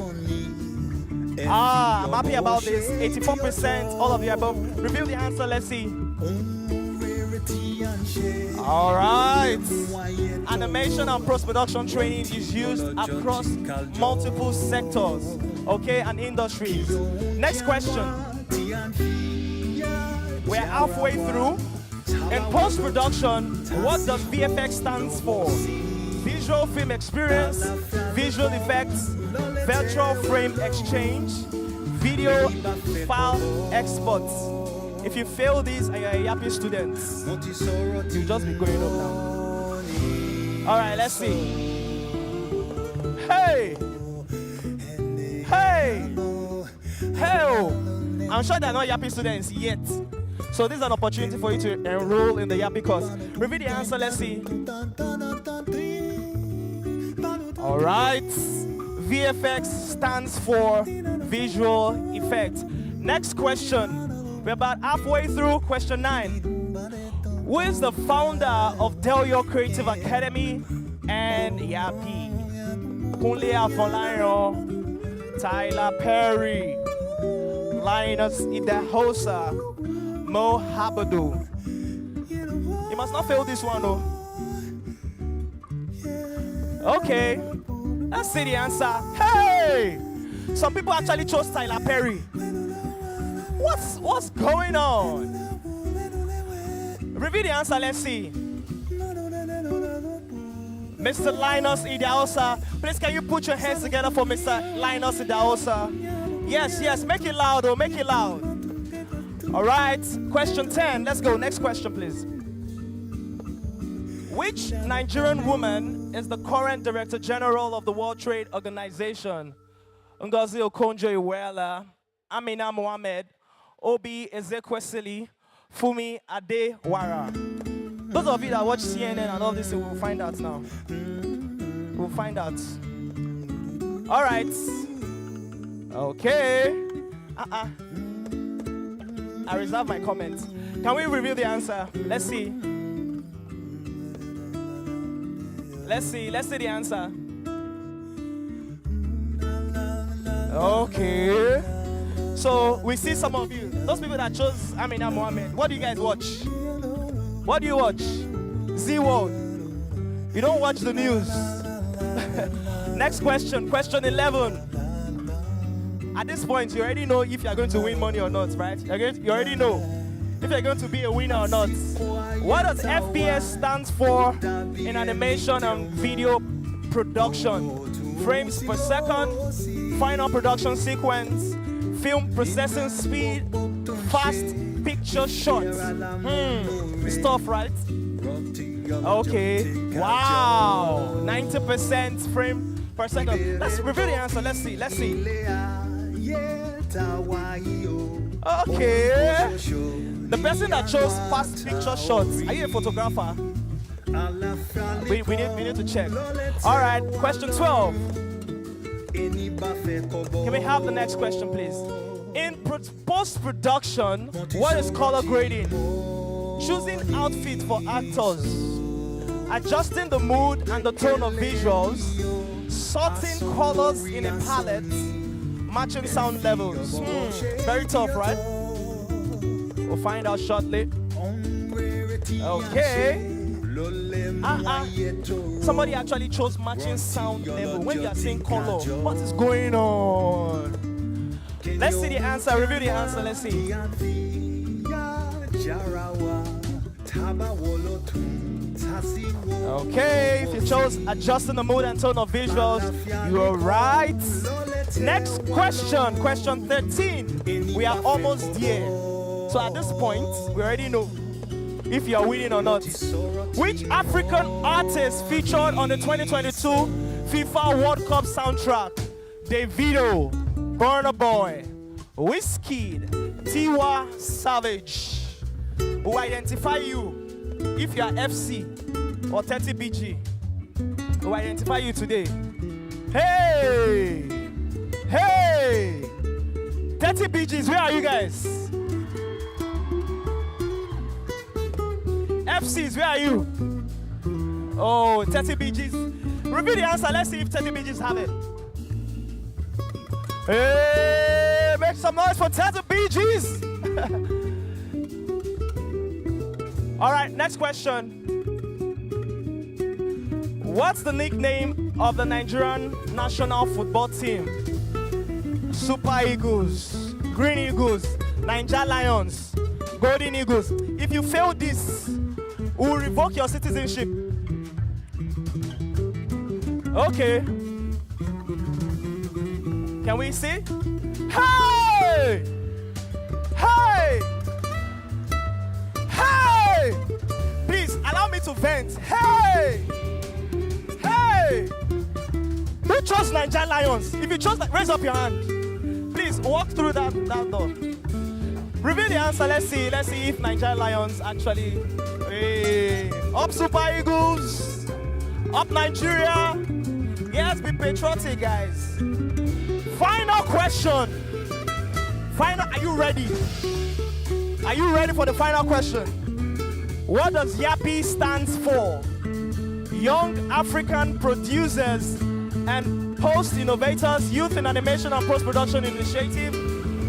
I'm happy about this. 84%, all of the above. Reveal the answer, let's see. All right. Animation and post-production training is used across multiple sectors, okay, and industries. Next question. We're halfway through. In post-production, what does VFX stands for? Visual film experience, visual effects, virtual frame exchange, video file exports. If you fail these and you're a Yappi student, you'll just be going up now. All right, let's see. Hey! Hey! Hey! I'm sure they're not Yappi students yet. So this is an opportunity for you to enroll in the Yappi course. Review the answer, let's see. All right. VFX stands for visual effect. Next question. We're about halfway through question 9. Who is the founder of Delio Creative Academy and Yappi? Kunle Afolayan, Tyler Perry, Linus Idahosa, Mo Habadu. You must not fail this one though. Okay, let's see the answer. Hey! Some people actually chose Tyler Perry. What's going on? Review the answer, let's see. Mr. Linus Idahosa, please can you put your hands together for Mr. Linus Idahosa? Yes, make it loud though, make it loud. All right, question 10, let's go. Next question, please. Which Nigerian woman is the current Director General of the World Trade Organization? Ngozi Okonjo-Iweala, Amina Mohammed, Obi Ezekwesili, Fumi Adewara. Those of you that watch CNN and all this, we'll find out now. We'll find out. All right. Okay. I reserve my comments. Can we reveal the answer? Let's see. Let's see the answer. Okay. So we see some of you. Those people that chose Amina Mohammed. What do you guys watch? What do you watch? Z World. You don't watch the news. Next question. Question 11. At this point, you already know if you're going to win money or not, right? You already know if you're going to be a winner or not. What does FPS stand for in animation and video production? Frames per second, final production sequence, film processing speed, fast picture shots. It's tough, right? Okay. Wow. 90% frame per second. Let's review the answer. Let's see. Okay. The person that chose fast picture shots, are you a photographer? We need to check. All right, question 12. Can we have the next question, please? In post-production, what is color grading? Choosing outfit for actors, adjusting the mood and the tone of visuals, sorting colors in a palette, matching sound levels. Very tough, right? We'll find out shortly. Okay. Somebody actually chose matching sound level. When you are saying color, what is going on? Let's see the answer. Review the answer. Let's see. Okay, if you chose adjusting the mood and tone of visuals, you are right. Next question, question 13. We are almost there. So at this point, we already know if you are winning or not. Which African artist featured on the 2022 FIFA World Cup soundtrack? Davido, Burna Boy, Wizkid, Tiwa Savage. Who identify you if you are FC or 30BG? Who identify you today? Hey! 30BGs, where are you guys? FCs, where are you? Oh, 30BGs. Repeat the answer. Let's see if 30BGs have it. Hey, make some noise for 30BGs. All right, next question. What's the nickname of the Nigerian national football team? Super Eagles, Green Eagles, Niger Lions, Golden Eagles. If you fail this, we will revoke your citizenship. Okay. Can we see? Hey! Hey! Hey! Please allow me to vent. Hey! Hey! Who chose Niger Lions? If you chose that, raise up your hand. Please walk through that door. Reveal the answer. Let's see if Niger Lions actually. Hey. Up Super Eagles. Up Nigeria. Yes, be patriotic, guys. Final question. Are you ready? Are you ready for the final question? What does Yappi stands for? Young African Producers and Post-Innovators Youth in Animation and Post-Production Initiative,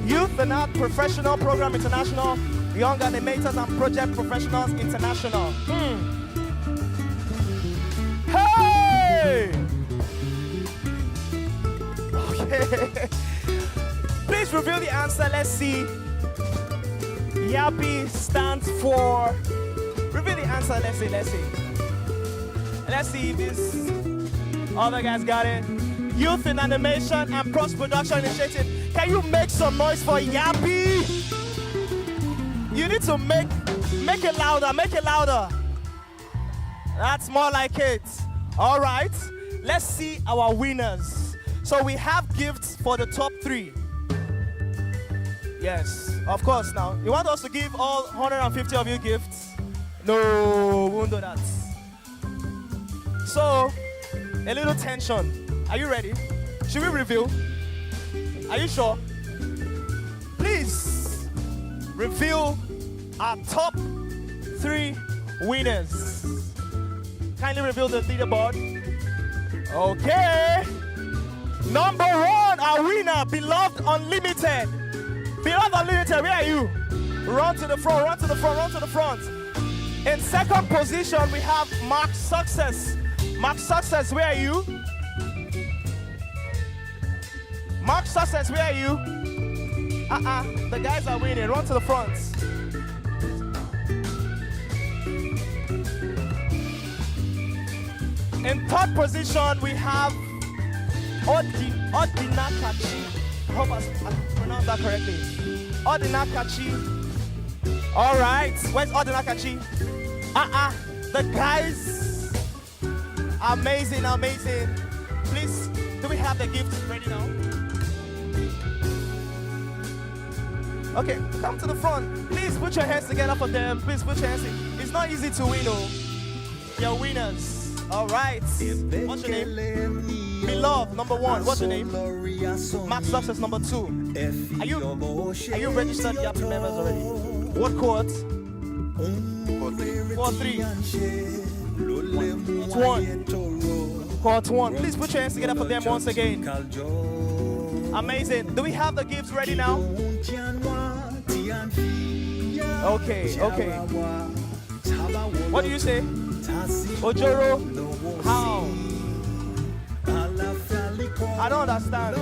Youth and Art Professional Program International, Young Animators and Project Professionals International. Hey! Okay. Please reveal the answer. Let's see. Yappi stands for. Reveal the answer. Let's see. Let's see if this other guys got it. Youth in Animation and Post-Production Initiative. Can you make some noise for Yappi? You need to make it louder. Make it louder. That's more like it. All right. Let's see our winners. So we have gifts for the top 3. Yes, of course. Now, you want us to give all 150 of you gifts? No, we won't do that. So, a little tension. Are you ready? Should we reveal? Are you sure? Please reveal our top 3 winners. Kindly reveal the leaderboard. Okay. Number 1, our winner, Beloved Unlimited. Beloved Unlimited, where are you? Run to the front. In second position, we have Mark Success. Mark Success, where are you? Mark Success, where are you? The guys are winning. Run to the front. In third position, we have Odinakachi. I hope I pronounced that correctly. Odinakachi. All right. Where's Odinakachi? The guys. Amazing. Please, do we have the gifts ready now? Okay, come to the front. Please put your hands together for them. Please put your hands in. It's not easy to win, You're winners. All right. What's your name? Beloved, number 1. What's your name? Mark Success, number 2. Are you registered Yappi members already? What court? Court 3. Court 1. Please put your hands together for them once again. Amazing. Do we have the gifts ready now? Okay. What do you say? Ojoro, how? I don't understand.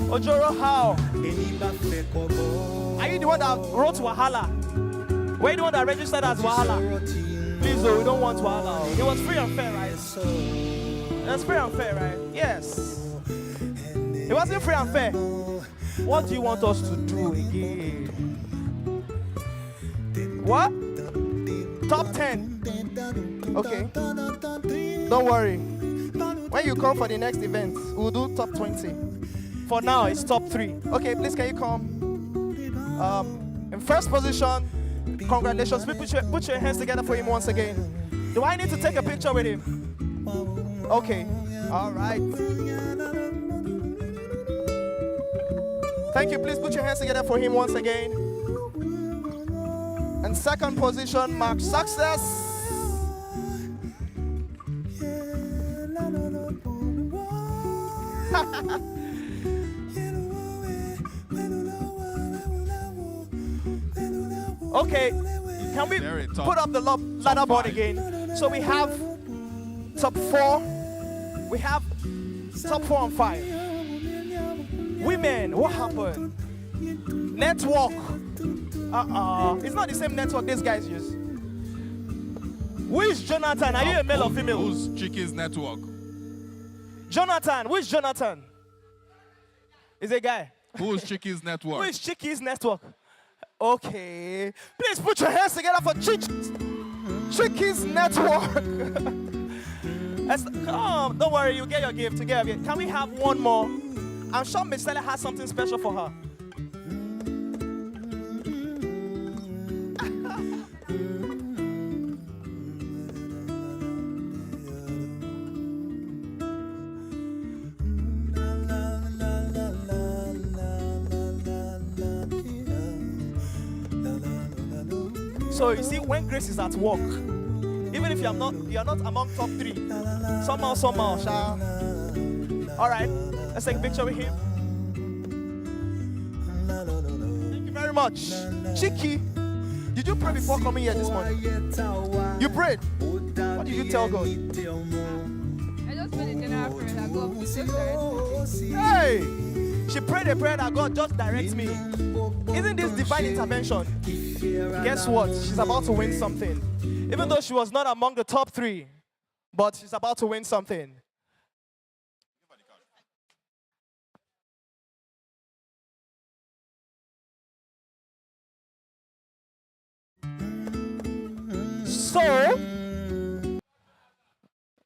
Ojoro, how? Are you the one that wrote Wahala? Were you the one that registered as Wahala? Please, we don't want Wahala. It was free and fair, right? It was free and fair, right? Yes. It wasn't free and fair. What do you want us to do again? What? Top 10. Okay. Don't worry. When you come for the next event, we'll do top 20. For now, it's top 3. Okay, please can you come? In first position, congratulations. Please put your hands together for him once again. Do I need to take a picture with him? Okay. All right. Thank you. Please put your hands together for him once again. In second position, Mark Success. Okay, can we put up the ladder board again? So we have top 4. We have top 4 and 5. Women, what happened? Network. It's not the same network these guys use. Who is Jonathan? Are you a male or female? Who's Chicky's network? Jonathan. Who is Jonathan? Is a guy. Who's Chicky's network? Who is Chicky's network? Okay. Please put your hands together for Chicky's network. Come, don't worry, you get your gift. Can we have one more? I'm sure Miss Stella has something special for her. So you see, when Grace is at work, even if you're not among top 3, somehow, shall. All right, let's take a picture with him. Thank you very much. Chicky, did you pray before coming here this morning? You prayed? What did you tell God? I just prayed a general prayer that God will just direct me. Hey! She prayed a prayer that God just directs me. Isn't this divine intervention? Guess what? She's about to win something. Even though she was not among the top 3, but she's about to win something. So,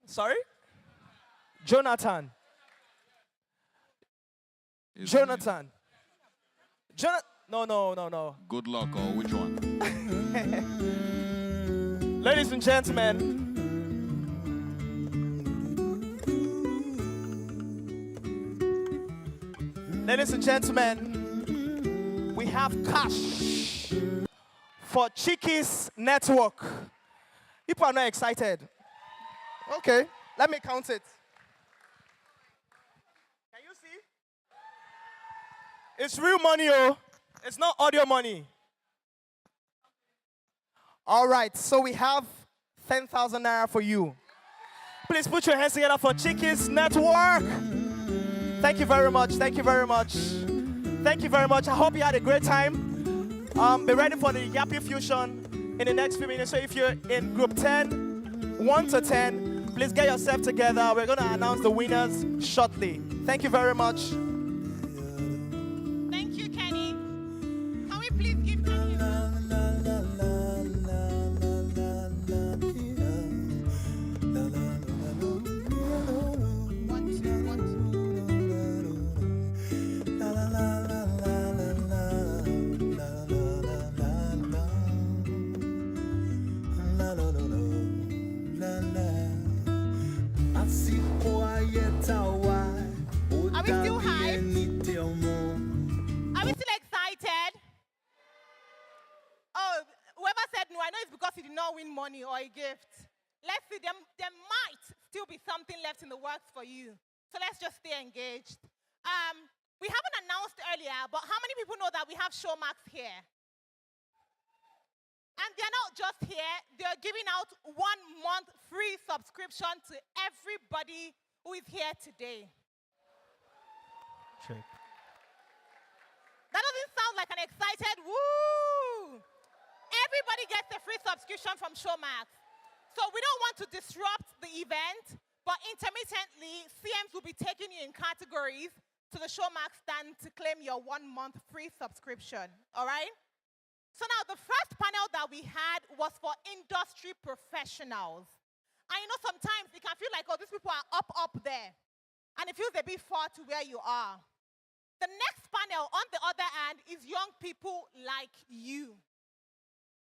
sorry? Jonathan. Jonathan. No. Good luck, or which one? Ladies and gentlemen, we have cash for Chicky's network. People are not excited. Okay, let me count it. Can you see? It's real money, oh. It's not audio money. All right, so we have 10,000 naira for you. Please put your hands together for Chicky's network. Thank you very much. Thank you very much. Thank you very much. I hope you had a great time. Be ready for the Yappi Fusion in the next few minutes. So if you're in group 10, 1 to 10, please get yourself together. We're going to announce the winners shortly. Thank you very much. Thank you, Kenny. Can we please give Kenny Are we still hyped? Are we still excited? Oh, whoever said no, I know it's because he did not win money or a gift. Let's see, there might still be something left in the works for you. So let's just stay engaged. We haven't announced earlier, but how many people know that we have Showmax here? And they're not just here, they're giving out 1 month free subscription to everybody who is here today. Check. That doesn't sound like an excited woo! Everybody gets a free subscription from Showmax. So we don't want to disrupt the event, but intermittently, CMs will be taking you in categories to the Showmax stand to claim your 1 month free subscription, all right? So now the first panel that we had was for industry professionals. And you know, sometimes it can feel like, oh, these people are up there. And it feels a bit far to where you are. The next panel, on the other hand, is young people like you.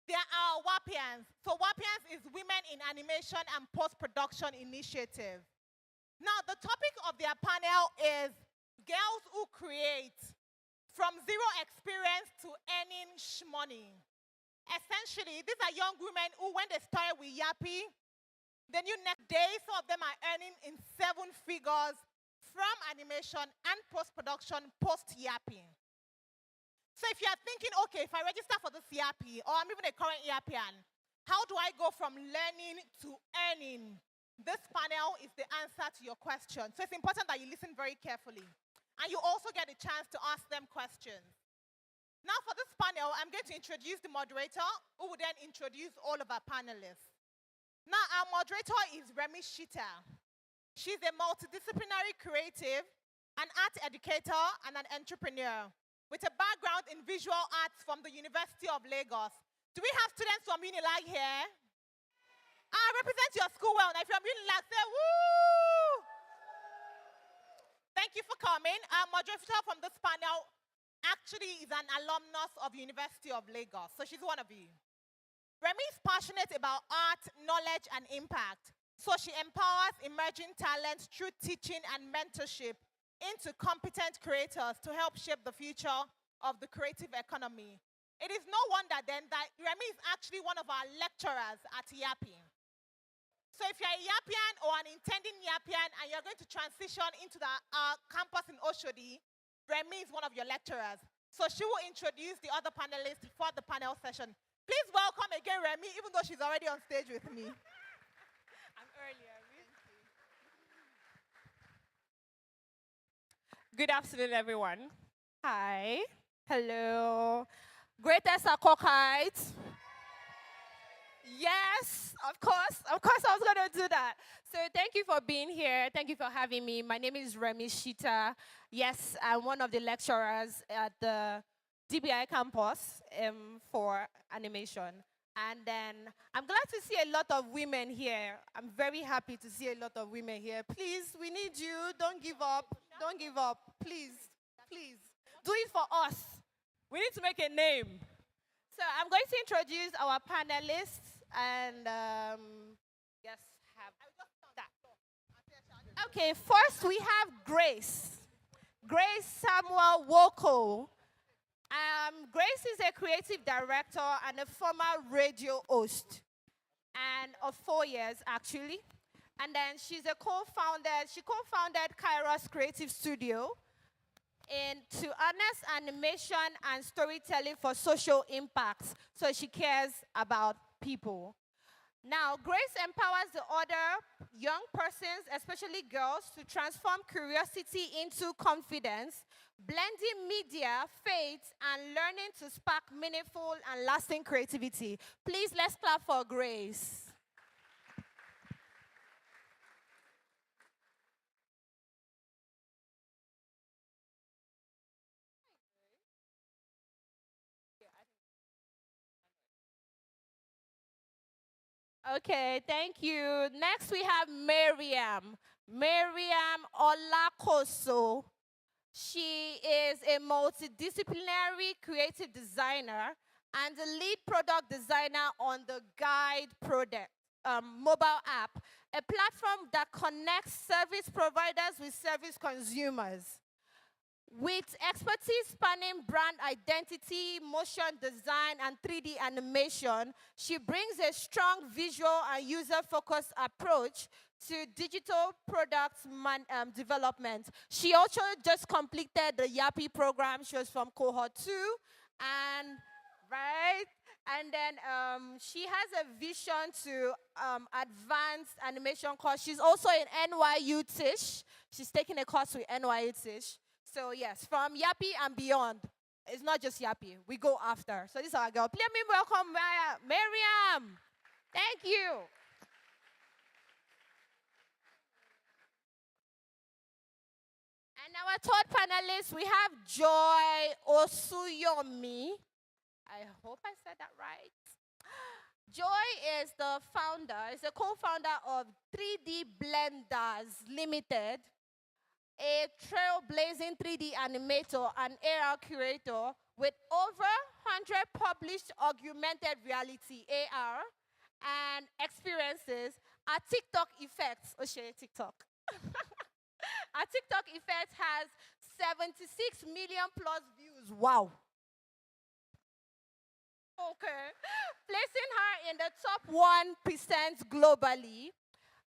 They are WAPIANs. So WAPIANs is Women in Animation and Post-Production Initiative. Now, the topic of their panel is Girls Who Create, From Zero Experience to Earning Shmoney. Essentially, these are young women who, when they started with Yappi, the new next day, some of them are earning in 7 figures from animation and post-production post-Yappi. So if you are thinking, okay, if I register for this Yappi, or I'm even a current Yappian, how do I go from learning to earning? This panel is the answer to your question. So it's important that you listen very carefully. And you also get a chance to ask them questions. Now for this panel, I'm going to introduce the moderator, who will then introduce all of our panelists. Now our moderator is Remy Shita. She's a multidisciplinary creative, an art educator, and an entrepreneur with a background in visual arts from the University of Lagos. Do we have students from Unilag here? Represent your school well. Now if you're from Unilag, say woo! Thank you for coming. Our moderator from this panel actually is an alumnus of University of Lagos, so she's one of you. Remy is passionate about art, knowledge, and impact, so she empowers emerging talents through teaching and mentorship into competent creators to help shape the future of the creative economy. It is no wonder then that Remy is actually one of our lecturers at Yappi. So if you're a Yappian or an intending Yappian and you're going to transition into the campus in Oshodi, Remy is one of your lecturers. So she will introduce the other panelists for the panel session. Please welcome again Remy, even though she's already on stage with me. I'm earlier. Good afternoon, everyone. Hi. Hello. Greatest Akokites. Yes, of course I was going to do that. So thank you for being here. Thank you for having me. My name is Remy Shita. Yes, I'm one of the lecturers at the DBI campus for animation. And then I'm glad to see a lot of women here. I'm very happy to see a lot of women here. Please, we need you. Don't give up. Don't give up. Please, please. Do it for us. We need to make a name. So I'm going to introduce our panelists and yes, have that. Okay, first we have Grace. Grace Samuel Woko. Grace is a creative director and a former radio host, and of 4 years actually. And then she co-founded Kairos Creative Studio to harness animation and storytelling for social impacts. So she cares about people. Now, Grace empowers the other young persons, especially girls, to transform curiosity into confidence, blending media, faith, and learning to spark meaningful and lasting creativity. Please, let's clap for Grace. Okay, thank you. Next we have Miriam. Miriam Olakoso. She is a multidisciplinary creative designer and the lead product designer on the Guide product, mobile app, a platform that connects service providers with service consumers. With expertise spanning brand identity, motion design, and 3D animation, she brings a strong visual and user-focused approach to digital product development. She also just completed the Yappi program. She was from cohort 2, and then she has a vision to advance animation course. She's also in NYU Tisch. She's taking a course with NYU Tisch. So yes, from Yappi and beyond. It's not just Yappi. We go after. So this is our girl. Please let me welcome Miriam. Thank you. And our third panelist, we have Joy Osuyomi. I hope I said that right. Joy is the co-founder of 3D Blenders Limited, a trailblazing 3D animator and AR curator with over 100 published augmented reality AR and experiences at TikTok Effects. TikTok. Our TikTok Effect has 76 million plus views. Wow. Okay. Placing her in the top 1% globally.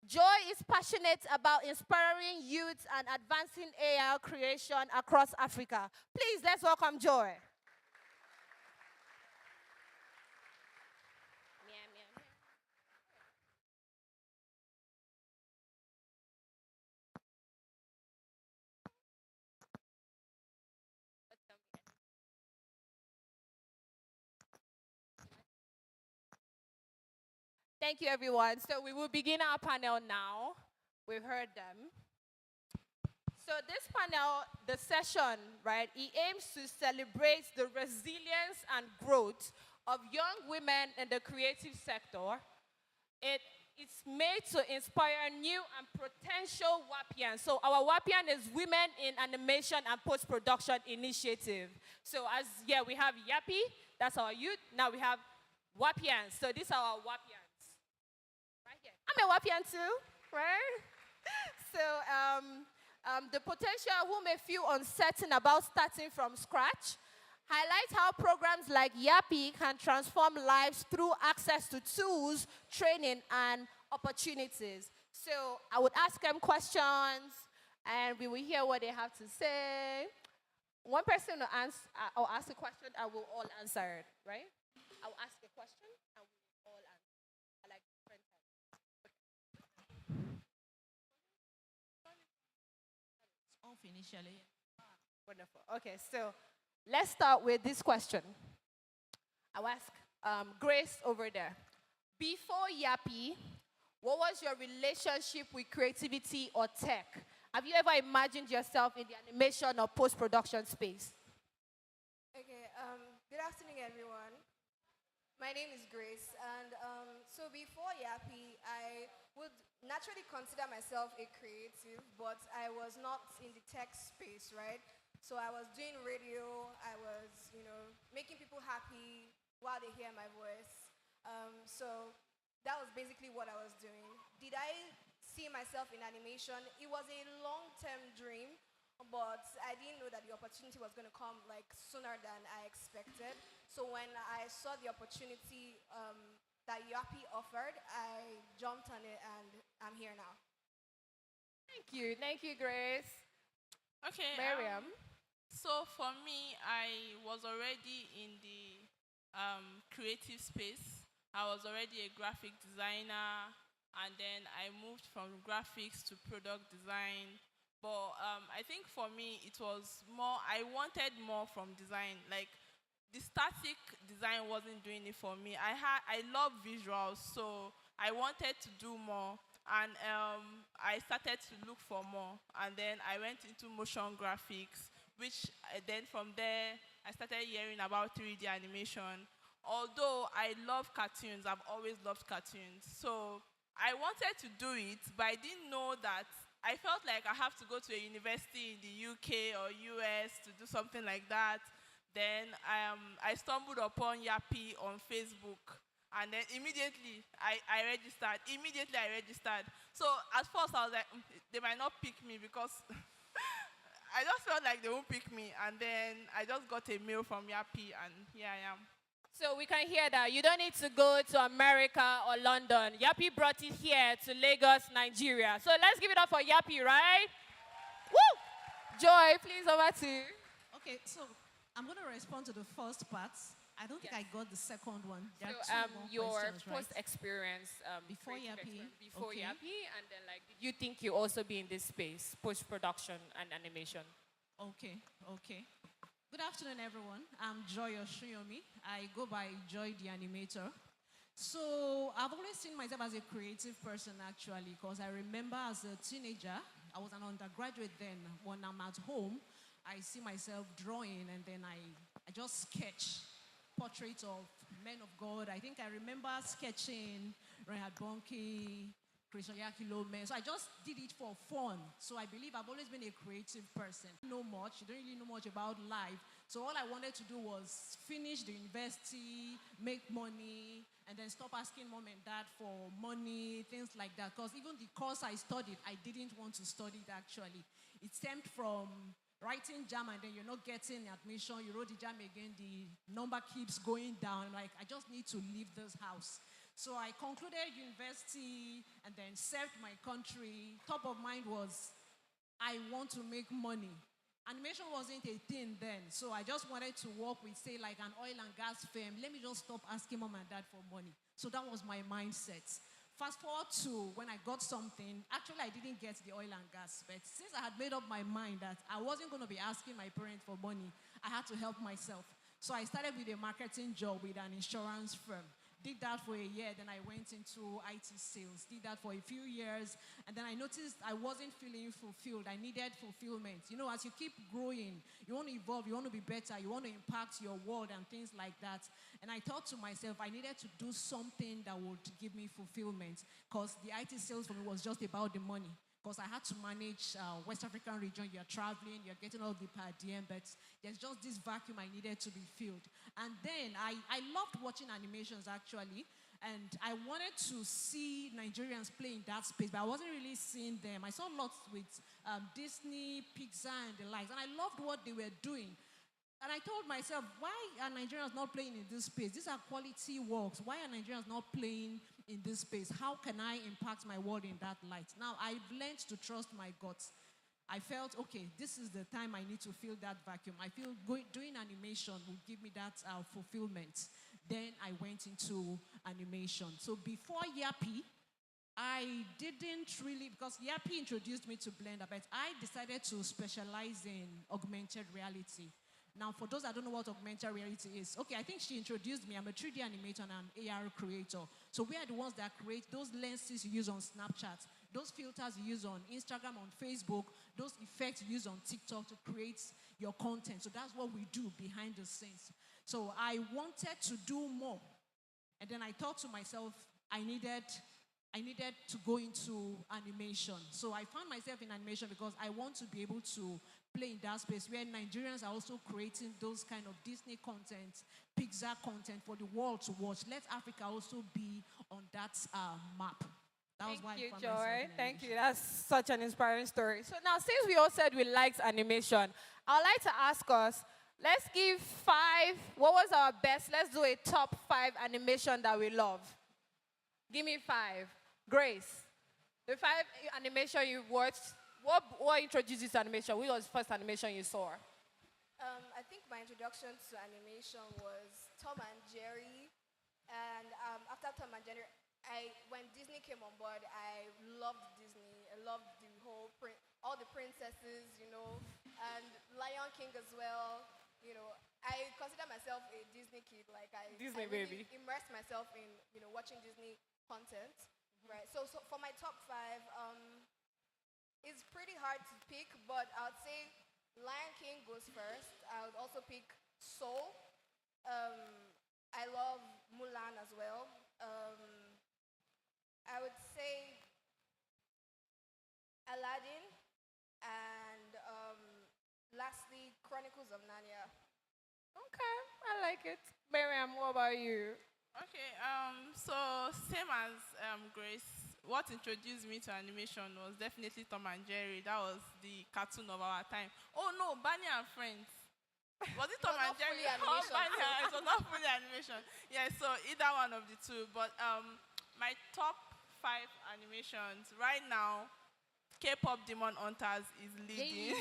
Joy is passionate about inspiring youth and advancing AR creation across Africa. Please, let's welcome Joy. Thank you, everyone. So we will begin our panel now. We've heard them. So this panel, the session, right, it aims to celebrate the resilience and growth of young women in the creative sector. It's made to inspire new and potential Wappians. So our Wappian is Women in Animation and Post-Production Initiative. So we have Yappi, that's our youth. Now we have Wappians. So these are our Wappians. Right here. I'm a Wappian too, right? So the potential who may feel uncertain about starting from scratch, highlight how programs like Yappi can transform lives through access to tools, training, and opportunities. So I would ask them questions, and we will hear what they have to say. One person will ask a question, and we'll all answer it, right? I'll ask a question, and we'll all answer. I like different types. Off initially. Wonderful. Okay, so let's start with this question. I'll ask Grace over there. Before Yappi, what was your relationship with creativity or tech? Have you ever imagined yourself in the animation or post-production space? Okay, good afternoon, everyone. My name is Grace, and so before Yappi, I would naturally consider myself a creative, but I was not in the tech space, right? So I was doing radio, I was, making people happy while they hear my voice. So that was basically what I was doing. Did I see myself in animation? It was a long-term dream, but I didn't know that the opportunity was going to come sooner than I expected. So when I saw the opportunity that Yappi offered, I jumped on it, and I'm here now. Thank you, Grace. Okay. Miriam. So for me, I was already in the creative space. I was already a graphic designer, and then I moved from graphics to product design. But I think for me, it was more, I wanted more from design. Like, the static design wasn't doing it for me. I love visuals, so I wanted to do more. And I started to look for more. And then I went into motion graphics, which then from there, I started hearing about 3D animation. Although I love cartoons, I've always loved cartoons. So I wanted to do it, but I didn't know that. I felt like I have to go to a university in the UK or US to do something like that. Then I stumbled upon Yappi on Facebook. And then immediately I registered. So at first I was like, they might not pick me because I just felt like they won't pick me. And then I just got a mail from Yappi, and here I am. So we can hear that. You don't need to go to America or London. Yappi brought it here to Lagos, Nigeria. So let's give it up for Yappi, right? Woo! Joy, please, over to you. Okay, so I'm going to respond to the first part. I don't think I got the second one. There are two more your questions, right? post-experience Before Yappi. Before Okay. Yappi, and then did you think you also be in this space, post-production and animation? Okay. Good afternoon, everyone. I'm Joy Oshuyomi. I go by Joy the Animator. So I've always seen myself as a creative person, actually, because I remember as a teenager, I was an undergraduate then. When I'm at home, I see myself drawing, and then I just sketch portraits of men of God. I think I remember sketching Reinhard Bonnke, Christian Yakilome. So I just did it for fun. So I believe I've always been a creative person. Know much, you don't really know much about life. So all I wanted to do was finish the university, make money, and then stop asking mom and dad for money, things like that. Because even the course I studied, I didn't want to study it actually. It stemmed from writing jam, and then you're not getting admission. You wrote the jam again, the number keeps going down. I'm like, I just need to leave this house. So I concluded university and then served my country. Top of mind was, I want to make money. Animation wasn't a thing then, so I just wanted to work with, say, like an oil and gas firm. Let me just stop asking mom and dad for money. So that was my mindset. Fast forward to when I got something. Actually, I didn't get the oil and gas, but since I had made up my mind that I wasn't going to be asking my parents for money, I had to help myself. So I started with a marketing job with an insurance firm. Did that for a year, then I went into IT sales. Did that for a few years, and then I noticed I wasn't feeling fulfilled. I needed fulfillment. You know, as you keep growing, you want to evolve, you want to be better, you want to impact your world and things like that. And I thought to myself, I needed to do something that would give me fulfillment, because the IT sales for me was just about the money. Because I had to manage West African region. You're traveling, you're getting all the per diem, but there's just this vacuum I needed to be filled. And then I loved watching animations, actually. And I wanted to see Nigerians play in that space, but I wasn't really seeing them. I saw lots with Disney, Pixar, and the likes, and I loved what they were doing. And I told myself, why are Nigerians not playing in this space? These are quality works. Why are Nigerians not playing in this space? How can I impact my world in that light? Now, I've learned to trust my guts. I felt, okay, this is the time I need to fill that vacuum. I feel doing animation will give me that fulfillment. Then I went into animation. So before Yappi, I didn't really, because Yappi introduced me to Blender, but I decided to specialize in augmented reality. Now, for those that don't know what augmented reality is, okay, I think she introduced me. I'm a 3D animator and an AR creator. So we are the ones that create those lenses you use on Snapchat, those filters you use on Instagram, on Facebook, those effects you use on TikTok to create your content. So that's what we do behind the scenes. So I wanted to do more. And then I thought to myself, I needed to go into animation. So I found myself in animation because I want to be able to play in that space where Nigerians are also creating those kind of Disney content, Pixar content for the world to watch. Let Africa also be on that map. That was why I found myself in animation. Thank you. That's such an inspiring story. So now, since we all said we liked animation, I'd like to ask us, let's give 5, what was our best? Let's do a top 5 animation that we love. Give me 5. Grace, the 5 animation you watched, what introduced you to animation? What was the first animation you saw? I think my introduction to animation was Tom and Jerry. And after Tom and Jerry, when Disney came on board, I loved Disney. I loved the whole, all the princesses, you know, and Lion King as well. You know, I consider myself a Disney kid. Like I really immersed myself in, you know, watching Disney content. Right. So for my top 5, it's pretty hard to pick, but I would say Lion King goes first. I would also pick Soul. I love Mulan as well. I would say Aladdin, and lastly Chronicles of Narnia. Okay, I like it. Miriam, what about you? Okay, so same as Grace, what introduced me to animation was definitely Tom and Jerry. That was the cartoon of our time. Oh no, Barney and Friends. Was it Tom and Jerry? Oh, Barney, it was not fully animation. Yeah, so either one of the two. But my top 5 animations right now, K-pop Demon Hunters is leading.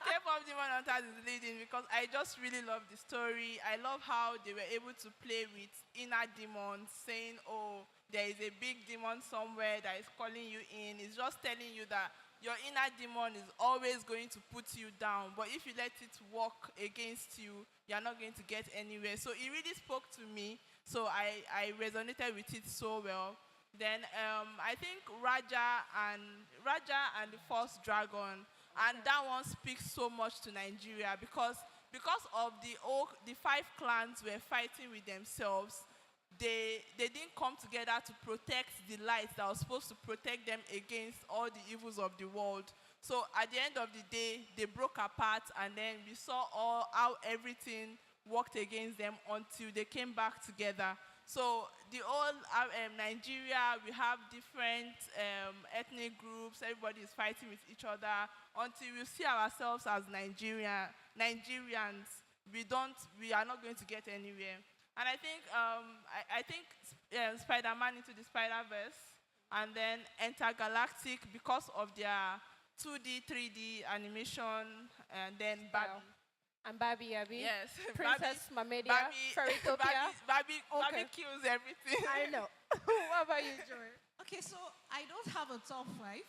K-pop Demon Hunters is leading because I just really love the story. I love how they were able to play with inner demons, saying, oh, there is a big demon somewhere that is calling you in. It's just telling you that your inner demon is always going to put you down. But if you let it work against you, you're not going to get anywhere. So it really spoke to me. So I resonated with it so well. Then I think Raja and the First Dragon, and that one speaks so much to Nigeria because of the 5 clans were fighting with themselves. They didn't come together to protect the light that was supposed to protect them against all the evils of the world. So at the end of the day, they broke apart, and then we saw how everything worked against them until they came back together. So the whole Nigeria, we have different ethnic groups. Everybody is fighting with each other until we see ourselves as Nigerians. We are not going to get anywhere. And I think Spider-Man Into the Spider-Verse, and then Intergalactic because of their 2D, 3D animation, and then Barbie. And Barbie, Abby? Yes. Princess Mamedia, Fairytopia. Barbie kills everything. I know. What about you, Joy? Okay, so I don't have a top 5.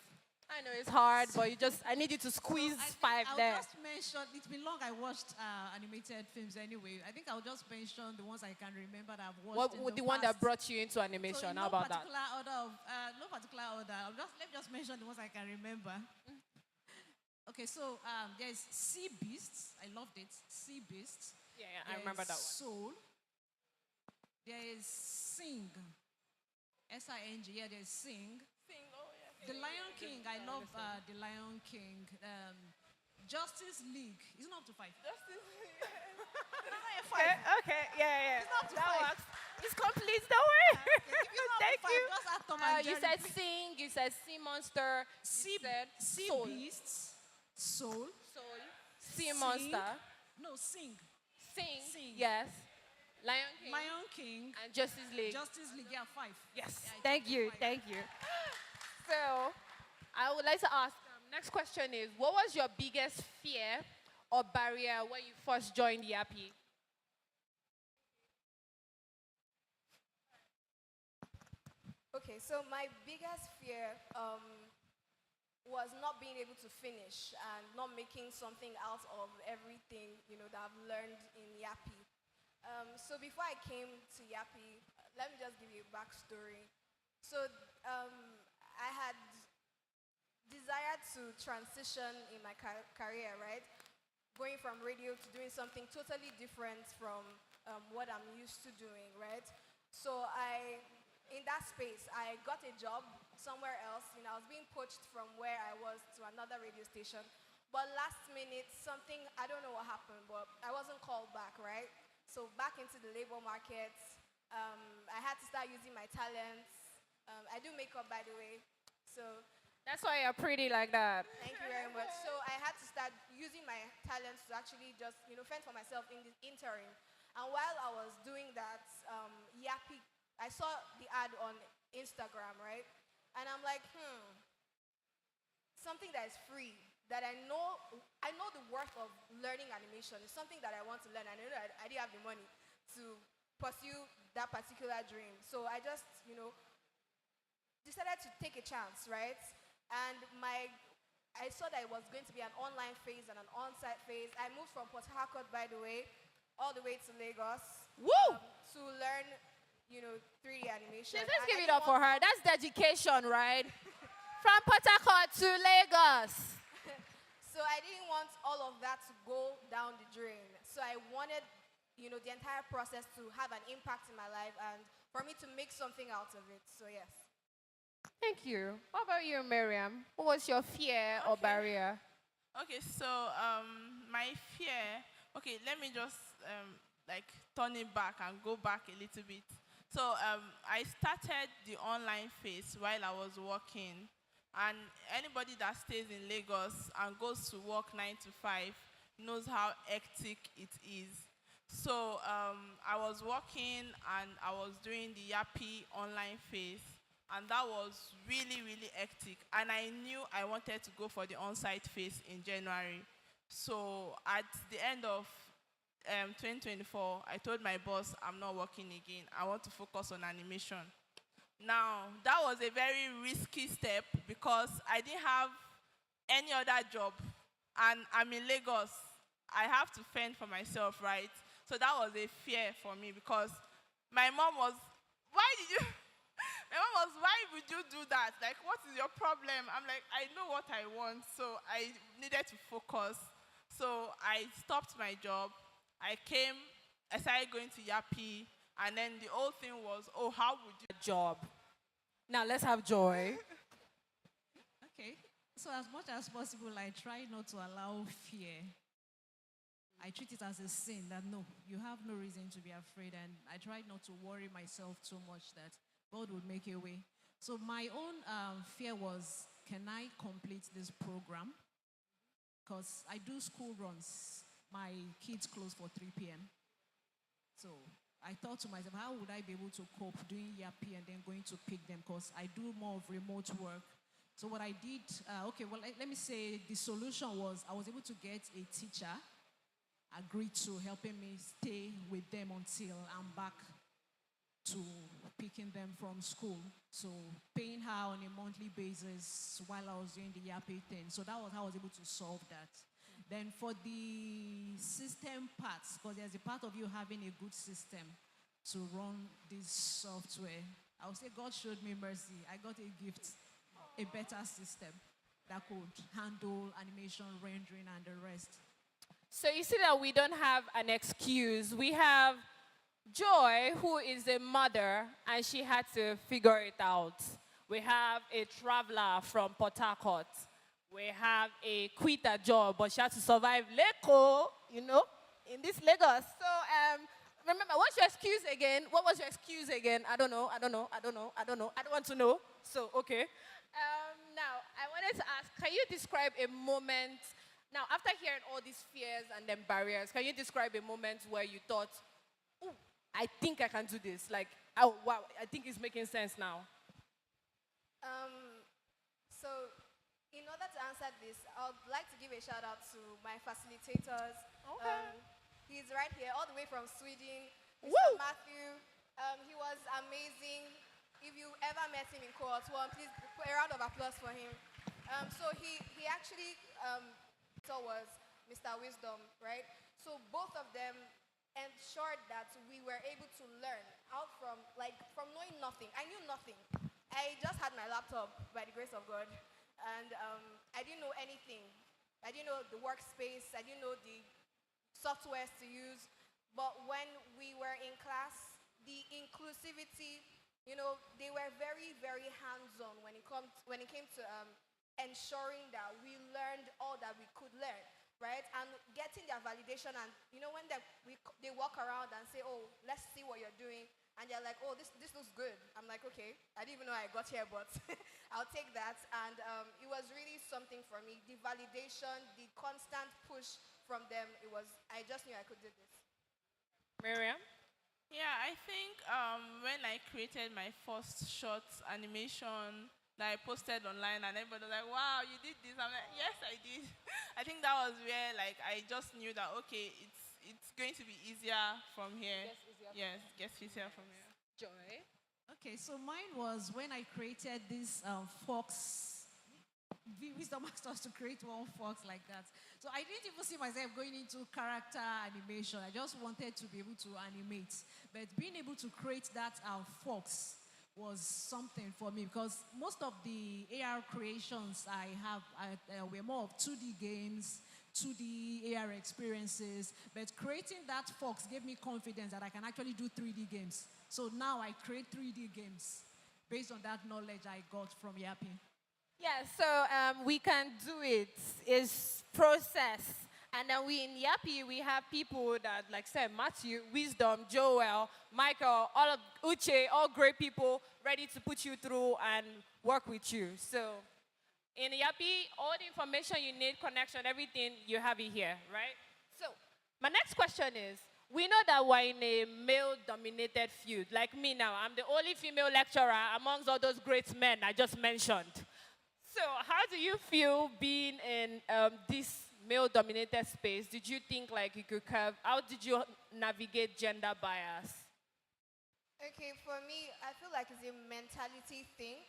I know it's hard, but I need you to squeeze five I'll there. just mention, it's been long I watched animated films anyway. I think I'll just mention the ones I can remember that I've watched What in the one past. that brought you into So animation? in How about that? no particular order. Let me just mention the ones I can remember. Okay, so there's Sea Beasts. I loved it. Sea Beasts. Yeah, I remember that one. Soul. There is Sing. S-I-N-G. Yeah, there's Sing. Sing, oh yeah. The Lion King. I love The Lion King. Justice League. It's not up to 5. Justice League. It's not a 5. Okay, yeah. It's not up to That 5. works. It's complete, don't worry. Thank Five, you. just add Tom and You Jerry, said please. Sing, you said Sea Monster, Sea, you said sea Soul. Beasts. Soul. Sea Sing. Monster. No, Sing. Sing. Yes. Lion King. And Justice League. Justice League, yeah, 5. Yes. Yeah, Thank you. So, I would like to ask, next question is, what was your biggest fear or barrier when you first joined Yappi? Okay, so my biggest fear was not being able to finish and not making something out of everything, that I've learned in Yappi. So before I came to Yappi, let me just give you a backstory. So I had desired to transition in my career, right? Going from radio to doing something totally different from what I'm used to doing, right? So in that space, I got a job somewhere else. I was being poached from where I was to another radio station. But last minute, I don't know what happened, but I wasn't called back, right? So back into the labor market, I had to start using my talents. I do makeup, by the way. So That's why you're pretty like that. thank you very much. So I had to start using my talents to actually just, fend for myself in the interim. And while I was doing that, Yappi, I saw the ad on Instagram, right? And I'm like, something that is free, that I know the worth of learning animation is something that I want to learn. I know that I didn't have the money to pursue that particular dream. So I just, decided to take a chance, right? And I saw that it was going to be an online phase and an on-site phase. I moved from Port Harcourt, by the way, all the way to Lagos. Woo! To learn, 3D animation. Let's give it up for her. That's dedication, right? From Port Harcourt to Lagos. So I didn't want all of that to go down the drain. So I wanted, the entire process to have an impact in my life and for me to make something out of it. So yes. Thank you. What about you, Miriam? What was your fear or barrier? Okay, so my fear. Okay, let me just turn it back and go back a little bit. So I started the online phase while I was working, and anybody that stays in Lagos and goes to work 9 to 5 knows how hectic it is. So I was working and I was doing the Yappi online phase. And that was really, really hectic. And I knew I wanted to go for the on-site phase in January. So at the end of 2024, I told my boss, I'm not working again. I want to focus on animation. Now, that was a very risky step because I didn't have any other job. And I'm in Lagos. I have to fend for myself, right? So that was a fear for me because my mom was, why would you do that? Like, what is your problem? I'm like, I know what I want, so I needed to focus. So I stopped my job. I started going to Yappi, and then the whole thing was, oh, how would you job? Now let's have joy. Okay. So as much as possible, I try not to allow fear. I treat it as a sin that no, you have no reason to be afraid, and I try not to worry myself too much that God would make a way. So my own fear was, can I complete this program? Because I do school runs. My kids close for 3 p.m. So I thought to myself, how would I be able to cope doing Yappi and then going to pick them? Because I do more of remote work. So what I did, let me say the solution was I was able to get a teacher agreed to helping me stay with them until I'm back to picking them from school. So paying her on a monthly basis while I was doing the Yappi thing. So that was how I was able to solve that. Then for the system parts, because there's a part of you having a good system to run this software, I would say God showed me mercy. I got a gift, a better system that could handle animation, rendering, and the rest. So you see that we don't have an excuse. We have Joy, who is a mother, and she had to figure it out. We have a traveler from Port Harcourt. We have a quitter job, but she had to survive Leko, in this Lagos. So remember, what's your excuse again? What was your excuse again? I don't know. I don't want to know. So, okay. Now, I wanted to ask, can you describe a moment, now after hearing all these fears and then barriers, can you describe a moment where you thought, oh, I think I can do this. Like, oh, wow, I think it's making sense now. So, in order to answer this, I would like to give a shout out to my facilitators. Okay. He's right here, all the way from Sweden. Mr. Woo! Matthew. He was amazing. If you ever met him in cohort 1, please put a round of applause for him. So he actually was Mr. Wisdom, right? So both of them ensured that we were able to learn out from knowing nothing. I knew nothing. I just had my laptop by the grace of God, and I didn't know anything. I didn't know the workspace. I didn't know the softwares to use. But when we were in class, the inclusivity, they were very, very hands-on when it came to ensuring that we learned all that we could learn. Right? And getting their validation, and when they walk around and say, oh, let's see what you're doing, and they're like, oh, this looks good. I'm like, okay, I didn't even know I got here, but I'll take that. And it was really something for me. The validation, the constant push from them, I just knew I could do this. Miriam? Yeah, I think when I created my first short animation that I posted online, and everybody was like, wow, you did this. I'm like, yes, I did. I think that was where I just knew that, okay, it's going to be easier from here. Yes, it gets easier from here. Joy? Okay, so mine was when I created this fox. Wisdom asked us to create one fox like that. So I didn't even see myself going into character animation. I just wanted to be able to animate. But being able to create that fox was something for me, because most of the AR creations I have were more of 2D games, 2D AR experiences, but creating that fox gave me confidence that I can actually do 3D games. So now I create 3D games based on that knowledge I got from Yappi. Yeah, so we can do it. It's process. And then we in Yappi, we have people that, like said, Matthew, Wisdom, Joel, Michael, all of Uche, all great people ready to put you through and work with you. So in Yappi, all the information you need, connection, everything, you have it here, right? So my next question is, we know that we're in a male-dominated field. Like me now, I'm the only female lecturer amongst all those great men I just mentioned. So how do you feel being in this male-dominated space? Did you think you could curve? How did you navigate gender bias? Okay, for me, I feel like it's a mentality thing.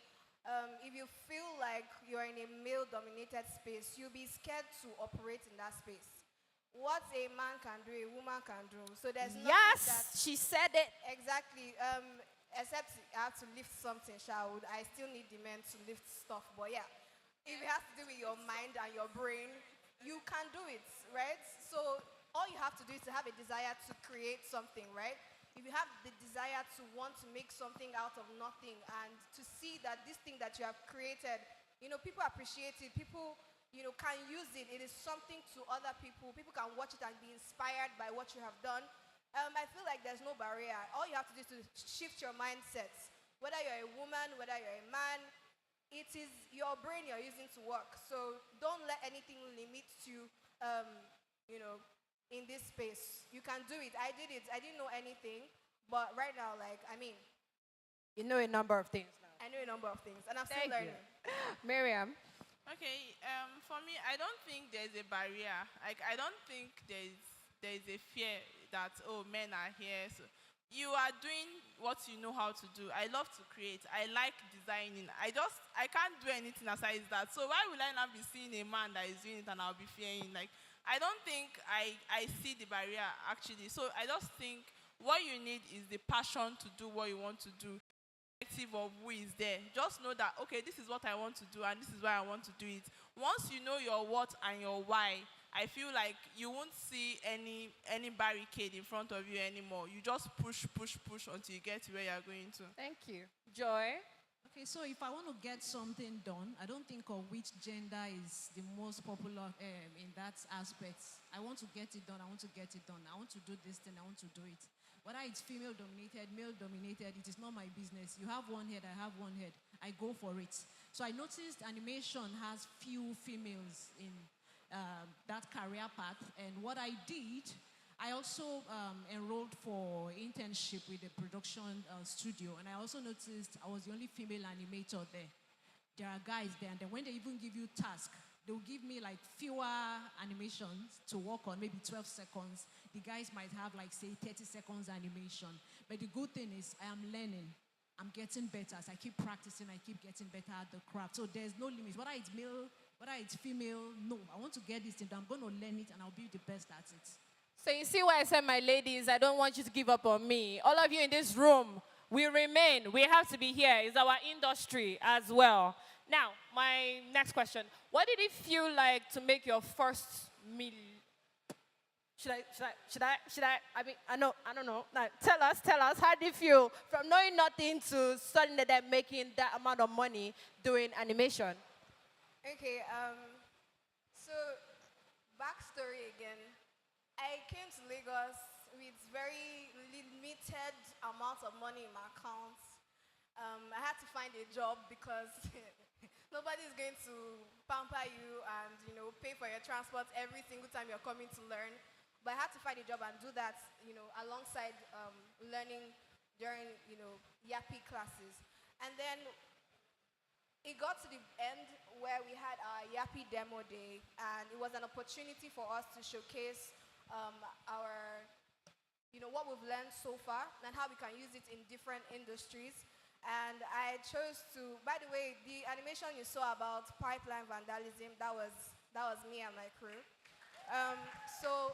If you feel like you're in a male-dominated space, you'll be scared to operate in that space. What a man can do, a woman can do. So there's nothing that... Yes, she said it. Exactly. Except I have to lift something, I still need the men to lift stuff. But yeah, if it has to do with your mind and your brain, you can do it, right? So all you have to do is to have a desire to create something, right? If you have the desire to want to make something out of nothing and to see that this thing that you have created, people appreciate it, people, can use it. It is something to other people. People can watch it and be inspired by what you have done. I feel like there's no barrier. All you have to do is to shift your mindset. Whether you're a woman, whether you're a man, it is your brain you're using to work. So don't let anything limit you, in this space. You can do it. I did it. I didn't know anything. But right now, you know a number of things now. I know a number of things. And I'm still learning. Miriam? Okay, for me, I don't think there's a barrier. I don't think there's a fear that, oh, men are here. So you are doing what you know how to do. I love to create. I like designing. I can't do anything aside that. So why will I not be seeing a man that is doing it and I'll be fearing? Like, I don't think I see the barrier actually. So I just think what you need is the passion to do what you want to do. Irrespective of who is there. Just know that, okay, this is what I want to do and this is why I want to do it. Once you know your what and your why, I feel like you won't see any barricade in front of you anymore. You just push, push, push until you get to where you're going to. Thank you. Joy? Okay, so if I want to get something done, I don't think of which gender is the most popular in that aspect. I want to get it done, I want to get it done. I want to do this thing, I want to do it. Whether it's female dominated, male dominated, it is not my business. You have one head, I have one head. I go for it. So I noticed animation has few females in that career path. And what I did, I also enrolled for internship with a production studio. And I also noticed I was the only female animator there. There are guys there, and then when they even give you task, they'll give me like fewer animations to work on, maybe 12 seconds. The guys might have like, say, 30 seconds animation. But the good thing is I am learning. I'm getting better. As I keep practicing, I keep getting better at the craft. So there's no limit. Whether it's male, whether it's female, no. I want to get this thing. I'm going to learn it, and I'll be the best at it. So you see why I said, my ladies, I don't want you to give up on me. All of you in this room, we remain. We have to be here. It's our industry as well. Now, my next question. What did it feel like to make your first meal? I mean, I don't know. Now, tell us, how did you feel from knowing nothing to suddenly then making that amount of money doing animation? Okay, so backstory again. I came to Lagos with very limited amount of money in my account. I had to find a job because nobody is going to pamper you and pay for your transport every single time you're coming to learn. But I had to find a job and do that alongside learning during Yappi classes. And then it got to the end where we had our Yappi demo day, and it was an opportunity for us to showcase our what we've learned so far and how we can use it in different industries. And I chose to, by the way, the animation you saw about pipeline vandalism, that was me and my crew. So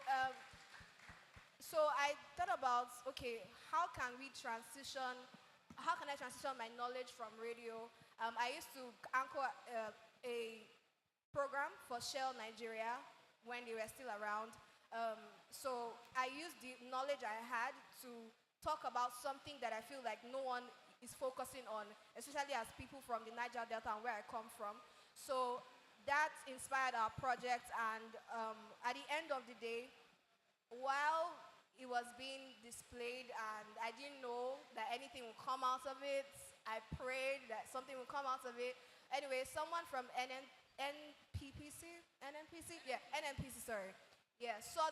I thought about, okay, how can I transition my knowledge from radio? I used to anchor a program for Shell Nigeria when they were still around. So I used the knowledge I had to talk about something that I feel like no one is focusing on, especially as people from the Niger Delta and where I come from. So that inspired our project, and at the end of the day, while it was being displayed and I didn't know that anything would come out of it, I prayed that something would come out of it. Anyway, someone from NNPC, sorry. Yeah, saw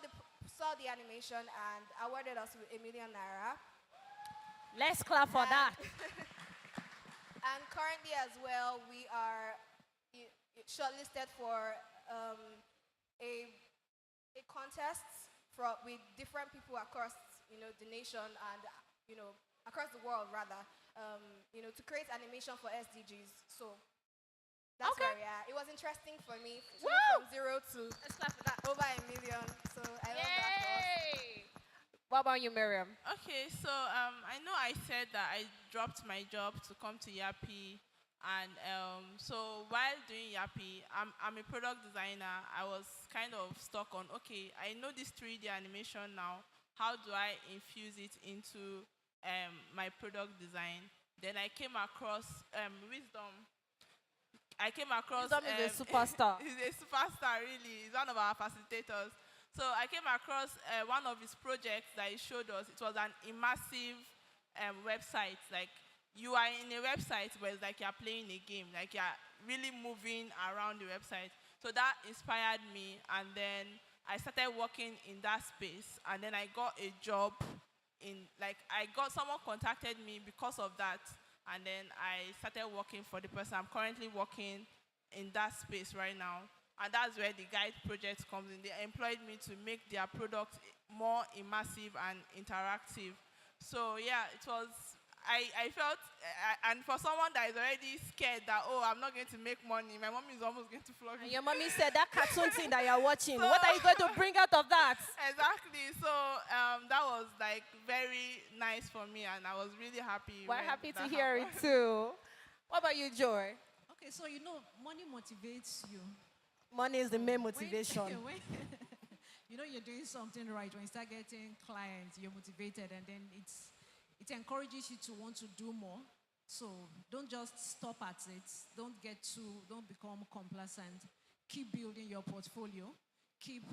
the animation and awarded us with ₦1 million. Let's clap for that. And currently as well, we are shortlisted for a contest with different people across the nation and across the world rather, to create animation for SDGs. So that's where we are. It was interesting for me to go from 0 to over 1 million. So I love that for us. What about you, Miriam? Okay, so I know I said that I dropped my job to come to Yappi, and so while doing Yappi, I'm a product designer. I was kind of stuck on, okay, I know this 3D animation now. How do I infuse it into my product design? Then I came across Wisdom. Wisdom is a superstar. He's a superstar, really. He's one of our facilitators. So I came across one of his projects that he showed us. It was an immersive website. Like, you are in a website, but it's like you're playing a game. Like, you're really moving around the website. So that inspired me, and then I started working in that space, and then I got a job someone contacted me because of that, and then I started working for the person. I'm currently working in that space right now. And that's where the Guide project comes in. They employed me to make their product more immersive and interactive. So yeah, it was. I felt, and for someone that is already scared that, oh, I'm not going to make money, my mom is almost going to flog me. And your mommy said that cartoon thing that you're watching, what are you going to bring out of that? Exactly. So that was like very nice for me, and I was really happy. We're happy to hear it too. What about you, Joy? Okay, so money motivates you. Money is the main motivation. When you're doing something right, when you start getting clients, you're motivated, and then it encourages you to want to do more. So don't just stop at it. Don't become complacent. Keep building your portfolio. Keep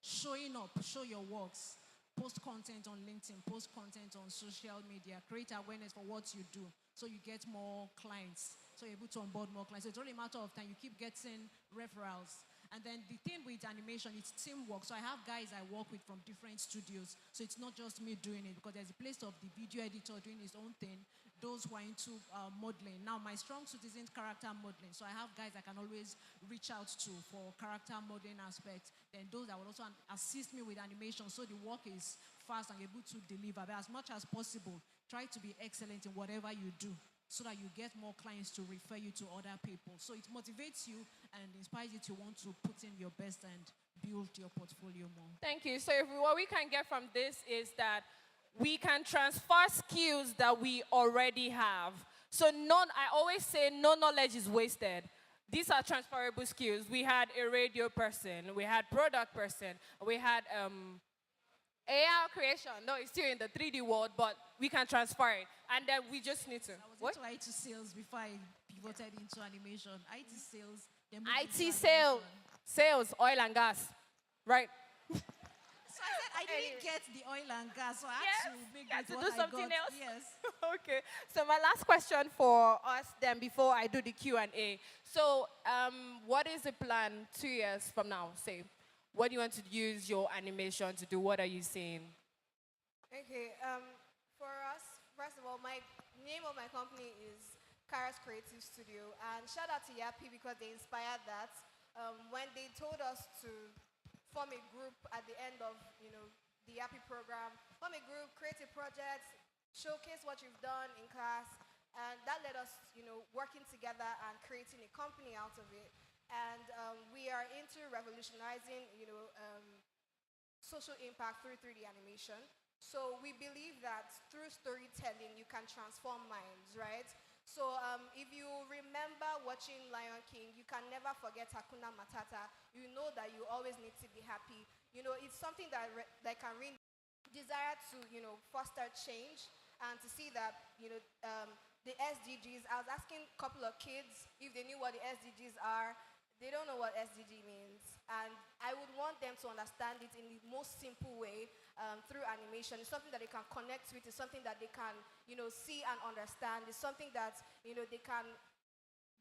showing up, show your works. Post content on LinkedIn, post content on social media. Create awareness for what you do so you get more clients. So you're able to onboard more clients. So it's only a matter of time. You keep getting referrals. And then the thing with animation, it's teamwork. So I have guys I work with from different studios. So it's not just me doing it, because there's a place of the video editor doing his own thing, those who are into modeling. Now, my strong suit isn't character modeling. So I have guys I can always reach out to for character modeling aspects. Then those that will also assist me with animation. So the work is fast and able to deliver. But as much as possible, try to be excellent in whatever you do, so that you get more clients to refer you to other people. So it motivates you and inspires you to want to put in your best and build your portfolio more. Thank you. So what we can get from this is that we can transfer skills that we already have. So I always say no knowledge is wasted. These are transferable skills. We had a radio person, we had product person, we had AI creation. No, it's still in the 3D world, but we can transfer it. And then we just need to. I was into IT sales before I pivoted into animation. IT sales. IT sales, oil and gas, right? So I didn't get the oil and gas, so I had to make it to what do I something got. else. Yes. Okay. So my last question for us then before I do the Q&A. So what is the plan 2 years from now, say? What do you want to use your animation to do? What are you seeing? Okay, for us, first of all, my name of my company is Kara's Creative Studio, and shout out to Yappi because they inspired that. When they told us to form a group at the end of the Yappi program, form a group, create a project, showcase what you've done in class, and that led us working together and creating a company out of it. And we are into revolutionizing, social impact through 3D animation. So we believe that through storytelling, you can transform minds, right? So if you remember watching Lion King, you can never forget Hakuna Matata. You know that you always need to be happy. It's something that can really desire to, foster change and to see that, the SDGs. I was asking a couple of kids if they knew what the SDGs are. They don't know what SDG means, and I would want them to understand it in the most simple way through animation. It's something that they can connect with. It's something that they can, see and understand. It's something that, they can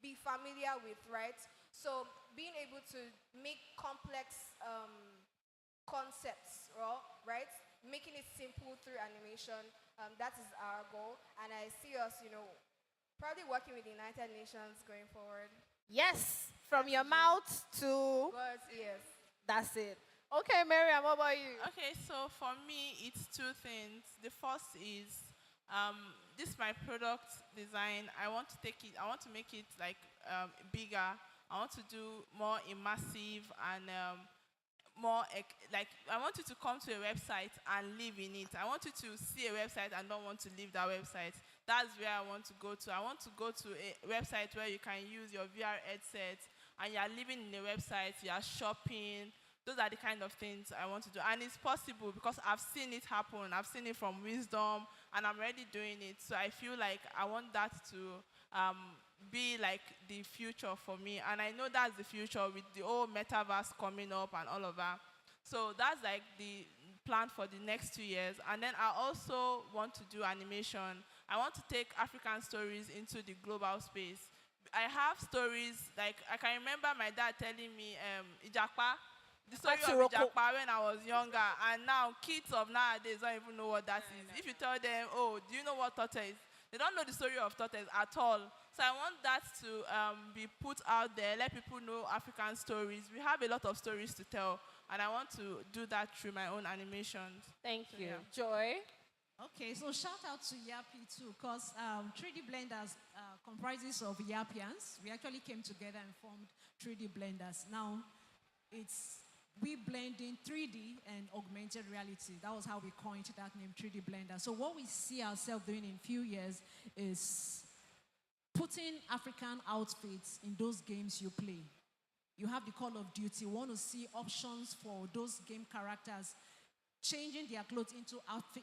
be familiar with, right? So being able to make complex concepts, right? Making it simple through animation, that is our goal. And I see us, probably working with the United Nations going forward. Yes, from your mouth to God's ears. That's it. Okay, Miriam, what about you? Okay, so for me, it's two things. The first is this my product design. I want to make it like bigger. I want to do more immersive and more like I want you to come to a website and live in it. I want you to see a website and don't want to leave that website. That's where I want to go to. I want to go to a website where you can use your VR headset and you are living in a website, you are shopping. Those are the kind of things I want to do. And it's possible because I've seen it happen. I've seen it from Wisdom and I'm already doing it. So I feel like I want that to be like the future for me. And I know that's the future with the whole metaverse coming up and all of that. So that's like the plan for the next 2 years. And then I also want to do animation. I want to take African stories into the global space. I have stories, like I can remember my dad telling me, Ijapa, the story of Ijapa when I was younger, and now kids of nowadays don't even know what that is. If you tell them, oh, do you know what tortoise is? They don't know the story of tortoise at all. So I want that to be put out there, let people know African stories. We have a lot of stories to tell, and I want to do that through my own animations. Thank you. Yeah. Joy? Okay, so shout out to Yappi too, because 3D Blenders comprises of Yappians. We actually came together and formed 3D Blenders. Now, we blend in 3D and augmented reality. That was how we coined that name, 3D Blender. So what we see ourselves doing in a few years is putting African outfits in those games you play. You have the Call of Duty. You want to see options for those game characters changing their clothes into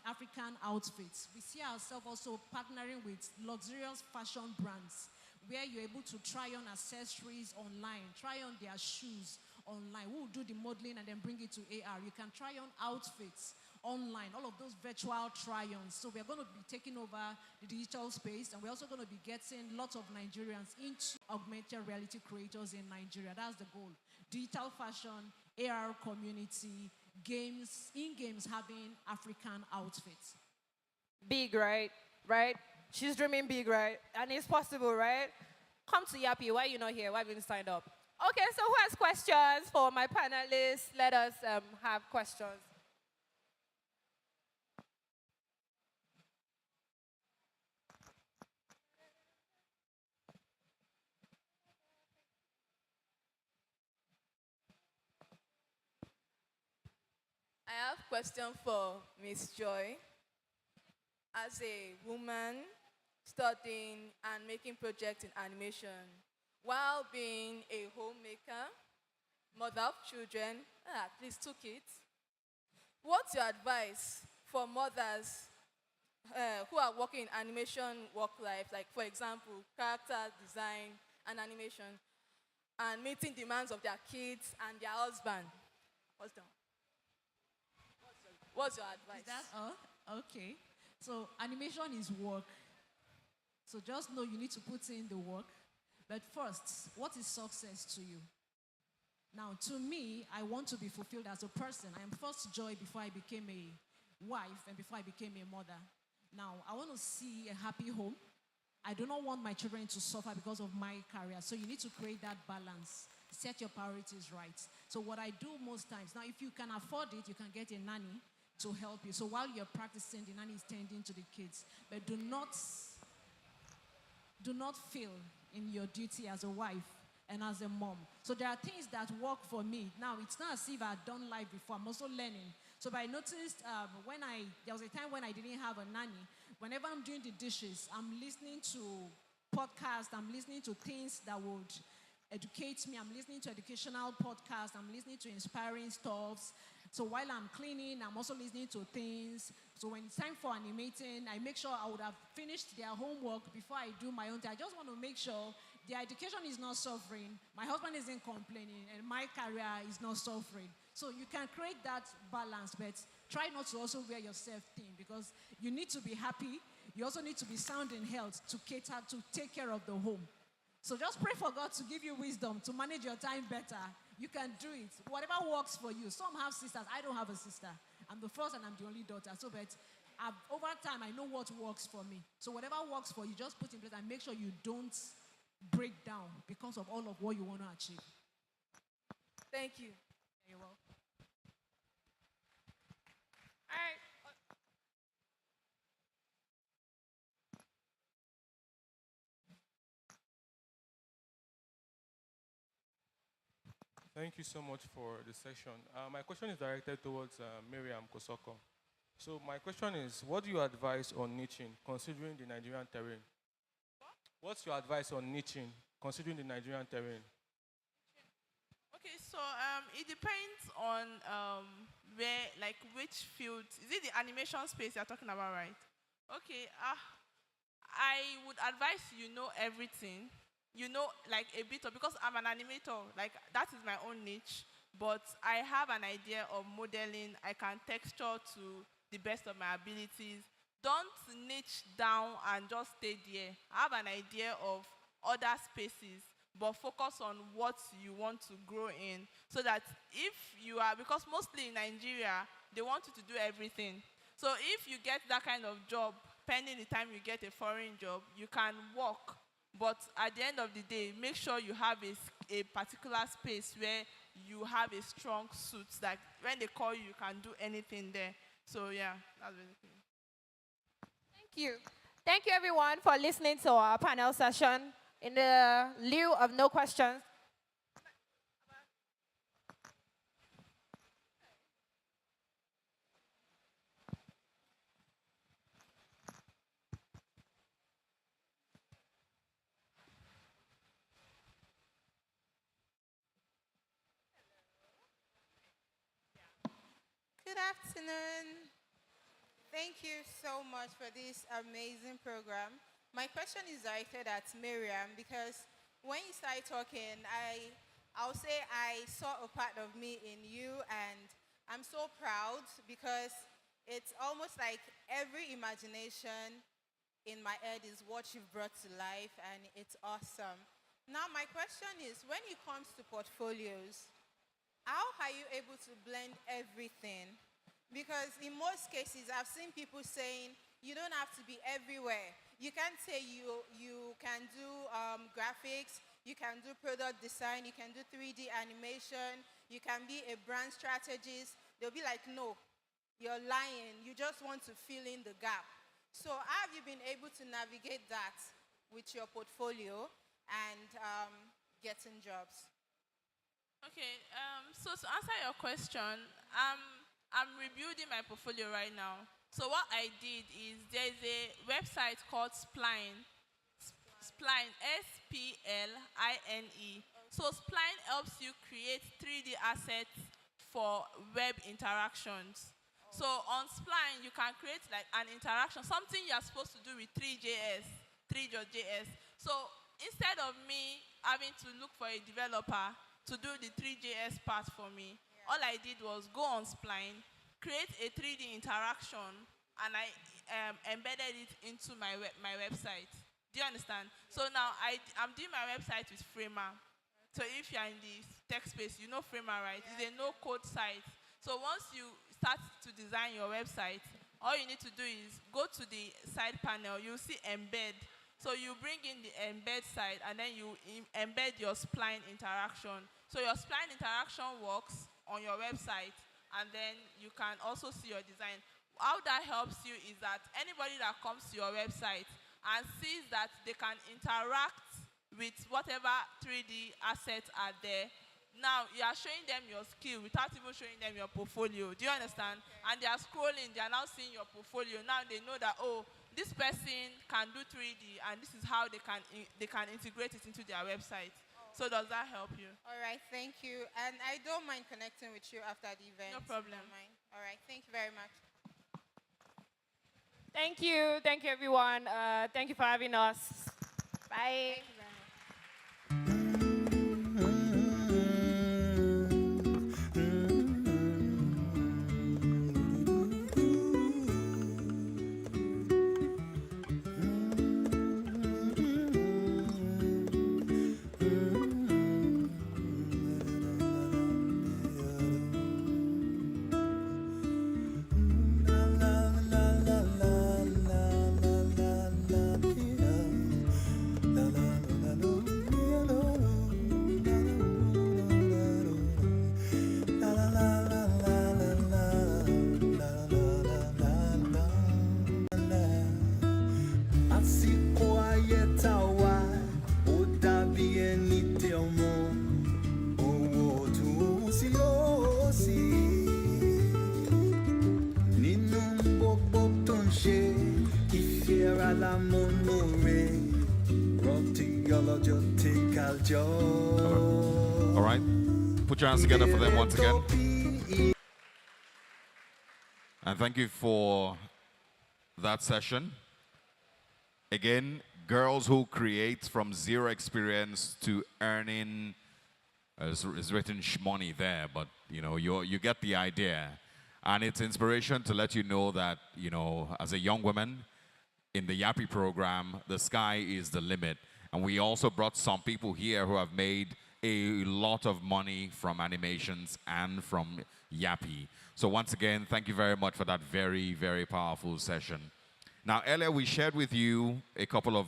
African outfits. We see ourselves also partnering with luxurious fashion brands where you're able to try on accessories online, try on their shoes online. We'll do the modeling and then bring it to AR. You can try on outfits online, all of those virtual try-ons. So we're going to be taking over the digital space, and we're also going to be getting lots of Nigerians into augmented reality creators in Nigeria. That's the goal. Digital fashion, AR community, games, in-games having African outfits. Big, right? Right? She's dreaming big, right? And it's possible, right? Come to Yappi. Why are you not here? Why haven't you signed up? Okay, so who has questions for my panelists? Let us have questions. I have a question for Miss Joy. As a woman studying and making projects in animation, while being a homemaker, mother of children, at least 2 kids, what's your advice for mothers who are working in animation work life, like for example, character design and animation, and meeting demands of their kids and their husband? What's your advice? Is that all? Okay. So animation is work. So just know you need to put in the work. But first, what is success to you? Now, to me, I want to be fulfilled as a person. I am first Joy before I became a wife and before I became a mother. Now, I want to see a happy home. I do not want my children to suffer because of my career. So you need to create that balance. Set your priorities right. So what I do most times, now if you can afford it, you can get a nanny to help you. So while you're practicing, the nanny is tending to the kids. But do not fail in your duty as a wife and as a mom. So there are things that work for me. Now, it's not as if I've done life before. I'm also learning. So I noticed there was a time when I didn't have a nanny. Whenever I'm doing the dishes, I'm listening to podcasts. I'm listening to things that would educate me. I'm listening to educational podcasts. I'm listening to inspiring stuffs. So while I'm cleaning, I'm also listening to things. So when it's time for animating, I make sure I would have finished their homework before I do my own thing. I just want to make sure their education is not suffering, my husband isn't complaining, and my career is not suffering. So you can create that balance, but try not to also wear yourself thin, because you need to be happy. You also need to be sound in health to cater, to take care of the home. So just pray for God to give you wisdom to manage your time better. You can do it. Whatever works for you. Some have sisters. I don't have a sister. I'm the first and I'm the only daughter. So, but over time, I know what works for me. So whatever works for you, just put in place and make sure you don't break down because of all of what you want to achieve. Thank you. You're welcome. All right. Thank you so much for the session. My question is directed towards Miriam Kosoko. So my question is, what do you advise on niching, considering the Nigerian terrain? What's your advice on niching, considering the Nigerian terrain? Okay, so it depends on where, like which field. Is it the animation space you're talking about, right? Okay, I would advise you know everything. You know, like a bit of, because I'm an animator, like that is my own niche, but I have an idea of modeling. I can texture to the best of my abilities. Don't niche down and just stay there. I have an idea of other spaces, but focus on what you want to grow in, so that if you are, because mostly in Nigeria, they want you to do everything. So if you get that kind of job, pending the time you get a foreign job, you can work. But at the end of the day, make sure you have a particular space where you have a strong suit, that when they call you, you can do anything there. So yeah, that's basically it. you. Thank you, everyone, for listening to our panel session. In the lieu of no questions, Good afternoon. Thank you so much for this amazing program. My question is directed at Miriam because when you started talking, I'll say I saw a part of me in you, and I'm so proud because it's almost like every imagination in my head is what you've brought to life, and it's awesome. Now, my question is, when it comes to portfolios, how are you able to blend everything? Because in most cases, I've seen people saying you don't have to be everywhere. You can't say you can do graphics, you can do product design, you can do 3D animation, you can be a brand strategist. They'll be like, no, you're lying. You just want to fill in the gap. So how have you been able to navigate that with your portfolio and getting jobs? Okay, so to answer your question, I'm rebuilding my portfolio right now. So what I did is there's a website called Spline. Spline, S-P-L-I-N-E. So Spline helps you create 3D assets for web interactions. So on Spline, you can create like an interaction, something you're supposed to do with 3.js. So instead of me having to look for a developer to do the 3.js part for me, all I did was go on Spline, create a 3D interaction, and I embedded it into my website. Do you understand? So now I'm doing my website with Framer. So if you're in the tech space, you know Framer, right? It's a no-code site. So once you start to design your website, all you need to do is go to the side panel. You'll see embed. So you bring in the embed side, and then you embed your Spline interaction. So your Spline interaction works on your website, and then you can also see your design. How that helps you is that anybody that comes to your website and sees that they can interact with whatever 3D assets are there, now you are showing them your skill without even showing them your portfolio. Do you understand? Okay. And they are scrolling, they are now seeing your portfolio. Now they know that, oh, this person can do 3D, and this is how they can integrate it into their website. So does that help you? All right, thank you. And I don't mind connecting with you after the event. No problem. All right, thank you very much. thank you. Thank you, everyone. Thank you for having us. Bye. Thank you very much. All right. Put your hands together for them once again. And thank you for that session. Again, girls who create from zero experience to earning, it's written money there, but you get the idea. And it's inspiration to let you know that, as a young woman in the Yappi program, the sky is the limit. And we also brought some people here who have made a lot of money from animations and from Yappi. So once again, thank you very much for that very, very powerful session. Now, earlier we shared with you a couple of,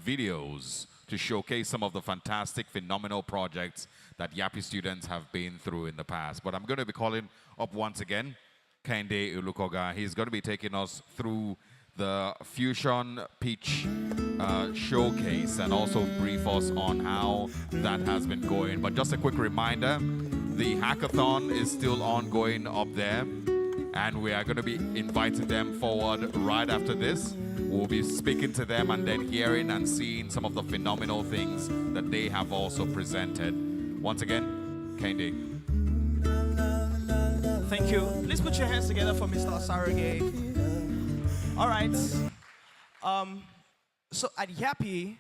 videos to showcase some of the fantastic, phenomenal projects that Yappi students have been through in the past. But I'm going to be calling up once again Kende Ulukoga. He's going to be taking us through the Fusion Pitch showcase and also brief us on how that has been going. But just a quick reminder, the hackathon is still ongoing up there, and we are going to be inviting them forward right after this. We'll be speaking to them and then hearing and seeing some of the phenomenal things that they have also presented. Once again, Kendi. Thank you. Please put your hands together for Mr. Sarage. All right. So at Yappi,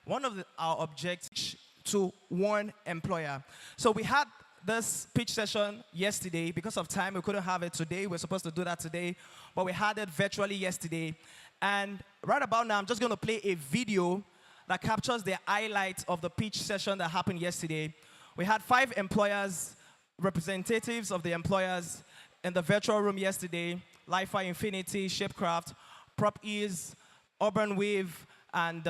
one of our objectives to one employer. So we had this pitch session yesterday. Because of time, we couldn't have it today. We're supposed to do that today, but we had it virtually yesterday. And right about now, I'm just going to play a video that captures the highlights of the pitch session that happened yesterday. We had 5 employers, representatives of the employers in the virtual room yesterday: Li-Fi Infinity, Shapecraft, Prop Ease, Urban Wave, and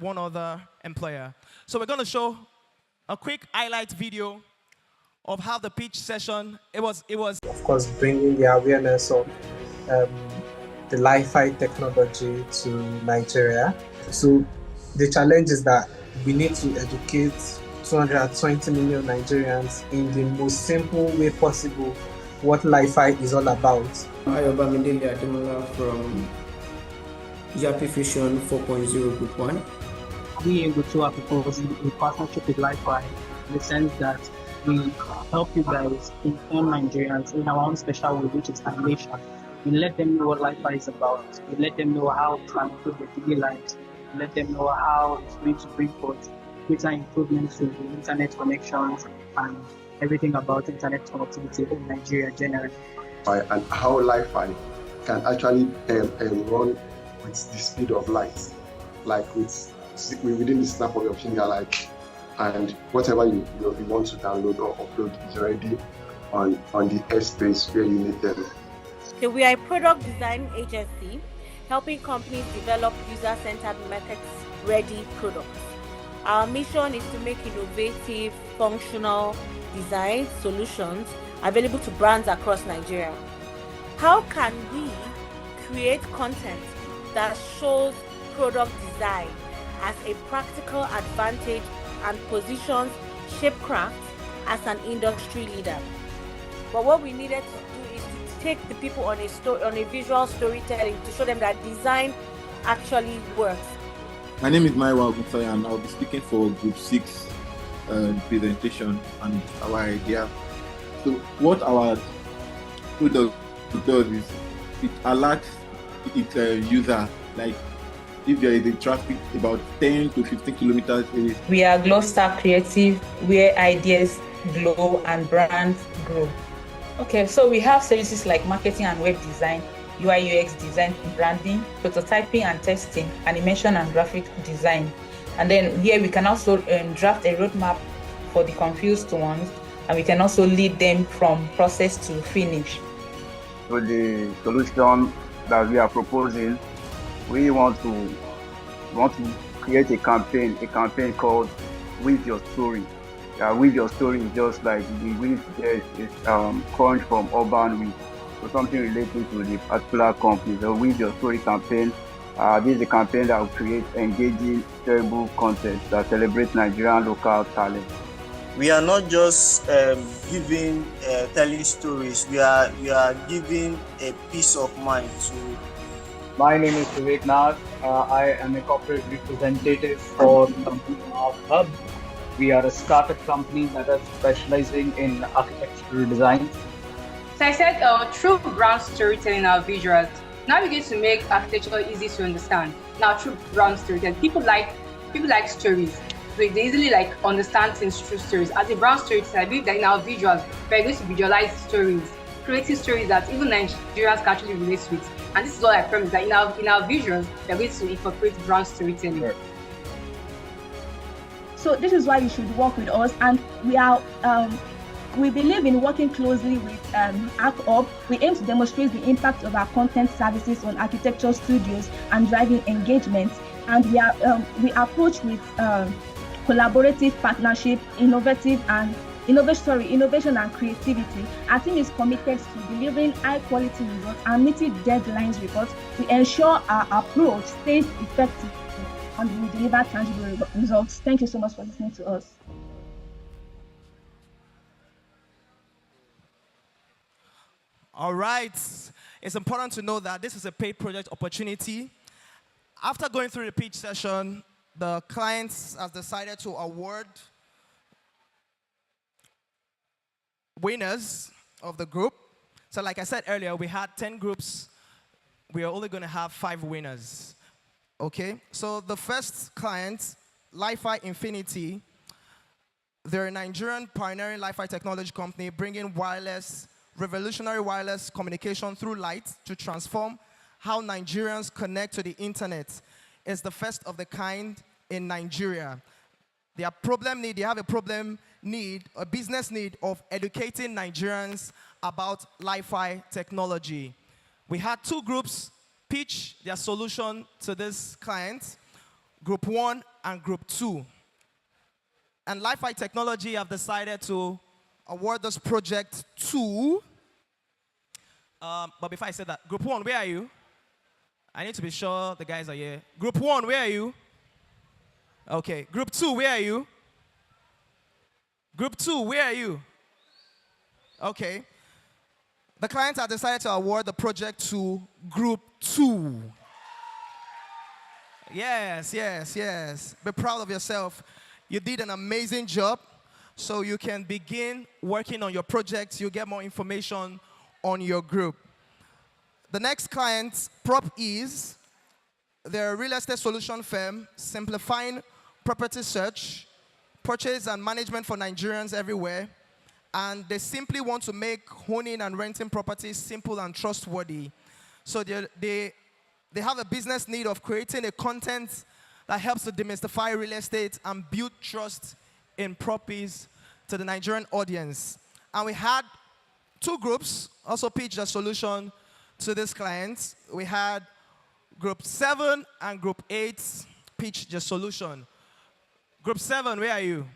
one other employer. So we're going to show a quick highlight video of how the pitch session, it was. Of course, bringing the awareness of the Li-Fi technology to Nigeria. So the challenge is that we need to educate 220 million Nigerians in the most simple way possible what Li-Fi is all about. Ayoba Mindele Ademola from Yappi Fusion 4.0 Group 1. We able to propose a partnership with Li-Fi in the sense that we help you guys inform Nigerians in our own special way, which is animation. We let them know what Li-Fi is about. We let them know how it can improve their daily lives. We let them know how it's going to bring forth greater improvements to the internet connections and everything about internet connectivity in Nigeria generally. And how Li-Fi can actually run with the speed of light, like within the snap of your finger, and whatever you want to download or upload is already on the airspace where you need them. So we are a product design agency helping companies develop user-centered market-ready products. Our mission is to make innovative, functional design solutions available to brands across Nigeria. How can we create content that shows product design as a practical advantage and positions Shapecraft as an industry leader? But what we needed to do is to take the people on a visual storytelling to show them that design actually works. My name is Maiwa Oguntaya, and I'll be speaking for Group 6 presentation and our idea. So what our product does is it alerts its user, like if there is a traffic about 10 to 15 kilometers away. We are Glow Star Creative, where ideas glow and brands grow. Okay, so we have services like marketing and web design, UI UX design, branding, prototyping and testing, animation and graphic design. And then here we can also draft a roadmap for the confused ones, and we can also lead them from process to finish. So the solution that we are proposing, we want to create a campaign called With Your Story. With Your Story is just like the with there is coined from Urban Week, so something relating to the particular company. So With Your Story campaign, this is a campaign that will create engaging, shareable content that celebrates Nigerian local talent. We are not just telling stories. We are giving a peace of mind to. My name is Vivek Nath. I am a corporate representative for the company of Hub. We are a startup company that is specializing in architectural design. So I said through brand storytelling our visuals, now we get to make architecture easy to understand. Now through brand storytelling, people like stories. So they easily understand things through stories. As a brand storyteller, I believe that in our visuals, we're going to visualize stories, creating stories that even Nigerians can actually relate with. And this is what I promise, that in our visuals, we're going to incorporate brand storytelling. Right. So this is why you should work with us, and we believe in working closely with ArcUp. We aim to demonstrate the impact of our content services on architecture studios and driving engagement. And we approach with collaborative partnership, innovative and innovation and creativity. Our team is committed to delivering high-quality results and meeting deadlines reports to ensure our approach stays effective and will deliver tangible results. Thank you so much for listening to us. All right. It's important to know that this is a paid project opportunity. After going through the pitch session, the clients has decided to award winners of the group. So like I said earlier, we had 10 groups. We are only going to have 5 winners. Okay? So the first client, Li-Fi Infinity, they're a Nigerian pioneering Li-Fi technology company bringing revolutionary wireless communication through light to transform how Nigerians connect to the internet. It's the first of the kind in Nigeria. They have a business need of educating Nigerians about Li-Fi technology. We had 2 groups pitch their solution to this client, Group 1 and Group 2. And Li-Fi Technology have decided to award this project to, but before I say that, Group 1, where are you? I need to be sure the guys are here. Group 1, where are you? Okay. Group 2, where are you? Group 2, where are you? Okay. The clients have decided to award the project to Group 2. Yes. Be proud of yourself. You did an amazing job. So you can begin working on your projects. You get more information on your group. The next client, Prop Ease. They're a real estate solution firm simplifying property search, purchase and management for Nigerians everywhere. And they simply want to make owning and renting properties simple and trustworthy. So they have a business need of creating a content that helps to demystify real estate and build trust in properties to the Nigerian audience. And we had 2 groups also pitch a solution to this client. We had Group 7 and Group 8 pitch the solution. Group 7, where are you?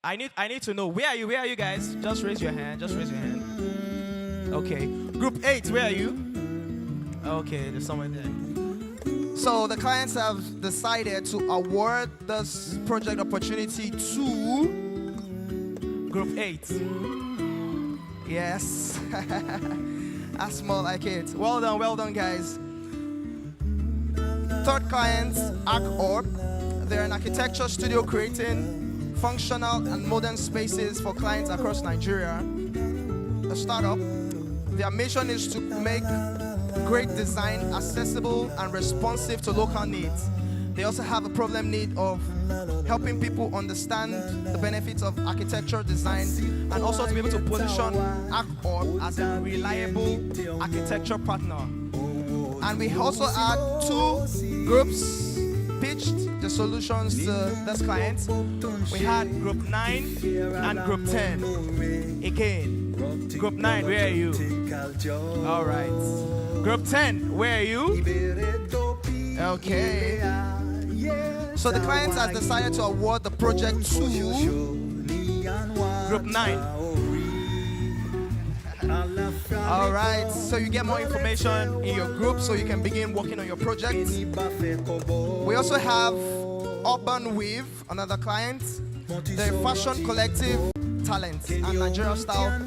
I need to know. Where are you guys? Just raise your hand. Okay. Group 8, where are you? Okay, there's someone there. So the clients have decided to award this project opportunity to Group 8. Yes. That's more like it. Well done, guys. Third client, ArcOrb. They're an architecture studio creating functional and modern spaces for clients across Nigeria. A startup. Their mission is to make great design accessible and responsive to local needs. They also have a problem need of helping people understand the benefits of architectural design and also to be able to position ArcOrb as a reliable architecture partner. And we also had 2 groups pitched the solutions to this client. We had Group 9 and Group 10. Again, Group 9, where are you? All right. Group 10, where are you? Okay. So the client has decided to award the project to Group 9. All right, so you get more information in your group so you can begin working on your project. We also have Urban Weave, another client. They're fashion collective talent and Nigerian style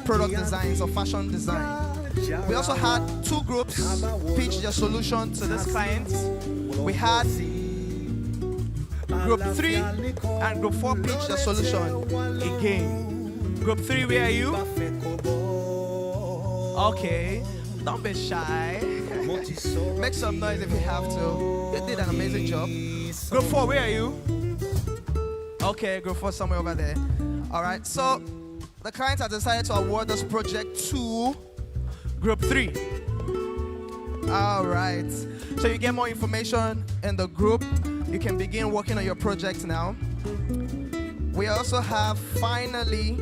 product designs or fashion design. We also had 2 groups pitch their solution to this client. We had Group 3 and Group 4 pitch their solution again. Group 3, where are you? Okay, don't be shy. Make some noise if you have to. You did an amazing job. Group 4, where are you? Okay, Group 4 somewhere over there. All right, so the client has decided to award this project to Group 3. All right, so you get more information in the group. You can begin working on your project now. We also have finally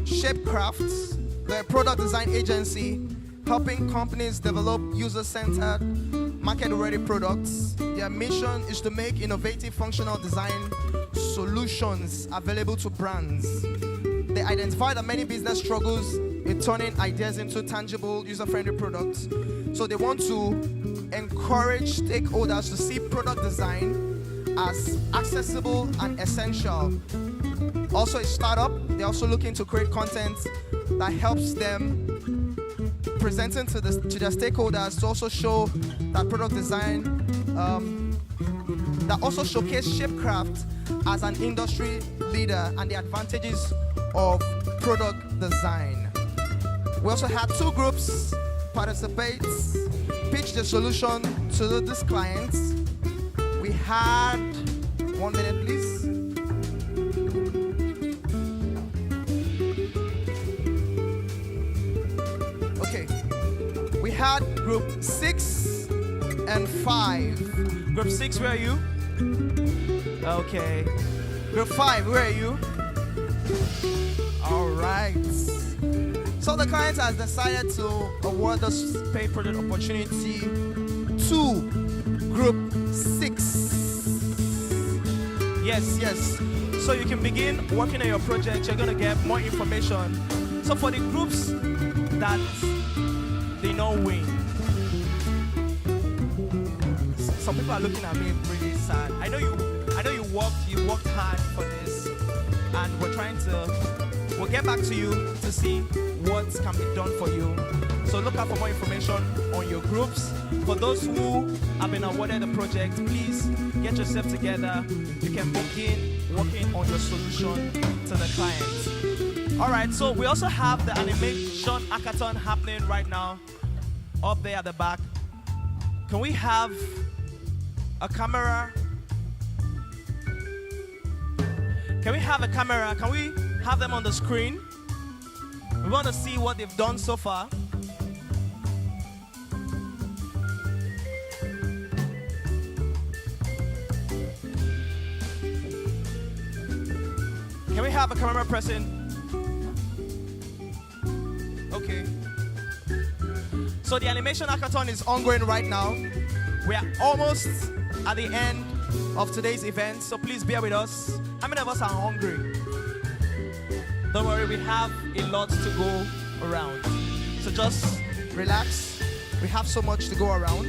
Shapecrafts, the product design agency helping companies develop user-centered, market-ready products. Their mission is to make innovative functional design solutions available to brands. They identify that many business struggles in turning ideas into tangible, user-friendly products. So they want to encourage stakeholders to see product design as accessible and essential. Also a startup, they're also looking to create content that helps them presenting to their stakeholders to also show that product design, that also showcase Shapecraft as an industry leader and the advantages of product design. We also had 2 groups participate, pitch the solution to these clients. We had, 1 minute please. Okay, we had group 6 and 5. Group 6, where are you? Okay. Group 5, where are you? All right. So the client has decided to award this paid project opportunity to group 6. Yes. So you can begin working on your project. You're going to get more information. So for the groups that they don't win, some people are looking at me really sad. I know you worked hard for this, and we'll get back to you to see what can be done for you. So look out for more information on your groups. For those who have been awarded the project, please get yourself together. You can begin working on your solution to the client. All right, so we also have the animation hackathon happening right now up there at the back. Can we have a camera? Can we have a camera? Can we have them on the screen? We want to see what they've done so far. Can we have a camera person? Okay. So the animation hackathon is ongoing right now. We are almost at the end of today's event, so please bear with us. How many of us are hungry? Don't worry, we have a lot to go around. So just relax. We have so much to go around.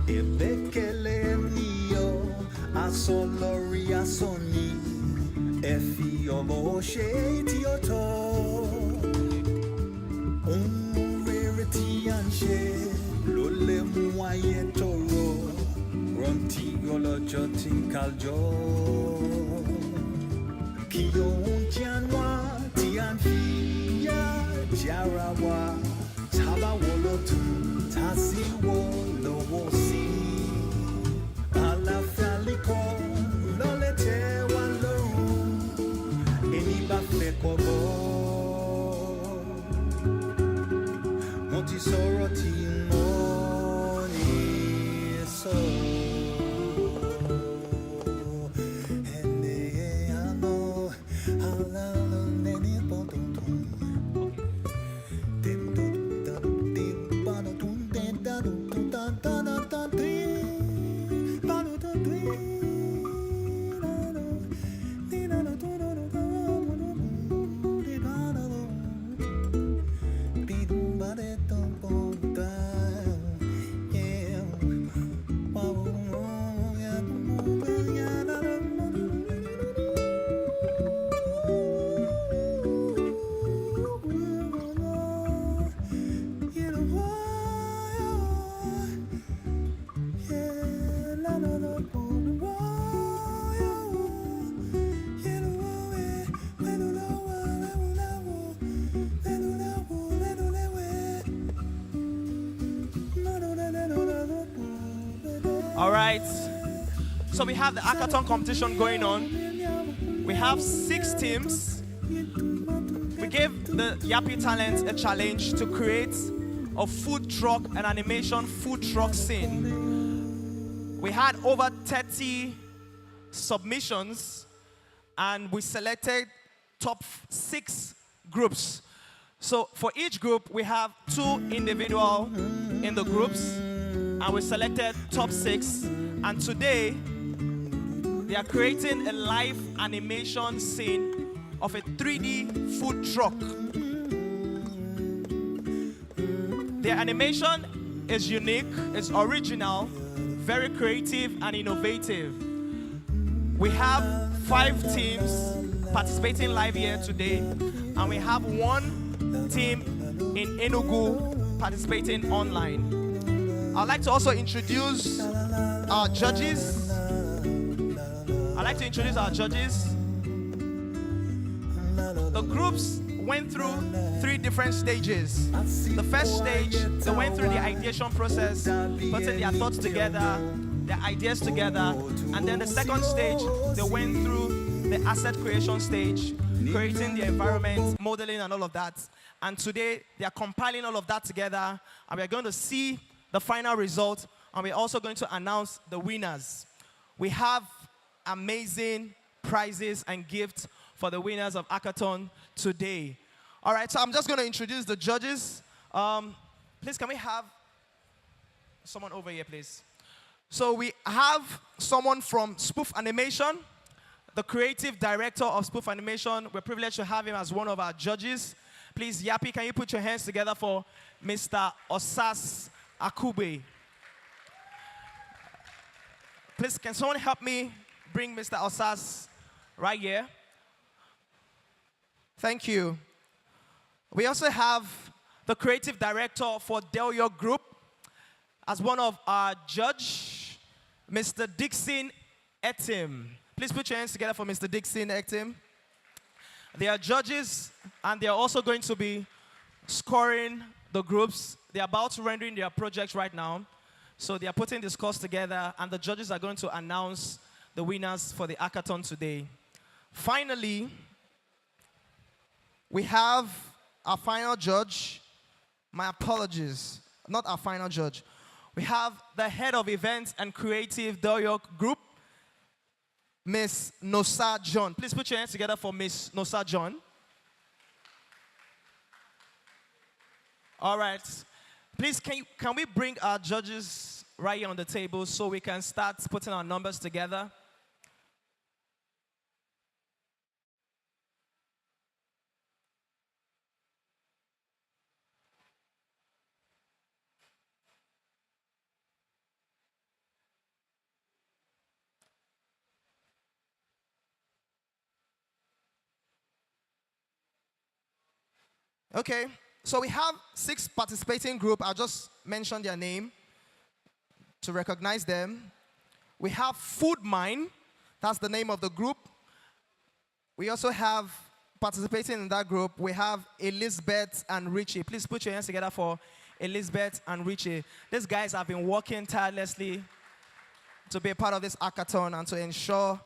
Ebekele niyo asolori asoni efi omo she ti oto unrere ti anse lo le mu aye toro ronti olojo ti kaljo ki ohun janwa ti anfi ya jarawa taba wolotu tasi wo lowo si alafaliko lolete wa lorun eni ba fe kobo mo ti sọ̀rọ̀ tí mo ní sọ ene ano alalo neni ponton right. So we have the hackathon competition going on. We have 6 teams. We gave the Yappi talents a challenge to create a food truck, an animation food truck scene. We had over 30 submissions, and we selected top 6 groups. So for each group, we have 2 individual in the groups, and we selected top 6. And today, they are creating a live animation scene of a 3D food truck. The animation is unique, it's original, very creative and innovative. We have 5 teams participating live here today, and we have 1 team in Enugu participating online. I'd like to also introduce our judges. The groups went through 3 different stages. The first stage, they went through the ideation process, putting their thoughts together, their ideas together. And then the second stage, they went through the asset creation stage, creating the environment, modeling and all of that. And today, they are compiling all of that together, and we're going to see the final result, and we're also going to announce the winners. We have amazing prizes and gifts for the winners of Hackathon today. All right, so I'm just going to introduce the judges. Please, can we have someone over here, please? So we have someone from Spoof Animation, the creative director of Spoof Animation. We're privileged to have him as one of our judges. Please, Yappi, can you put your hands together for Mr. Osas Akube? Please, can someone help me bring Mr. Osas right here? Thank you. We also have the creative director for Delio Group as one of our judge, Mr. Dixon Etim. Please put your hands together for Mr. Dixon Etim. They are judges, and they are also going to be scoring the groups. They are about to render in their projects right now. So they are putting the scores together, and the judges are going to announce the winners for the hackathon today. Finally, we have our final judge. My apologies, not our final judge. We have the head of events and creative Delio Group, Miss Nosa John. Please put your hands together for Miss Nosa John. All right. Please, can we bring our judges right here on the table so we can start putting our numbers together? Okay, so we have 6 participating groups. I'll just mention their name to recognize them. We have Food Mine, that's the name of the group. We also have, participating in that group, we have Elizabeth and Richie. Please put your hands together for Elizabeth and Richie. These guys have been working tirelessly to be a part of this hackathon and to ensure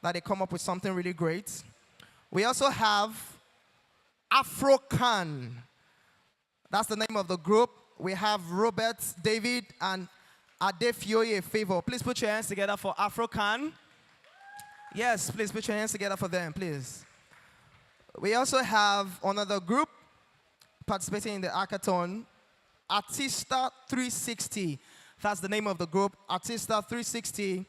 that they come up with something really great. We also have Afrocan. That's the name of the group. We have Robert, David, and Adefioye Favor. Please put your hands together for Afrocan. Yes, please put your hands together for them, please. We also have another group participating in the hackathon, Artista 360. That's the name of the group, Artista 360.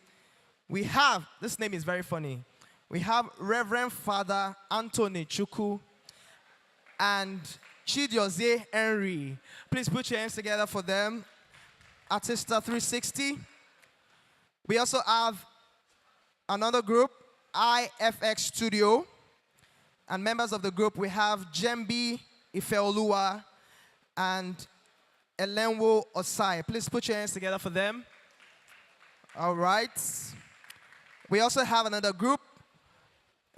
We have, this name is very funny. We have Reverend Father Anthony Chuku and Chidioze Henry. Please put your hands together for them. Artista 360. We also have another group, IFX Studio. And members of the group, we have Jembi Ifeoluwa and Elenwo Osai. Please put your hands together for them. All right. We also have another group,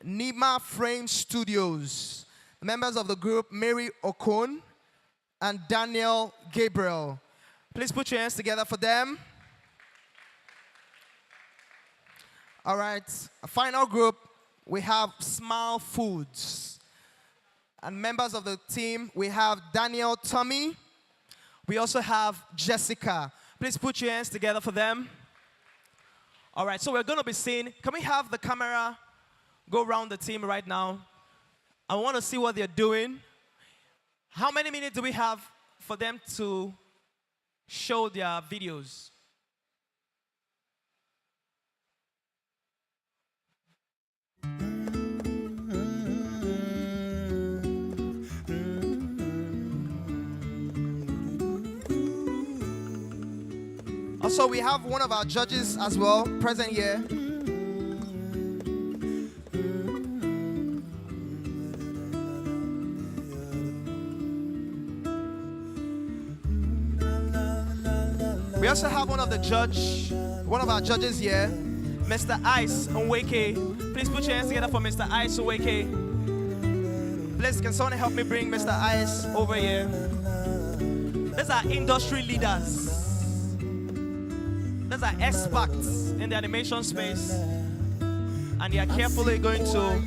Nima Frame Studios. Members of the group, Mary Okon and Daniel Gabriel. Please put your hands together for them. All right, a final group, we have Smile Foods. And members of the team, we have Daniel, Tommy. We also have Jessica. Please put your hands together for them. All right, so we're going to be seeing, can we have the camera go around the team right now? I want to see what they're doing. How many minutes do we have for them to show their videos? Also, we have one of our judges as well present here. We also have one of our judges here, Mr. Ice Onweke. Please put your hands together for Mr. Ice Onweke. Please, can someone help me bring Mr. Ice over here? These are industry leaders. These are experts in the animation space. And they are carefully going to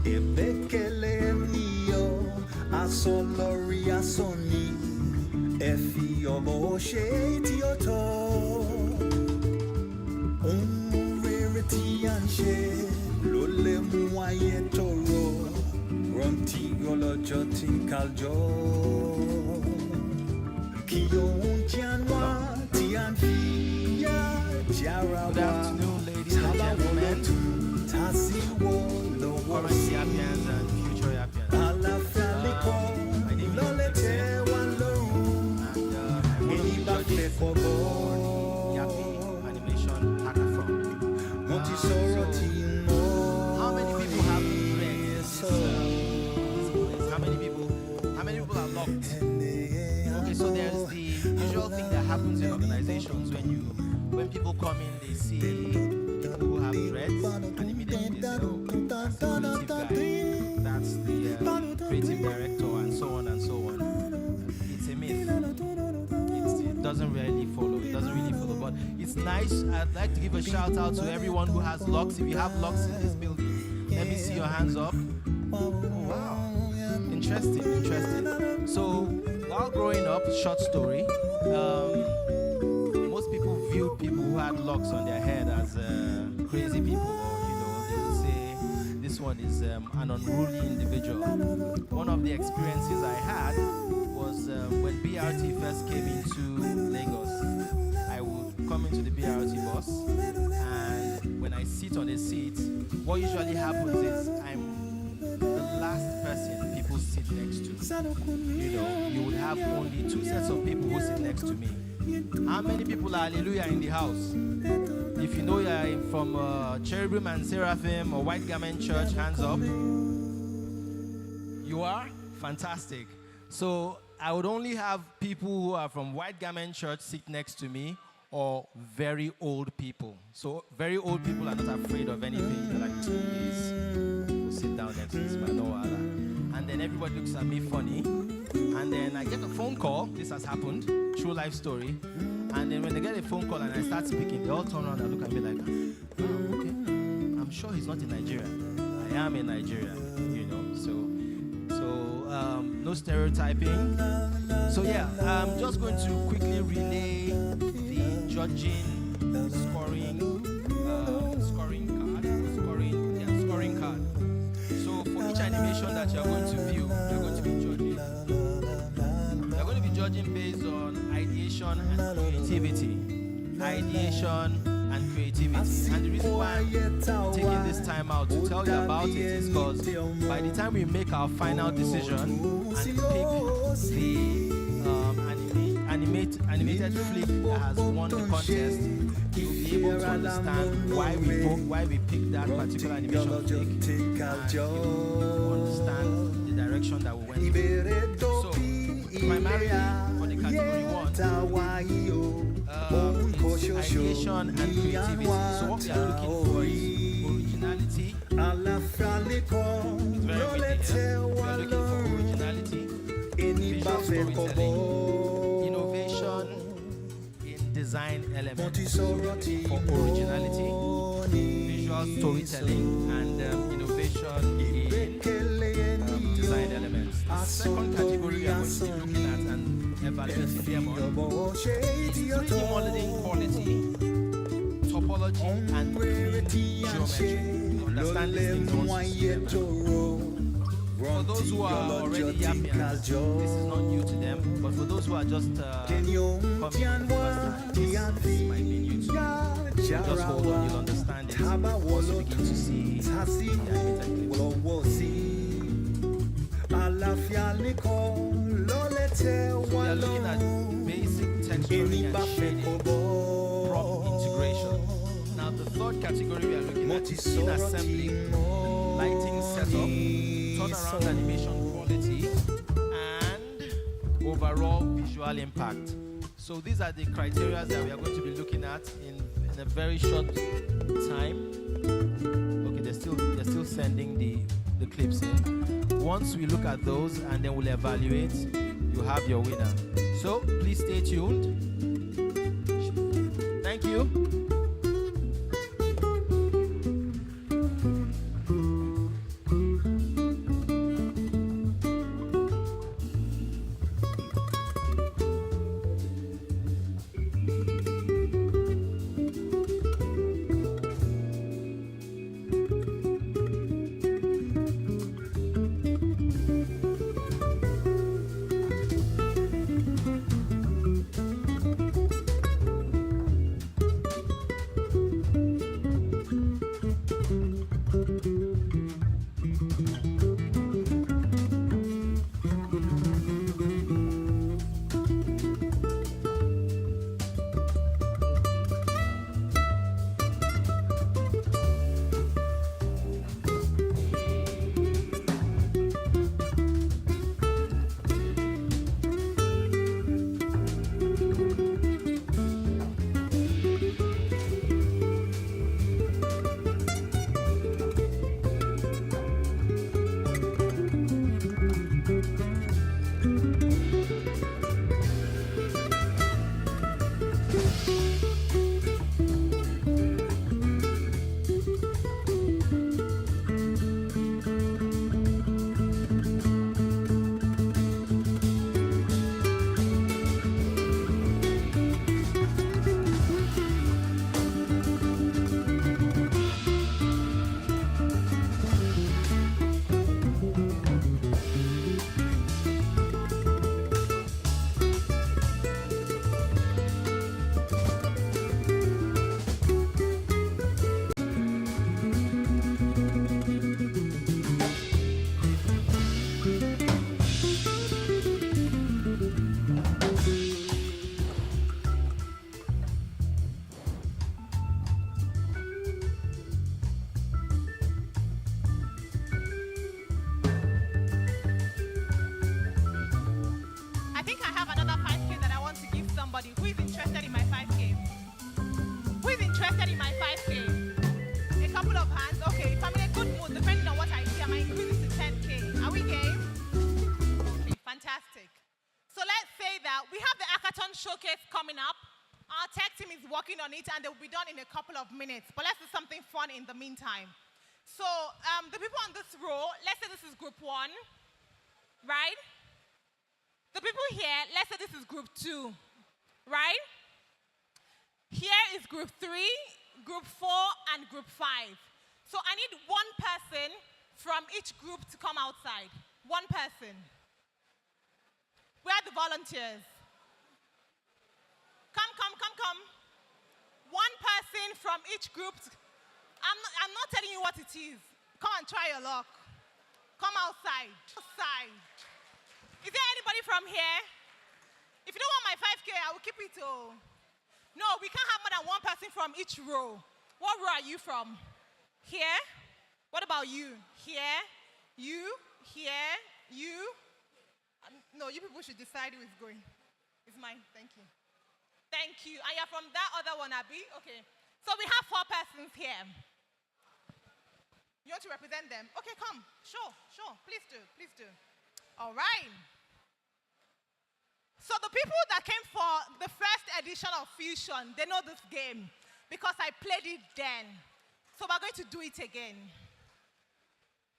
Ebekele niyo asolori asoni efi obo sheti oto unrere ti anse lole mu aye toro ronti olojo ti kaljo ki ohun ti anwa ti anfi ya jara Good afternoon, ladies and gentlemen. Current Yappians and future Yappians. My name is Dixon, and I'm one of the judges for Yappi Animation Hackathon. How many people have read this place? How many people are locked? Okay, so there's the usual thing that happens in organizations when people come in, they see people who have dreads, and immediately they say, oh, that's the creative guy, that's the creative director, and so on and so on. It's a myth. It doesn't really follow. It doesn't really follow. But it's nice. I'd like to give a shout out to everyone who has locks. If you have locks in this building, let me see your hands up. Oh, wow. Interesting. So while growing up, short story, most people viewed people who had locks on their head as crazy people, or they would say this one is an unruly individual. One of the experiences I had was when BRT first came into Lagos. I would come into the BRT bus, and when I sit on a seat, what usually happens is I'm the last person people sit next to. You would have only two sets of people who sit next to me. How many people are hallelujah in the house? If you know you're from Cherubim and Seraphim or White Garment Church, hands up. You are? Fantastic. So I would only have people who are from White Garment Church sit next to me, or very old people. So very old people are not afraid of anything. They're like, please, we'll sit down next to this man, no other. And then everybody looks at me funny. And then I get a phone call. This has happened. True life story. And then when they get a phone call and I start speaking, they all turn around and look at me like, oh, okay. I'm sure he's not in Nigeria. I am in Nigeria, So no stereotyping. So yeah, I'm just going to quickly relay the judging scoring card. So for each animation that you're going to view, you're going to be judging. You're going to be judging based on ideation and creativity. And the reason why I'm taking this time out to tell you about it is because by the time we make our final decision and pick the animated flick that has won the contest, you'll be able to understand why we picked that particular animation flick, and you'll understand the direction that we went in. So, primarily for the category 1, it's ideation and creativity. So what we are looking for is originality. It's very witty, yeah? We are looking for originality, visual storytelling, innovation in design elements. So we're looking for originality, visual storytelling, and innovation in design elements. The second category we are going to be looking at and evaluating them on is 3D modeling quality, topology, and geometry. Understand these things once you see them. For those who are already Yappians, this is not new to them. But for those who are just coming for the first time, this might be new to you. Just hold on, you'll understand it once you begin to see the animated clips. So we are looking at basic texturing and shading, prop integration. Now the third category we are looking at is scene assembly, lighting setup, turnaround animation quality, and overall visual impact. So these are the criteria that we are going to be looking at in a very short time. Okay, they're still sending the clips in. Once we look at those and then we'll evaluate, you have your winner. So please stay tuned. Thank you. and they will be done in a couple of minutes. But let's do something fun in the meantime. So the people on this row, let's say this is group 1, right? The people here, let's say this is group 2, right? Here is group 3, group 4, and group 5. So I need one person from each group to come outside. One person. Where are the volunteers? Come. One person from each group. I'm not telling you what it is. Come and try your luck. Come outside. Is there anybody from here? If you don't want my 5K, I will keep it. Oh. No, we can't have more than one person from each row. What row are you from? Here? What about you? Here? You? Here? You? No, you people should decide who is going. It's mine. Thank you. Thank you. And you're from that other one, Abby? Okay. So we have 4 persons here. You want to represent them? Okay, come. Sure. Please do. All right. So the people that came for the first edition of Fusion, they know this game because I played it then. So we're going to do it again.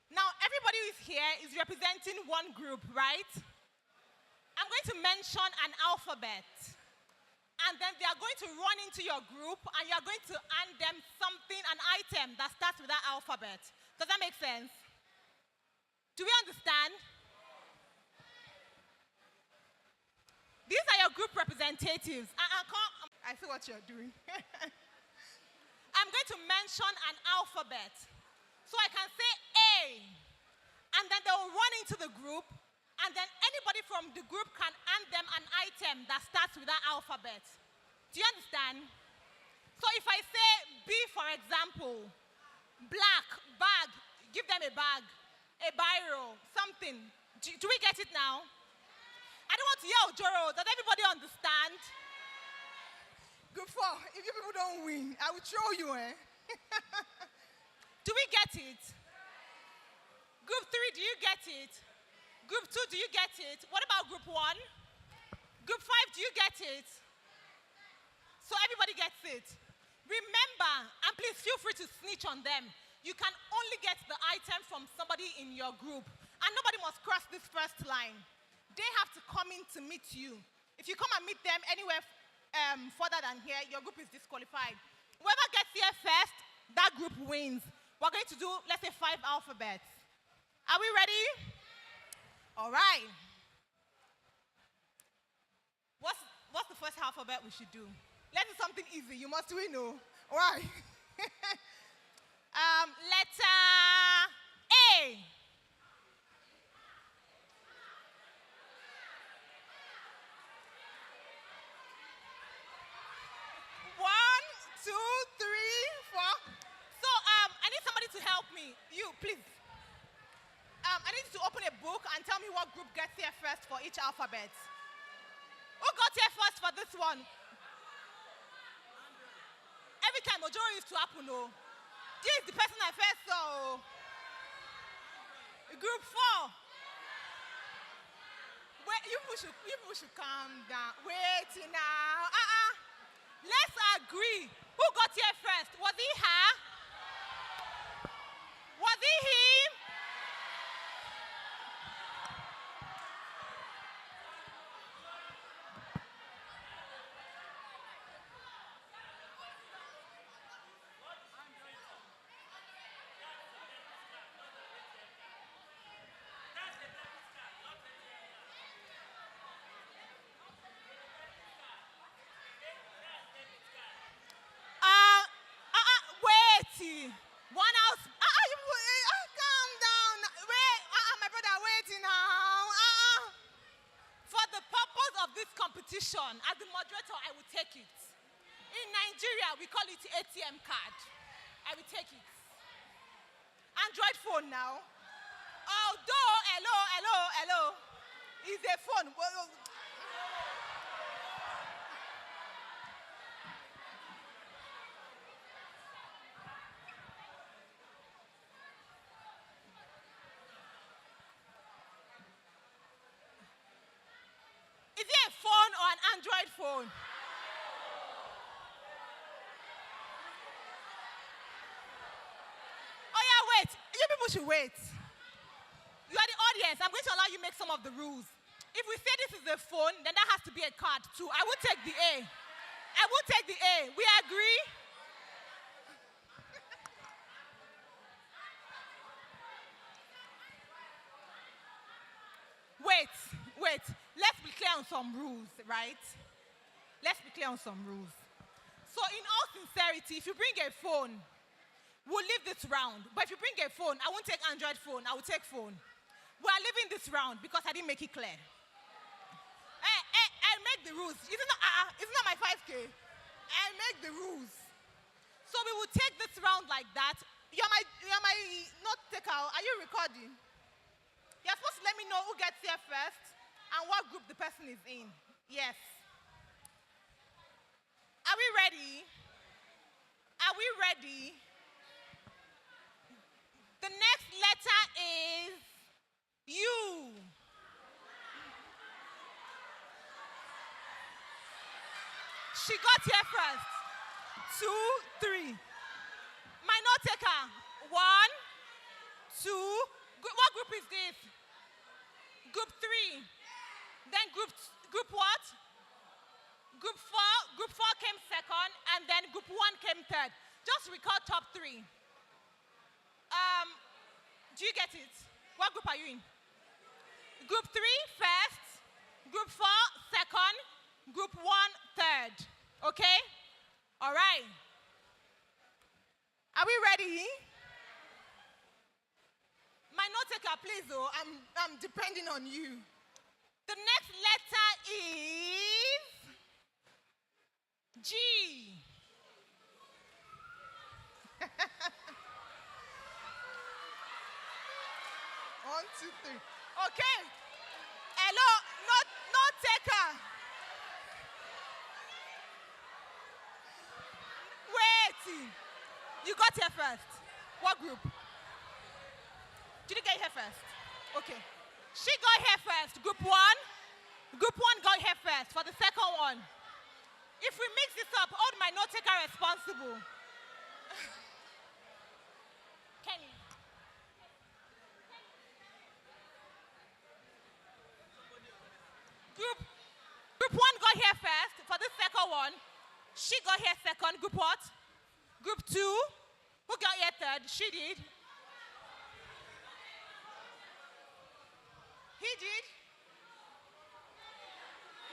Now, everybody who is here is representing one group, right? I'm going to mention an alphabet. And then they are going to run into your group and you're going to hand them something, an item that starts with that alphabet. Does that make sense? Do we understand? These are your group representatives. I see what you're doing. I'm going to mention an alphabet. So I can say A, and then they will run into the group, and then anybody from the group can hand them an item that starts with that alphabet. Do you understand? So if I say B, for example, black, bag, give them a bag, a biro, something. Do we get it now? I don't want to yell Joro. Does everybody understand? Group 4, if you people don't win, I will throw you, eh? Do we get it? Group 3, do you get it? Group 2, do you get it? What about group 1? Group 5, do you get it? So everybody gets it. Remember, and please feel free to snitch on them. You can only get the item from somebody in your group. And nobody must cross this first line. They have to come in to meet you. If you come and meet them anywhere further than here, your group is disqualified. Whoever gets here first, that group wins. We're going to do, let's say, 5 alphabets. Are we ready? All right. What's the first alphabet we should do? Let's do something easy. You must win, no? All right. Letter A. One, two, three, 4. So I need somebody to help me. You, please. I need you to open a book and tell me what group gets here first for each alphabet. Who got here first for this one? Every time Ojoro used to happen, no. This is the person I first saw. Group 4. Wait, you people should calm down. Wait now. Let's agree. Who got here first? Was it her? Was it him? Wait. One house. Calm down. Wait. My brother, waiting now. For the purpose of this competition, as the moderator, I will take it. In Nigeria, we call it ATM card. I will take it. Android phone now. Although, hello. Is a phone. Is it a phone or an Android phone? people should wait. You are the audience. I'm going to allow you make some of the rules. If we say this is a phone, then that has to be a card too. I will take the A. I will take the A. We agree? Wait. Let's be clear on some rules, right? Let's be clear on some rules. So in all sincerity, if you bring a phone, we'll leave this round. But if you bring a phone, I won't take Android phone. I will take phone. We are leaving this round because I didn't make it clear. I make the rules. It's not my 5K. I make the rules. So we will take this round like that. You're my note taker. Are you recording? You're supposed to let me know who gets here first and what group the person is in. Yes. Are we ready? Are we ready? The next letter is U. She got here first. 2, 3. My note taker. 1, 2. What group is this? Group 3. Then group what? Group 4. Group 4 came second, and then group 1 came third. Just record top 3. Do you get it? What group are you in? Group 3 first, group 4 second, group 1 third. Okay? All right. Are we ready? My note taker, please, though. I'm depending on you. The next letter is G. One, two, three. Okay. Hello, note taker. Wait. You got here first. What group? Did you get here first? Okay. She got here first. Group 1. Group 1 got here first for the second one. If we mix this up, hold my note taker responsible. Kenny. Group 1 got here first for the second one. She got here second. Group what? Group 2. Who got here third? She did. He did.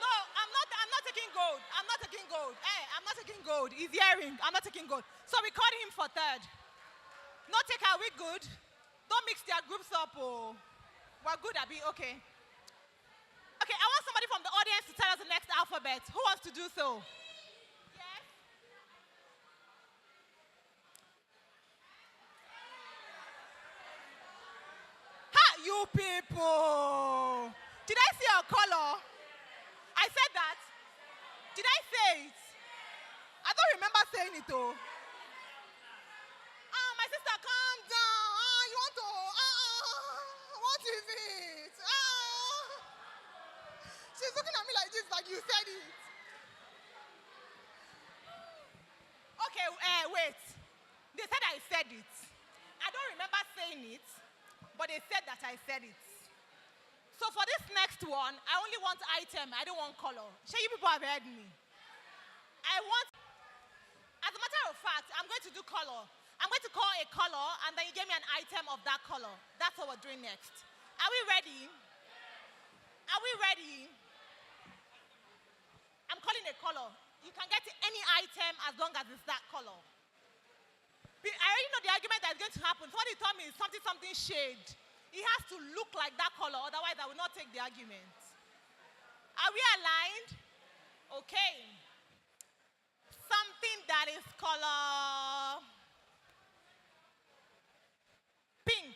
No, I'm not taking gold. I'm not taking gold. Hey, I'm not taking gold. He's hearing. I'm not taking gold. So we called him for third. No taker, we good. Don't mix their groups up. Oh. We're good, Abby. Okay. Okay, I want somebody from the audience to tell us the next alphabet. Who wants to do so? Yes? Ha, you people! Did I see your color? I said that. Did I say it? I don't remember saying it though. My sister, calm down. You want to? What is it? She's looking at me like this, like you said it. Okay, wait. They said I said it. I don't remember saying it, but they said that I said it. So for this next one, I only want item. I don't want color. Sure, you people have heard me. I want, as a matter of fact, I'm going to do color. I'm going to call a color, and then you give me an item of that color. That's what we're doing next. Are we ready? Are we ready? I'm calling a color. You can get any item as long as it's that color. I already know the argument that's going to happen. So what you told me is something shade. It has to look like that color, otherwise I will not take the argument. Are we aligned? Okay. Something that is color pink.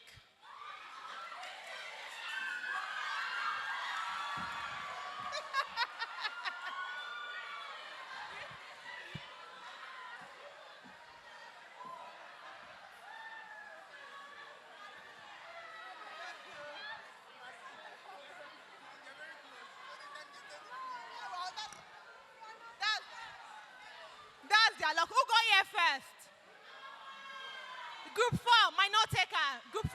That's dialogue. Who got here first? Group 4, my note taker. Group 4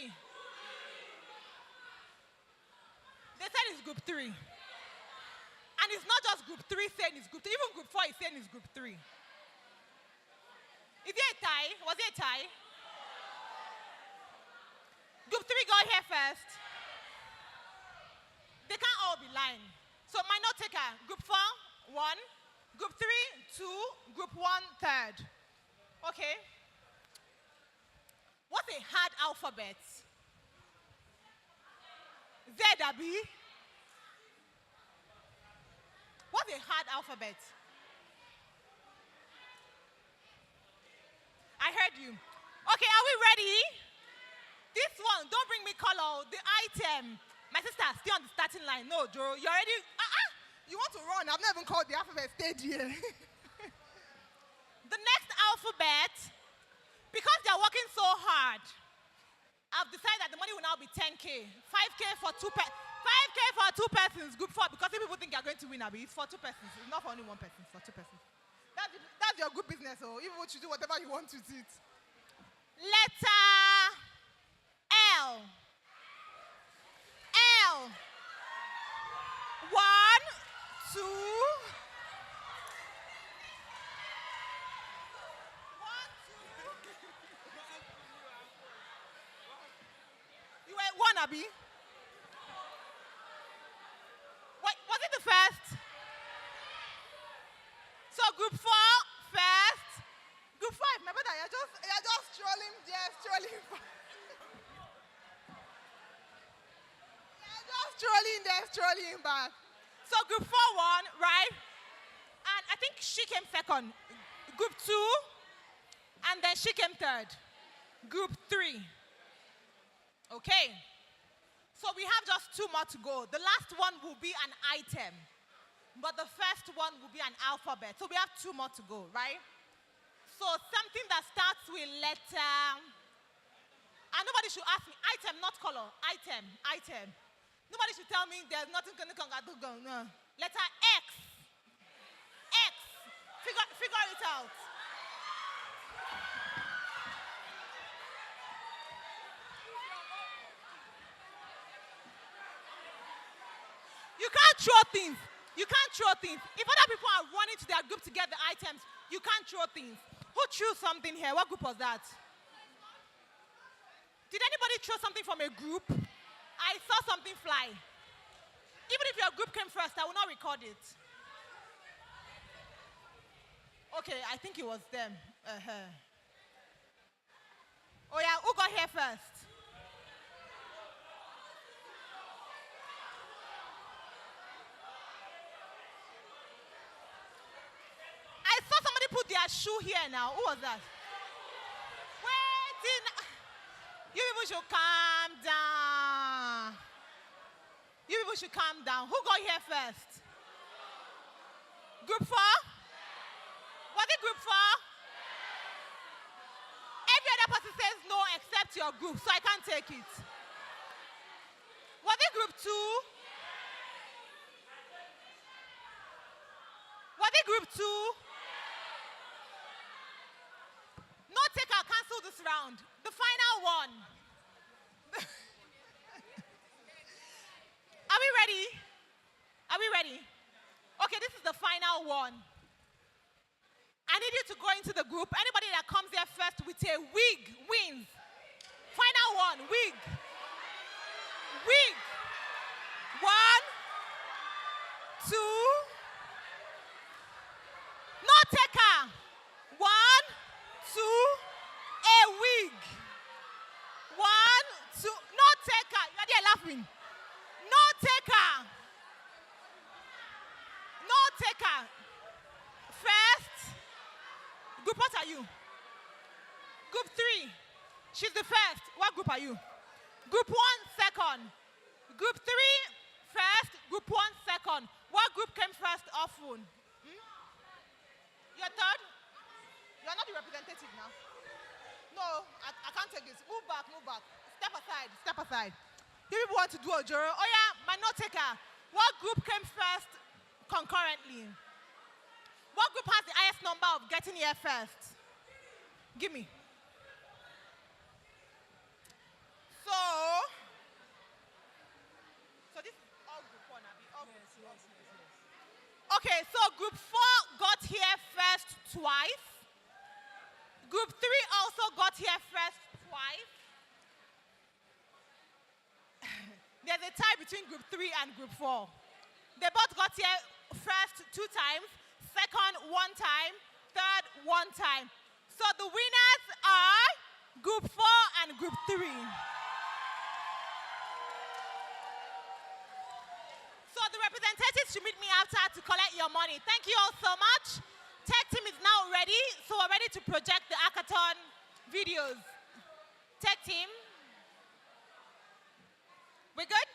3. They said it's group 3. And it's not just group 3 saying it's group 3. Even group 4 is saying it's group 3. Is it a tie? Was it a tie? Group 3 go here first. They can't all be lying. So my note taker, group 4, 1. Group 3, 2. Group 1, 3rd. Okay. What's a hard alphabet? Z, Abby. What's a hard alphabet? I heard you. Okay, are we ready? This one, don't bring me color. The item. My sister, stay on the starting line. No, Joe, you already. You want to run? I've never even called the alphabet stage here. The next alphabet, because they're working so hard, I've decided that the money will now be 10K. 5K for 2 persons, group 4, because if people think you're going to win, Abby, it's for 2 persons. It's not for only 1 person, it's for 2 persons. That's your good business, so even what you do, whatever you want to do it. Letter L. L. 1, 2. 1, 2. You were 1, Abby. Wait, was it the first? So group 4, first. Group 5, my brother, you're just strolling there, strolling back. You're just strolling there, strolling back. So group 4 won, right? And I think she came second. Group 2, and then she came third. Group 3. Okay. So we have just 2 more to go. The last one will be an item, but the first one will be an alphabet. So we have 2 more to go, right? So something that starts with letter, and nobody should ask me, item, not color, item, item. Nobody should tell me there's nothing going to go. No. Letter X. X. Figure it out. You can't throw things. You can't throw things. If other people are running to their group to get the items, you can't throw things. Who threw something here? What group was that? Did anybody throw something from a group? I saw something fly. Even if your group came first, I will not record it. Okay, I think it was them. Oh yeah, who got here first? I saw somebody put their shoe here now. Who was that? Wait, you people should calm down. You people should calm down. Who got here first? Group 4? Was it group 4? Every other person says no except your group, so I can't take it. Was it group 2? Was it group 2? No taker, cancel this round. The final one. Are we ready? Are we ready? Okay, this is the final one. I need you to go into the group. Anybody that comes here first with a wig wins. Final one, wig. Wig. 1, 2. No taker. 1, 2. A wig. 1, 2. No taker. You're there laughing. No taker. No taker. First. Group, what are you? Group 3. She's the first. What group are you? Group 1, second. Group 3, first. Group 1, second. What group came first often? You're third? You're not the representative now. No, I can't take this. Move back, move back. Step aside, step aside. You people want to do a juror? Oh yeah, my note taker. What group came first concurrently? What group has the highest number of getting here first? Give me. So, this is all group 1, Abby. Okay, so group 4 got here first twice. Group 3 also got here first twice. There's a tie between group 3 and group 4. They both got here first 2 times, second 1 time, third 1 time. So the winners are group 4 and group 3. So the representatives should meet me outside to collect your money. Thank you all so much. Tech team is now ready, so we're ready to project the hackathon videos. Tech team, we good?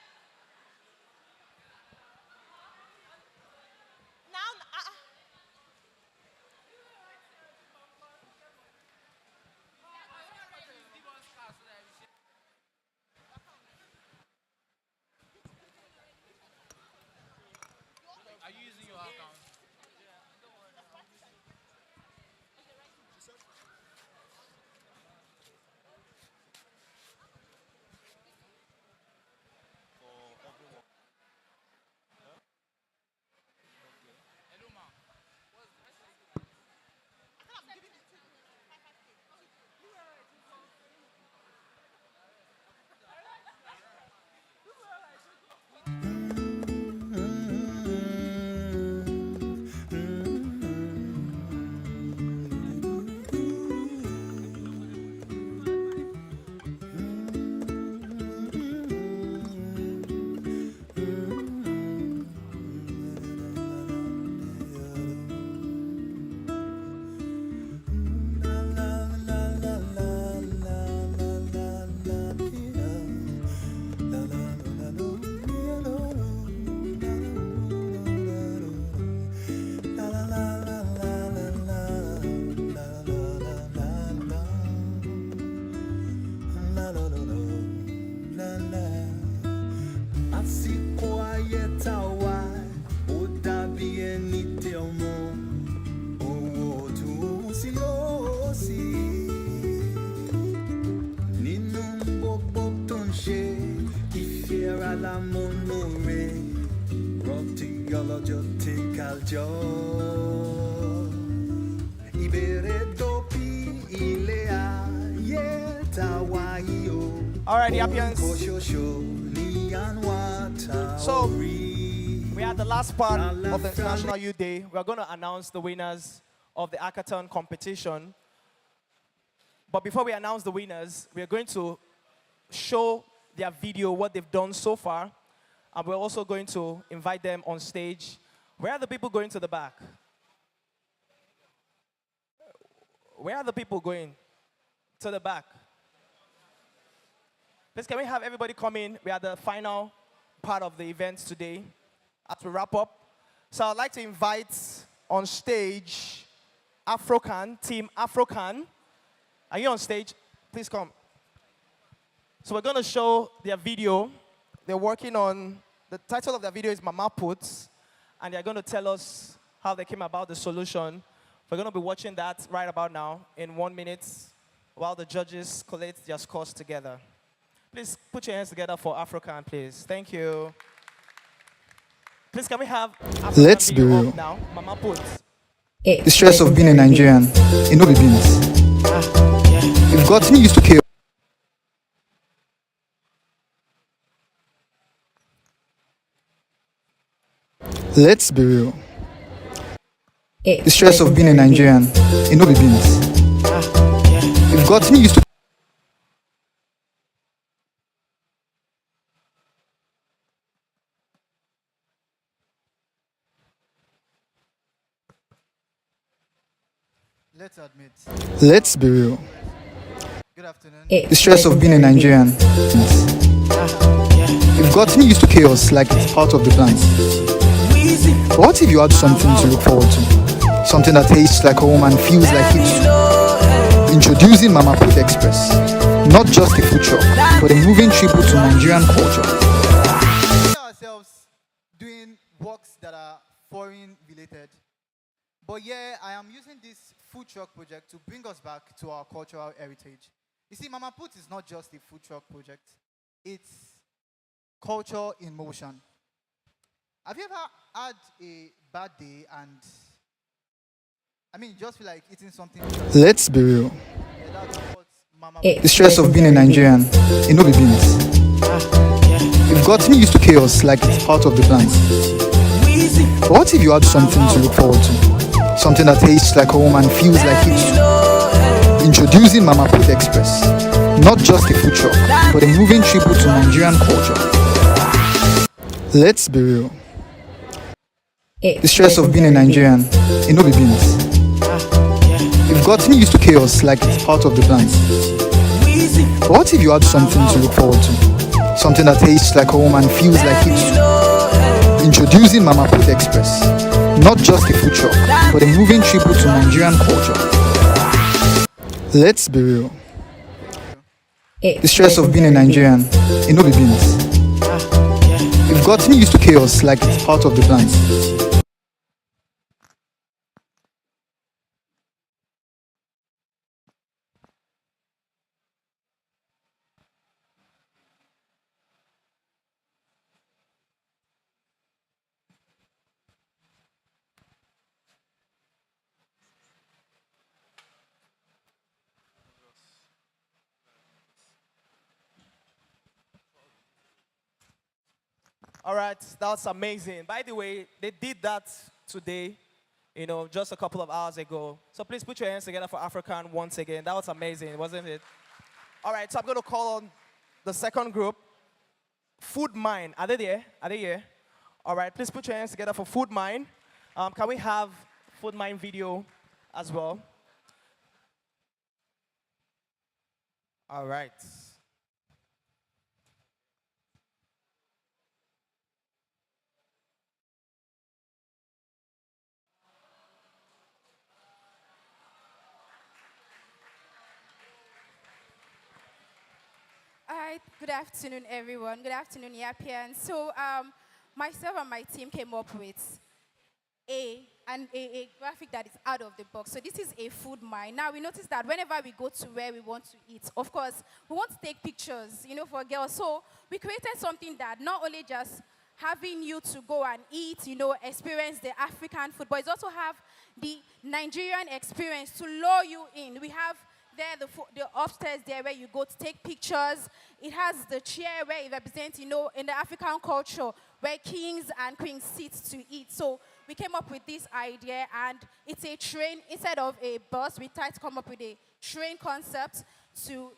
Now, Are you using your account? All right, Yappians. So, we are at the last part of the International Youth Day. We're going to announce the winners of the Hackathon competition. But before we announce the winners, we're going to show their video, what they've done so far. And we're also going to invite them on stage. Where are the people going to the back? Where are the people going? To the back. Please, can we have everybody come in? We are the final part of the event today as we wrap up. So I'd like to invite on stage Afrocan, Team Afrocan. Are you on stage? Please come. So we're going to show their video. They're working on, the title of their video is Mama Puts, and they're going to tell us how they came about the solution. We're going to be watching that right about now in 1 minute while the judges collate their scores together. Please put your hands together for African, please. Thank you. Please, can we have African Let's be real. now? Mama Puts. The stress of being a Nigerian, it no be beans. You've gotten used to chaos. Let's be real. The stress of being a Nigerian, it no be beans. You've gotten used to. Let's admit. Let's be real. Good afternoon. The stress of being a Nigerian. You've gotten used to chaos like it's part of the plan. But what if you had something to look forward to? Something that tastes like home and feels like it. Introducing Mama Put Express. Not just a food truck, but a moving tribute to Nigerian culture. We find ourselves doing works that are foreign related. But yeah, I am using this food truck project to bring us back to our cultural heritage. You see, Mama Put is not just a food truck project. It's culture in motion. Have you ever had a bad day and, you just feel like eating something? Let's be real. Yeah, The stress of being a Nigerian, it no be beans. You've gotten used to chaos like it's part of the plan. But what if you had something to look forward to? Something that tastes like home and feels like it. Introducing Mama Put Express. Not just a food truck, but a moving tribute to Nigerian culture. Let's be real. The stress of being a Nigerian, it no be beans. You've gotten used to chaos like it's part of the plan. But what if you had something to look forward to? Something that tastes like home and feels like it. Introducing Mama Put Express. Not just a food truck, but a moving tribute to Nigerian culture. Let's be real. The stress of being a Nigerian, it no be beans. You've gotten used to chaos like it's part of the plan. All right, that's amazing. By the way, they did that today, just a couple of hours ago. So please put your hands together for African once again. That was amazing, wasn't it? All right, so I'm going to call on the second group, Food Mine. Are they there? Are they here? All right, please put your hands together for Food Mine. Can we have Food Mine video as well? All right. All right, good afternoon, everyone. Good afternoon, Yappians. So myself and my team came up with a graphic that is out of the box. So this is a food mine. Now, we notice that whenever we go to where we want to eat, of course, we want to take pictures, for girls. So we created something that not only just having you to go and eat, experience the African food, but it also have the Nigerian experience to lure you in. We have there the upstairs there where you go to take pictures. It has the chair where it represents, in the African culture, where kings and queens sit to eat. So we came up with this idea, and it's a train instead of a bus. We tried to come up with a train concept to,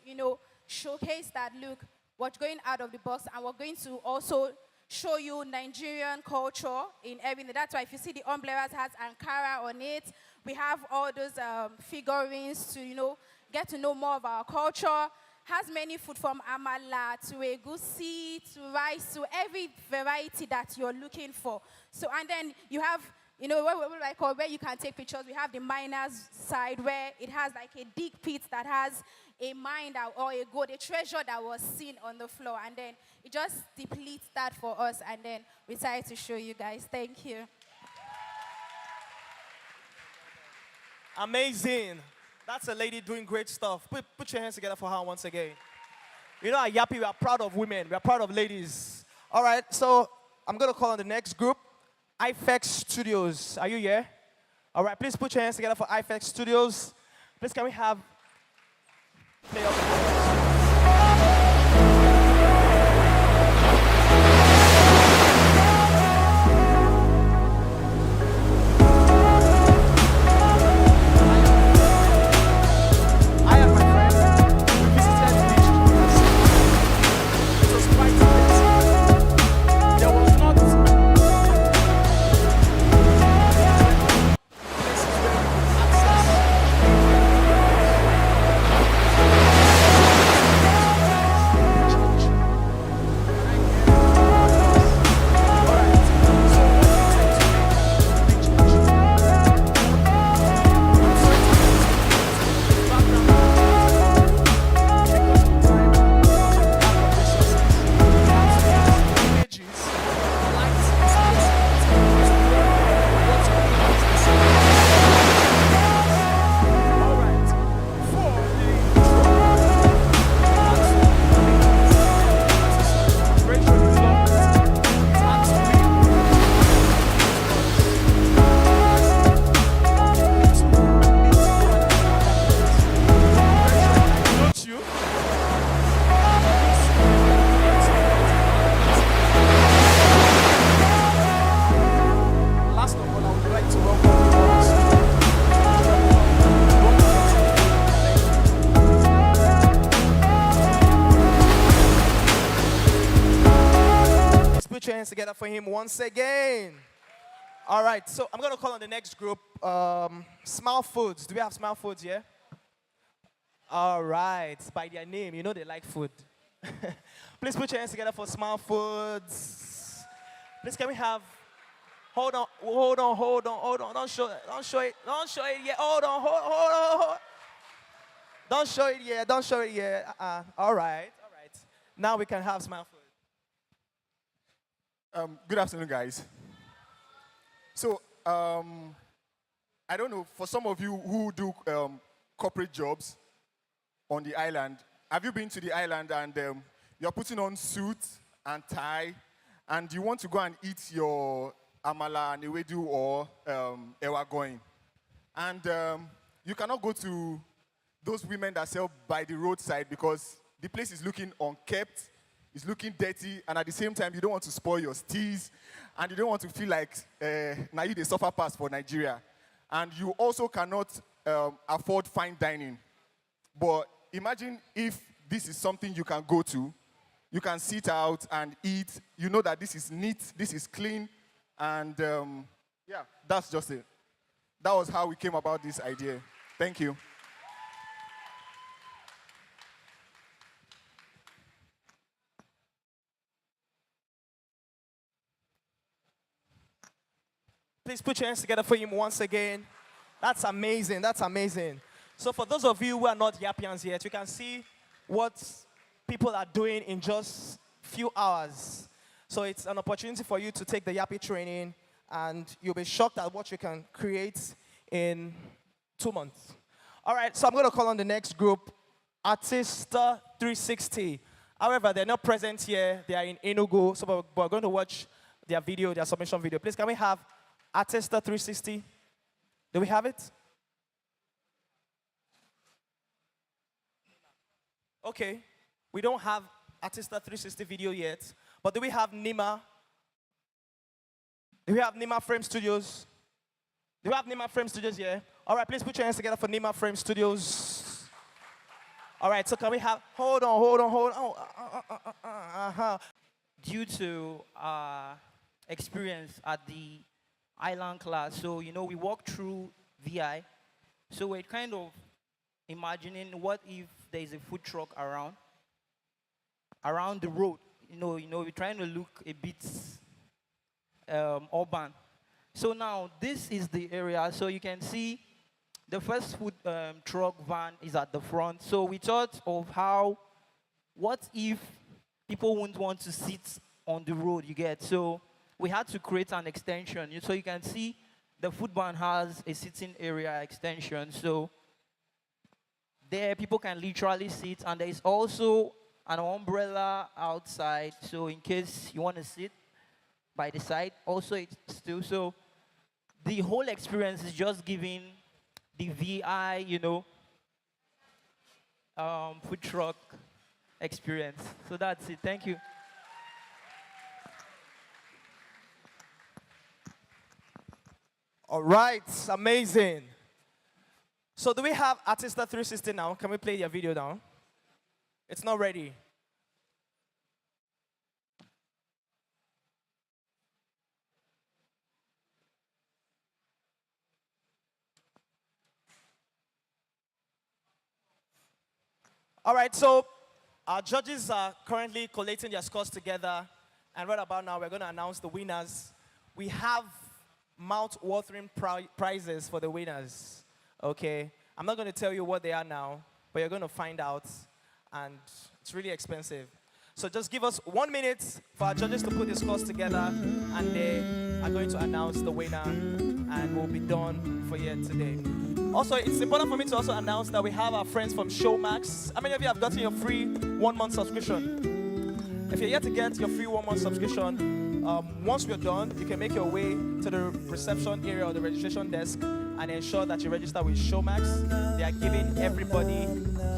showcase that, look, what's going out of the box, and we're going to also show you Nigerian culture in everything. That's why if you see the umbrellas has Ankara on it, we have all those figurines to, get to know more of our culture. Has many food from amala to egusi to rice to every variety that you're looking for. So, and then you have, where you can take pictures. We have the miners side where it has like a dig pit that has a mine or a gold, a treasure that was seen on the floor. And then it just depletes that for us. And then we decided to show you guys. Thank you. Amazing. That's a lady doing great stuff. Put your hands together for her once again. At Yappi, we are proud of women. We are proud of ladies. All right, so I'm going to call on the next group, IFX Studios. Are you here? All right, please put your hands together for IFX Studios. Please, can we have play up? together for him once again. All right, so I'm going to call on the next group. Smile Foods. Do we have Smile Foods here? All right, by their name, you know they like food. Please put your hands together for Smile Foods. Please, can we have... Hold on. Don't show it yet. Hold on. Don't show it yet. All right. Now we can have Smile Food. Good afternoon, guys. So, I don't know, for some of you who do corporate jobs on the island, have you been to the island and you're putting on suit and tie and you want to go and eat your amala and ewedu or ewa going? And you cannot go to those women that sell by the roadside because the place is looking unkept, it's looking dirty, and at the same time, you don't want to spoil your steez, and you don't want to feel like now you the suffer pass for Nigeria. And you also cannot afford fine dining. But imagine if this is something you can go to, you can sit out and eat, you know that this is neat, this is clean, and yeah, that's just it. That was how we came about this idea. Thank you. Please put your hands together for him once again. That's amazing. So for those of you who are not Yappians yet, you can see what people are doing in just few hours. So it's an opportunity for you to take the Yappi training, and you'll be shocked at what you can create in 2 months. All right, so I'm going to call on the next group, Artista 360. However, they're not present here. They are in Enugu, so we're going to watch their video, their submission video. Please, can we have Artista 360? Do we have it? Okay, we don't have Artista 360 video yet, but do we have Nima? Do we have Nima Frame Studios? Do we have Nima Frame Studios here? All right, please put your hands together for Nima Frame Studios. All right, so can we have, hold on. Due to our experience at the island class, so, you know, we walked through VI, so we're kind of imagining what if there's a food truck around the road. You know, we're trying to look a bit urban. So now, this is the area, so you can see the first food truck van is at the front. So we thought of what if people wouldn't want to sit on the road, you get? So we had to create an extension. So you can see the food van has a sitting area extension. So there people can literally sit, and there is also an umbrella outside. So in case you want to sit by the side, also it's still. So the whole experience is just giving the VI, food truck experience. So that's it. Thank you. All right, amazing. So do we have Artista 360 now? Can we play your video now? It's not ready. All right, so our judges are currently collating their scores together, and right about now, we're going to announce the winners. We have mouth-watering prizes for the winners, okay? I'm not going to tell you what they are now, but you're going to find out, and it's really expensive. So just give us 1 minute for our judges to put the scores together, and they are going to announce the winner, and we'll be done for here today. Also, it's important for me to also announce that we have our friends from Showmax. How many of you have gotten your free 1-month subscription? If you're yet to get your free 1-month subscription, once we're done, you can make your way to the reception area or the registration desk and ensure that you register with Showmax. They are giving everybody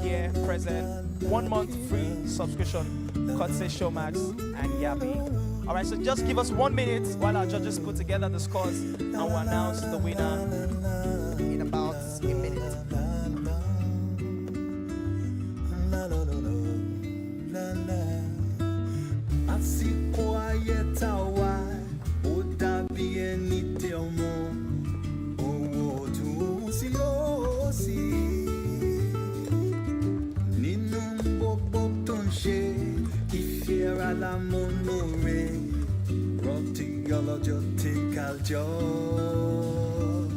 here present 1-month free subscription, courtesy Showmax and Yappi. All right, so just give us 1 minute while our judges put together the scores, and we'll announce the winner in about a minute. Asikoayetawa calcio.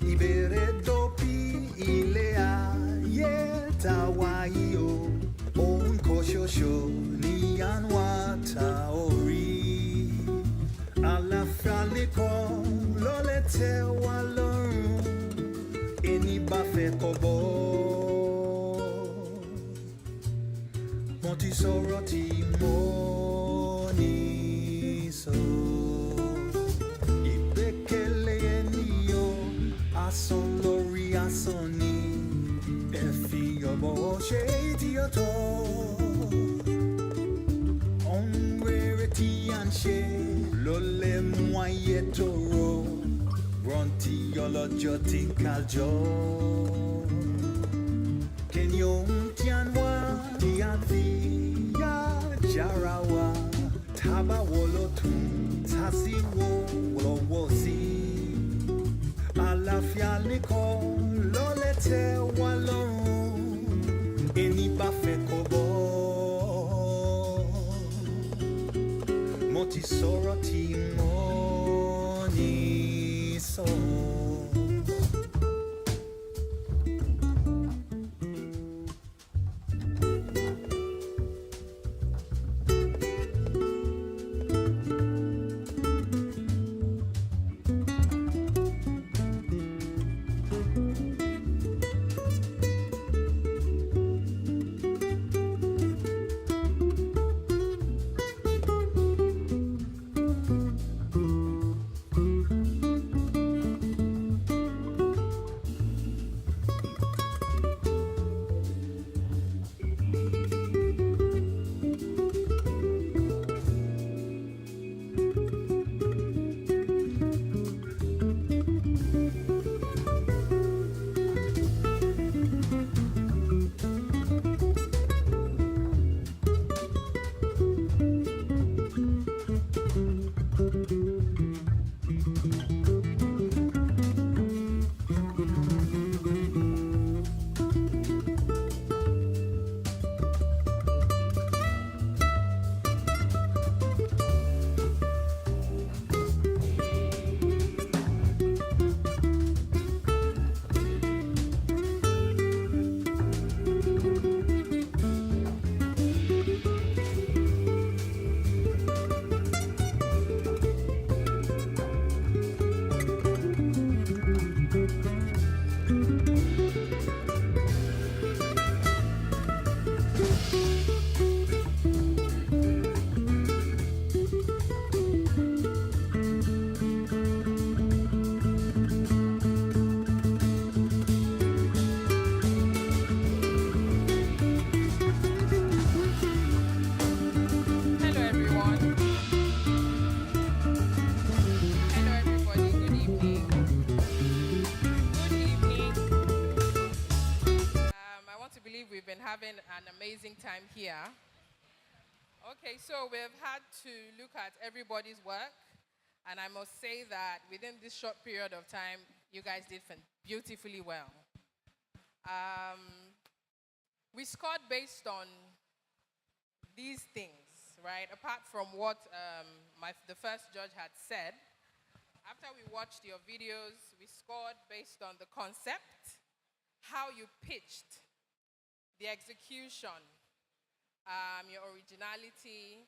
Ibere dopi ilea yeta waio. On koshosho ni anwa taori. Ala faliko lolete walon. Eni bafe kobo. Monti soroti moni so. Ibekele enio ason lori asoni. Efi obo sheti oto. Onwere ti anche lole mwaye toro. Bronti yolojo ti kaljo. Kenyon tianwa tianvia jarawa taba wolotun tasiwo wowosi alafia niko lolete walorun eni bafe kobo moti soro ti moni so. Having an amazing time here. Okay, so we've had to look at everybody's work, and I must say that within this short period of time, you guys did beautifully well. We scored based on these things, right? Apart from what the first judge had said, after we watched your videos, we scored based on the concept, how you pitched, the execution, your originality.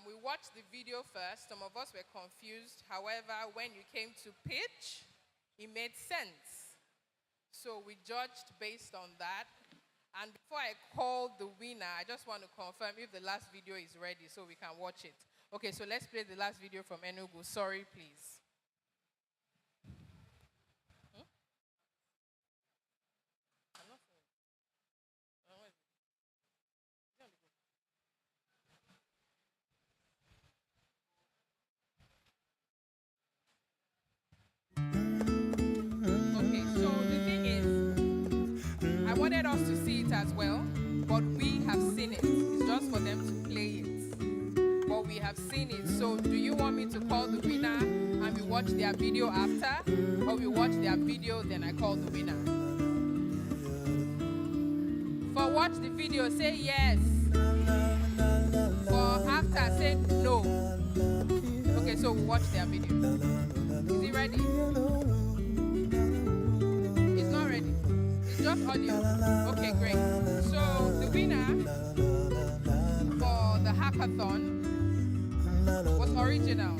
We watched the video first. Some of us were confused. However, when you came to pitch, it made sense. So we judged based on that. And before I call the winner, I just want to confirm if the last video is ready so we can watch it. Okay, so let's play the last video from Enugu. Sorry, please. I wanted us to see it as well, but we have seen it. It's just for them to play it. But we have seen it. So do you want me to call the winner and we watch their video after? Or we watch their video, then I call the winner? For watch the video, say yes. For after, say no. Okay, Okay, so we'll watch their video. Is it ready? It's not ready. It's just audio. Okay, great. So the winner for the hackathon was original.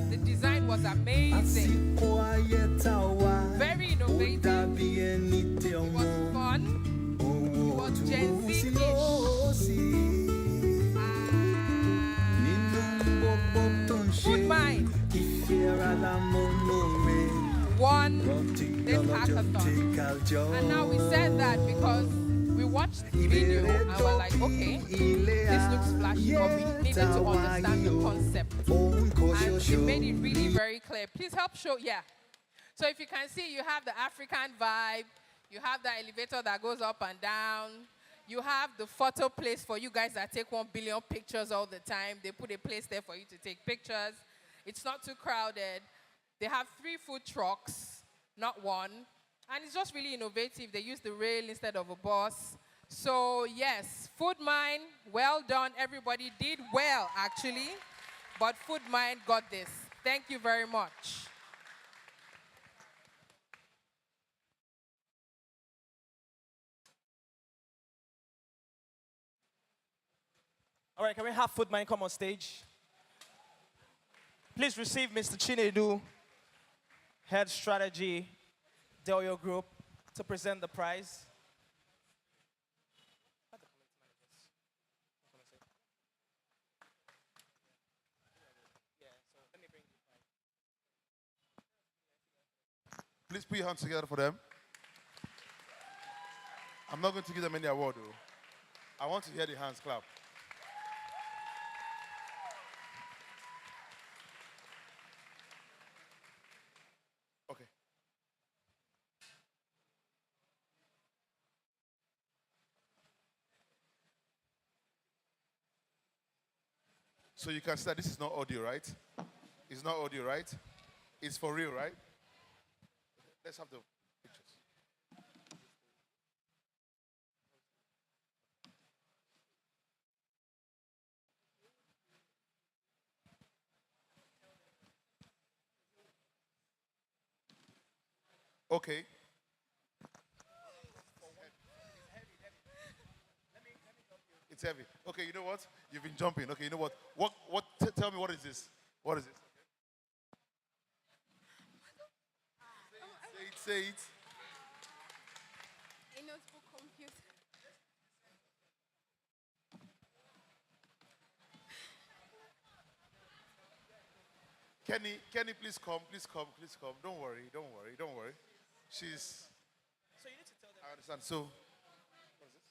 The design was amazing. Very innovative. It was fun. It was Gen Z-ish. Food Mind won this hackathon. And now we said that because we watched the video and we're like, okay, this looks flashy, but we needed to understand the concept. And she made it really very clear. Please help show, yeah. So if you can see, you have the African vibe, you have the elevator that goes up and down, you have the photo place for you guys that take 1 billion pictures all the time. They put a place there for you to take pictures. It's not too crowded. They have 3 food trucks, not 1. And it's just really innovative. They use the rail instead of a bus. So yes, Food Mind, well done. Everybody did well, actually. But Food Mind got this. Thank you very much. All right, can we have Food Mind come on stage? Please receive Mr. Chinedu, Head Strategy, Delio Group, to present the prize. Please put your hands together for them. I'm not going to give them any award, though. I want to hear the hands clap. Okay. So you can see that this is not audio, right? It's not audio, right? It's for real, right? Let's have the pictures. Okay. It's heavy. Okay, you know what? You've been jumping. Okay, you know what? Tell me, what is this? What is it? Say it. A notebook computer. Kenny, please come. Don't worry. She's. So you need to tell them. I understand. So, what is this?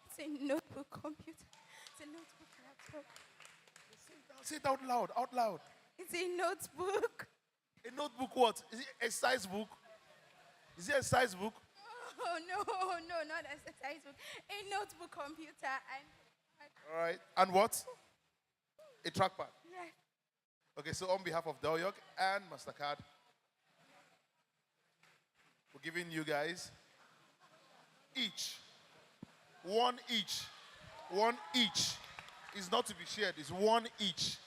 It's a notebook computer. It's a notebook laptop. Say it out loud. It's a notebook. A notebook what? Is it a size book? Is it a size book? Oh, no, not a size book. A notebook computer. All right. And what? A trackpad. Yeah. Okay, so on behalf of Doyok and MasterCard, we're giving you guys one each. It's not to be shared, it's one each.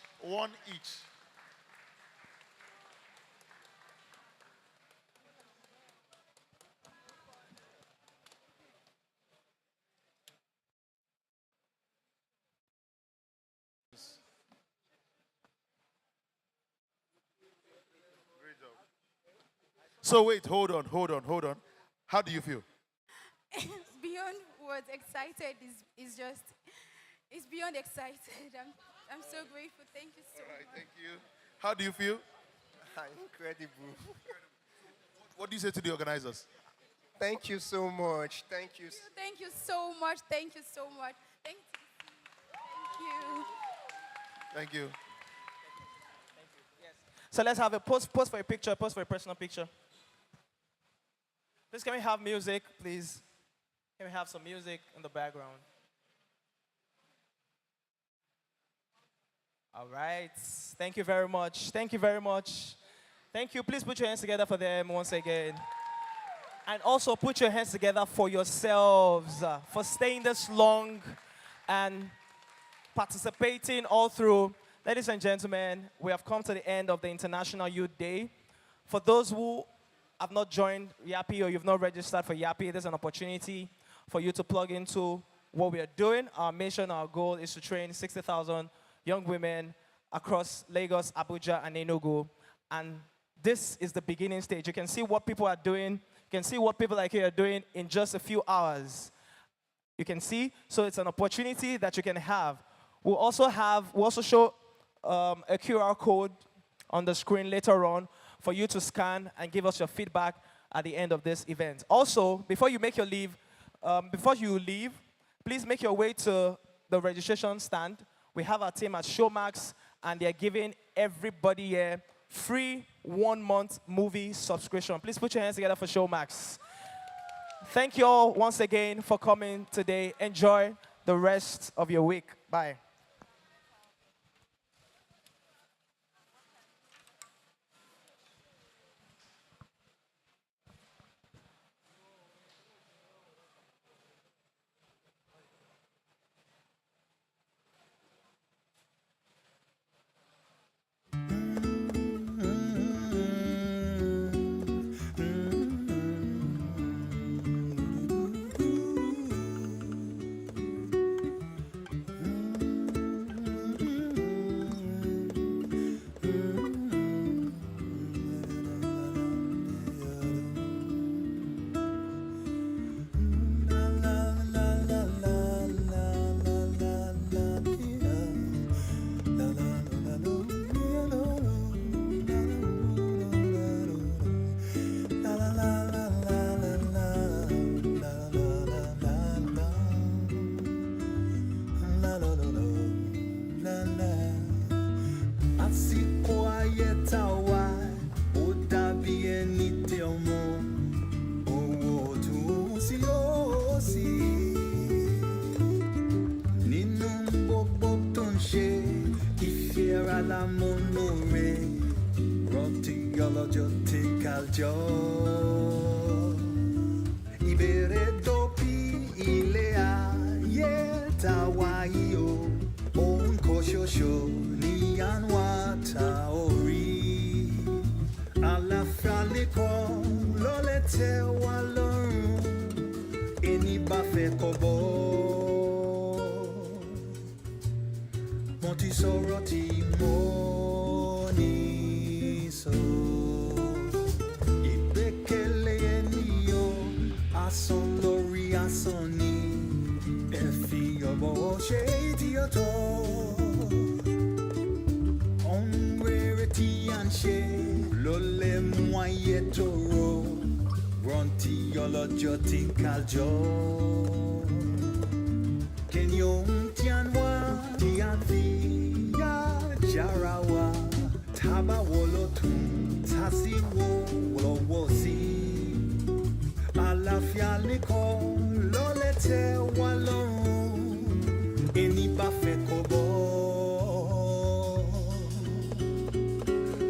So wait, hold on. How do you feel? Beyond words, excited it's beyond excited. I'm so grateful. Thank you so much. Thank you. How do you feel? Incredible. What do you say to the organizers? Thank you so much. Thank you. Thank you so much. Thank you so much. Thank you. Thank you. So let's have a pose for a picture, pose for a personal picture. Please, can we have music, please? Can we have some music in the background? All right. Thank you very much. Thank you. Please put your hands together for them once again. And also put your hands together for yourselves, for staying this long and participating all through Ladies and gentlemen, we have come to the end of the International Youth Day. For those who have not joined Yappi or you've not registered for Yappi, there's an opportunity for you to plug into what we are doing. Our mission, our goal is to train 60,000 young women across Lagos, Abuja, and Enugu. And this is the beginning stage. You can see what people are doing. You can see what people like here are doing in just a few hours. You can see, so it's an opportunity that you can have. We'll also show a QR code on the screen later on for you to scan and give us your feedback at the end of this event. Also, before you leave, please make your way to the registration stand. We have our team at Showmax, and they're giving everybody here free 1-month movie subscription. Please put your hands together for Showmax. Thank you all once again for coming today. Enjoy the rest of your week. Bye.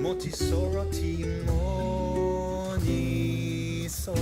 Moti soroti moni so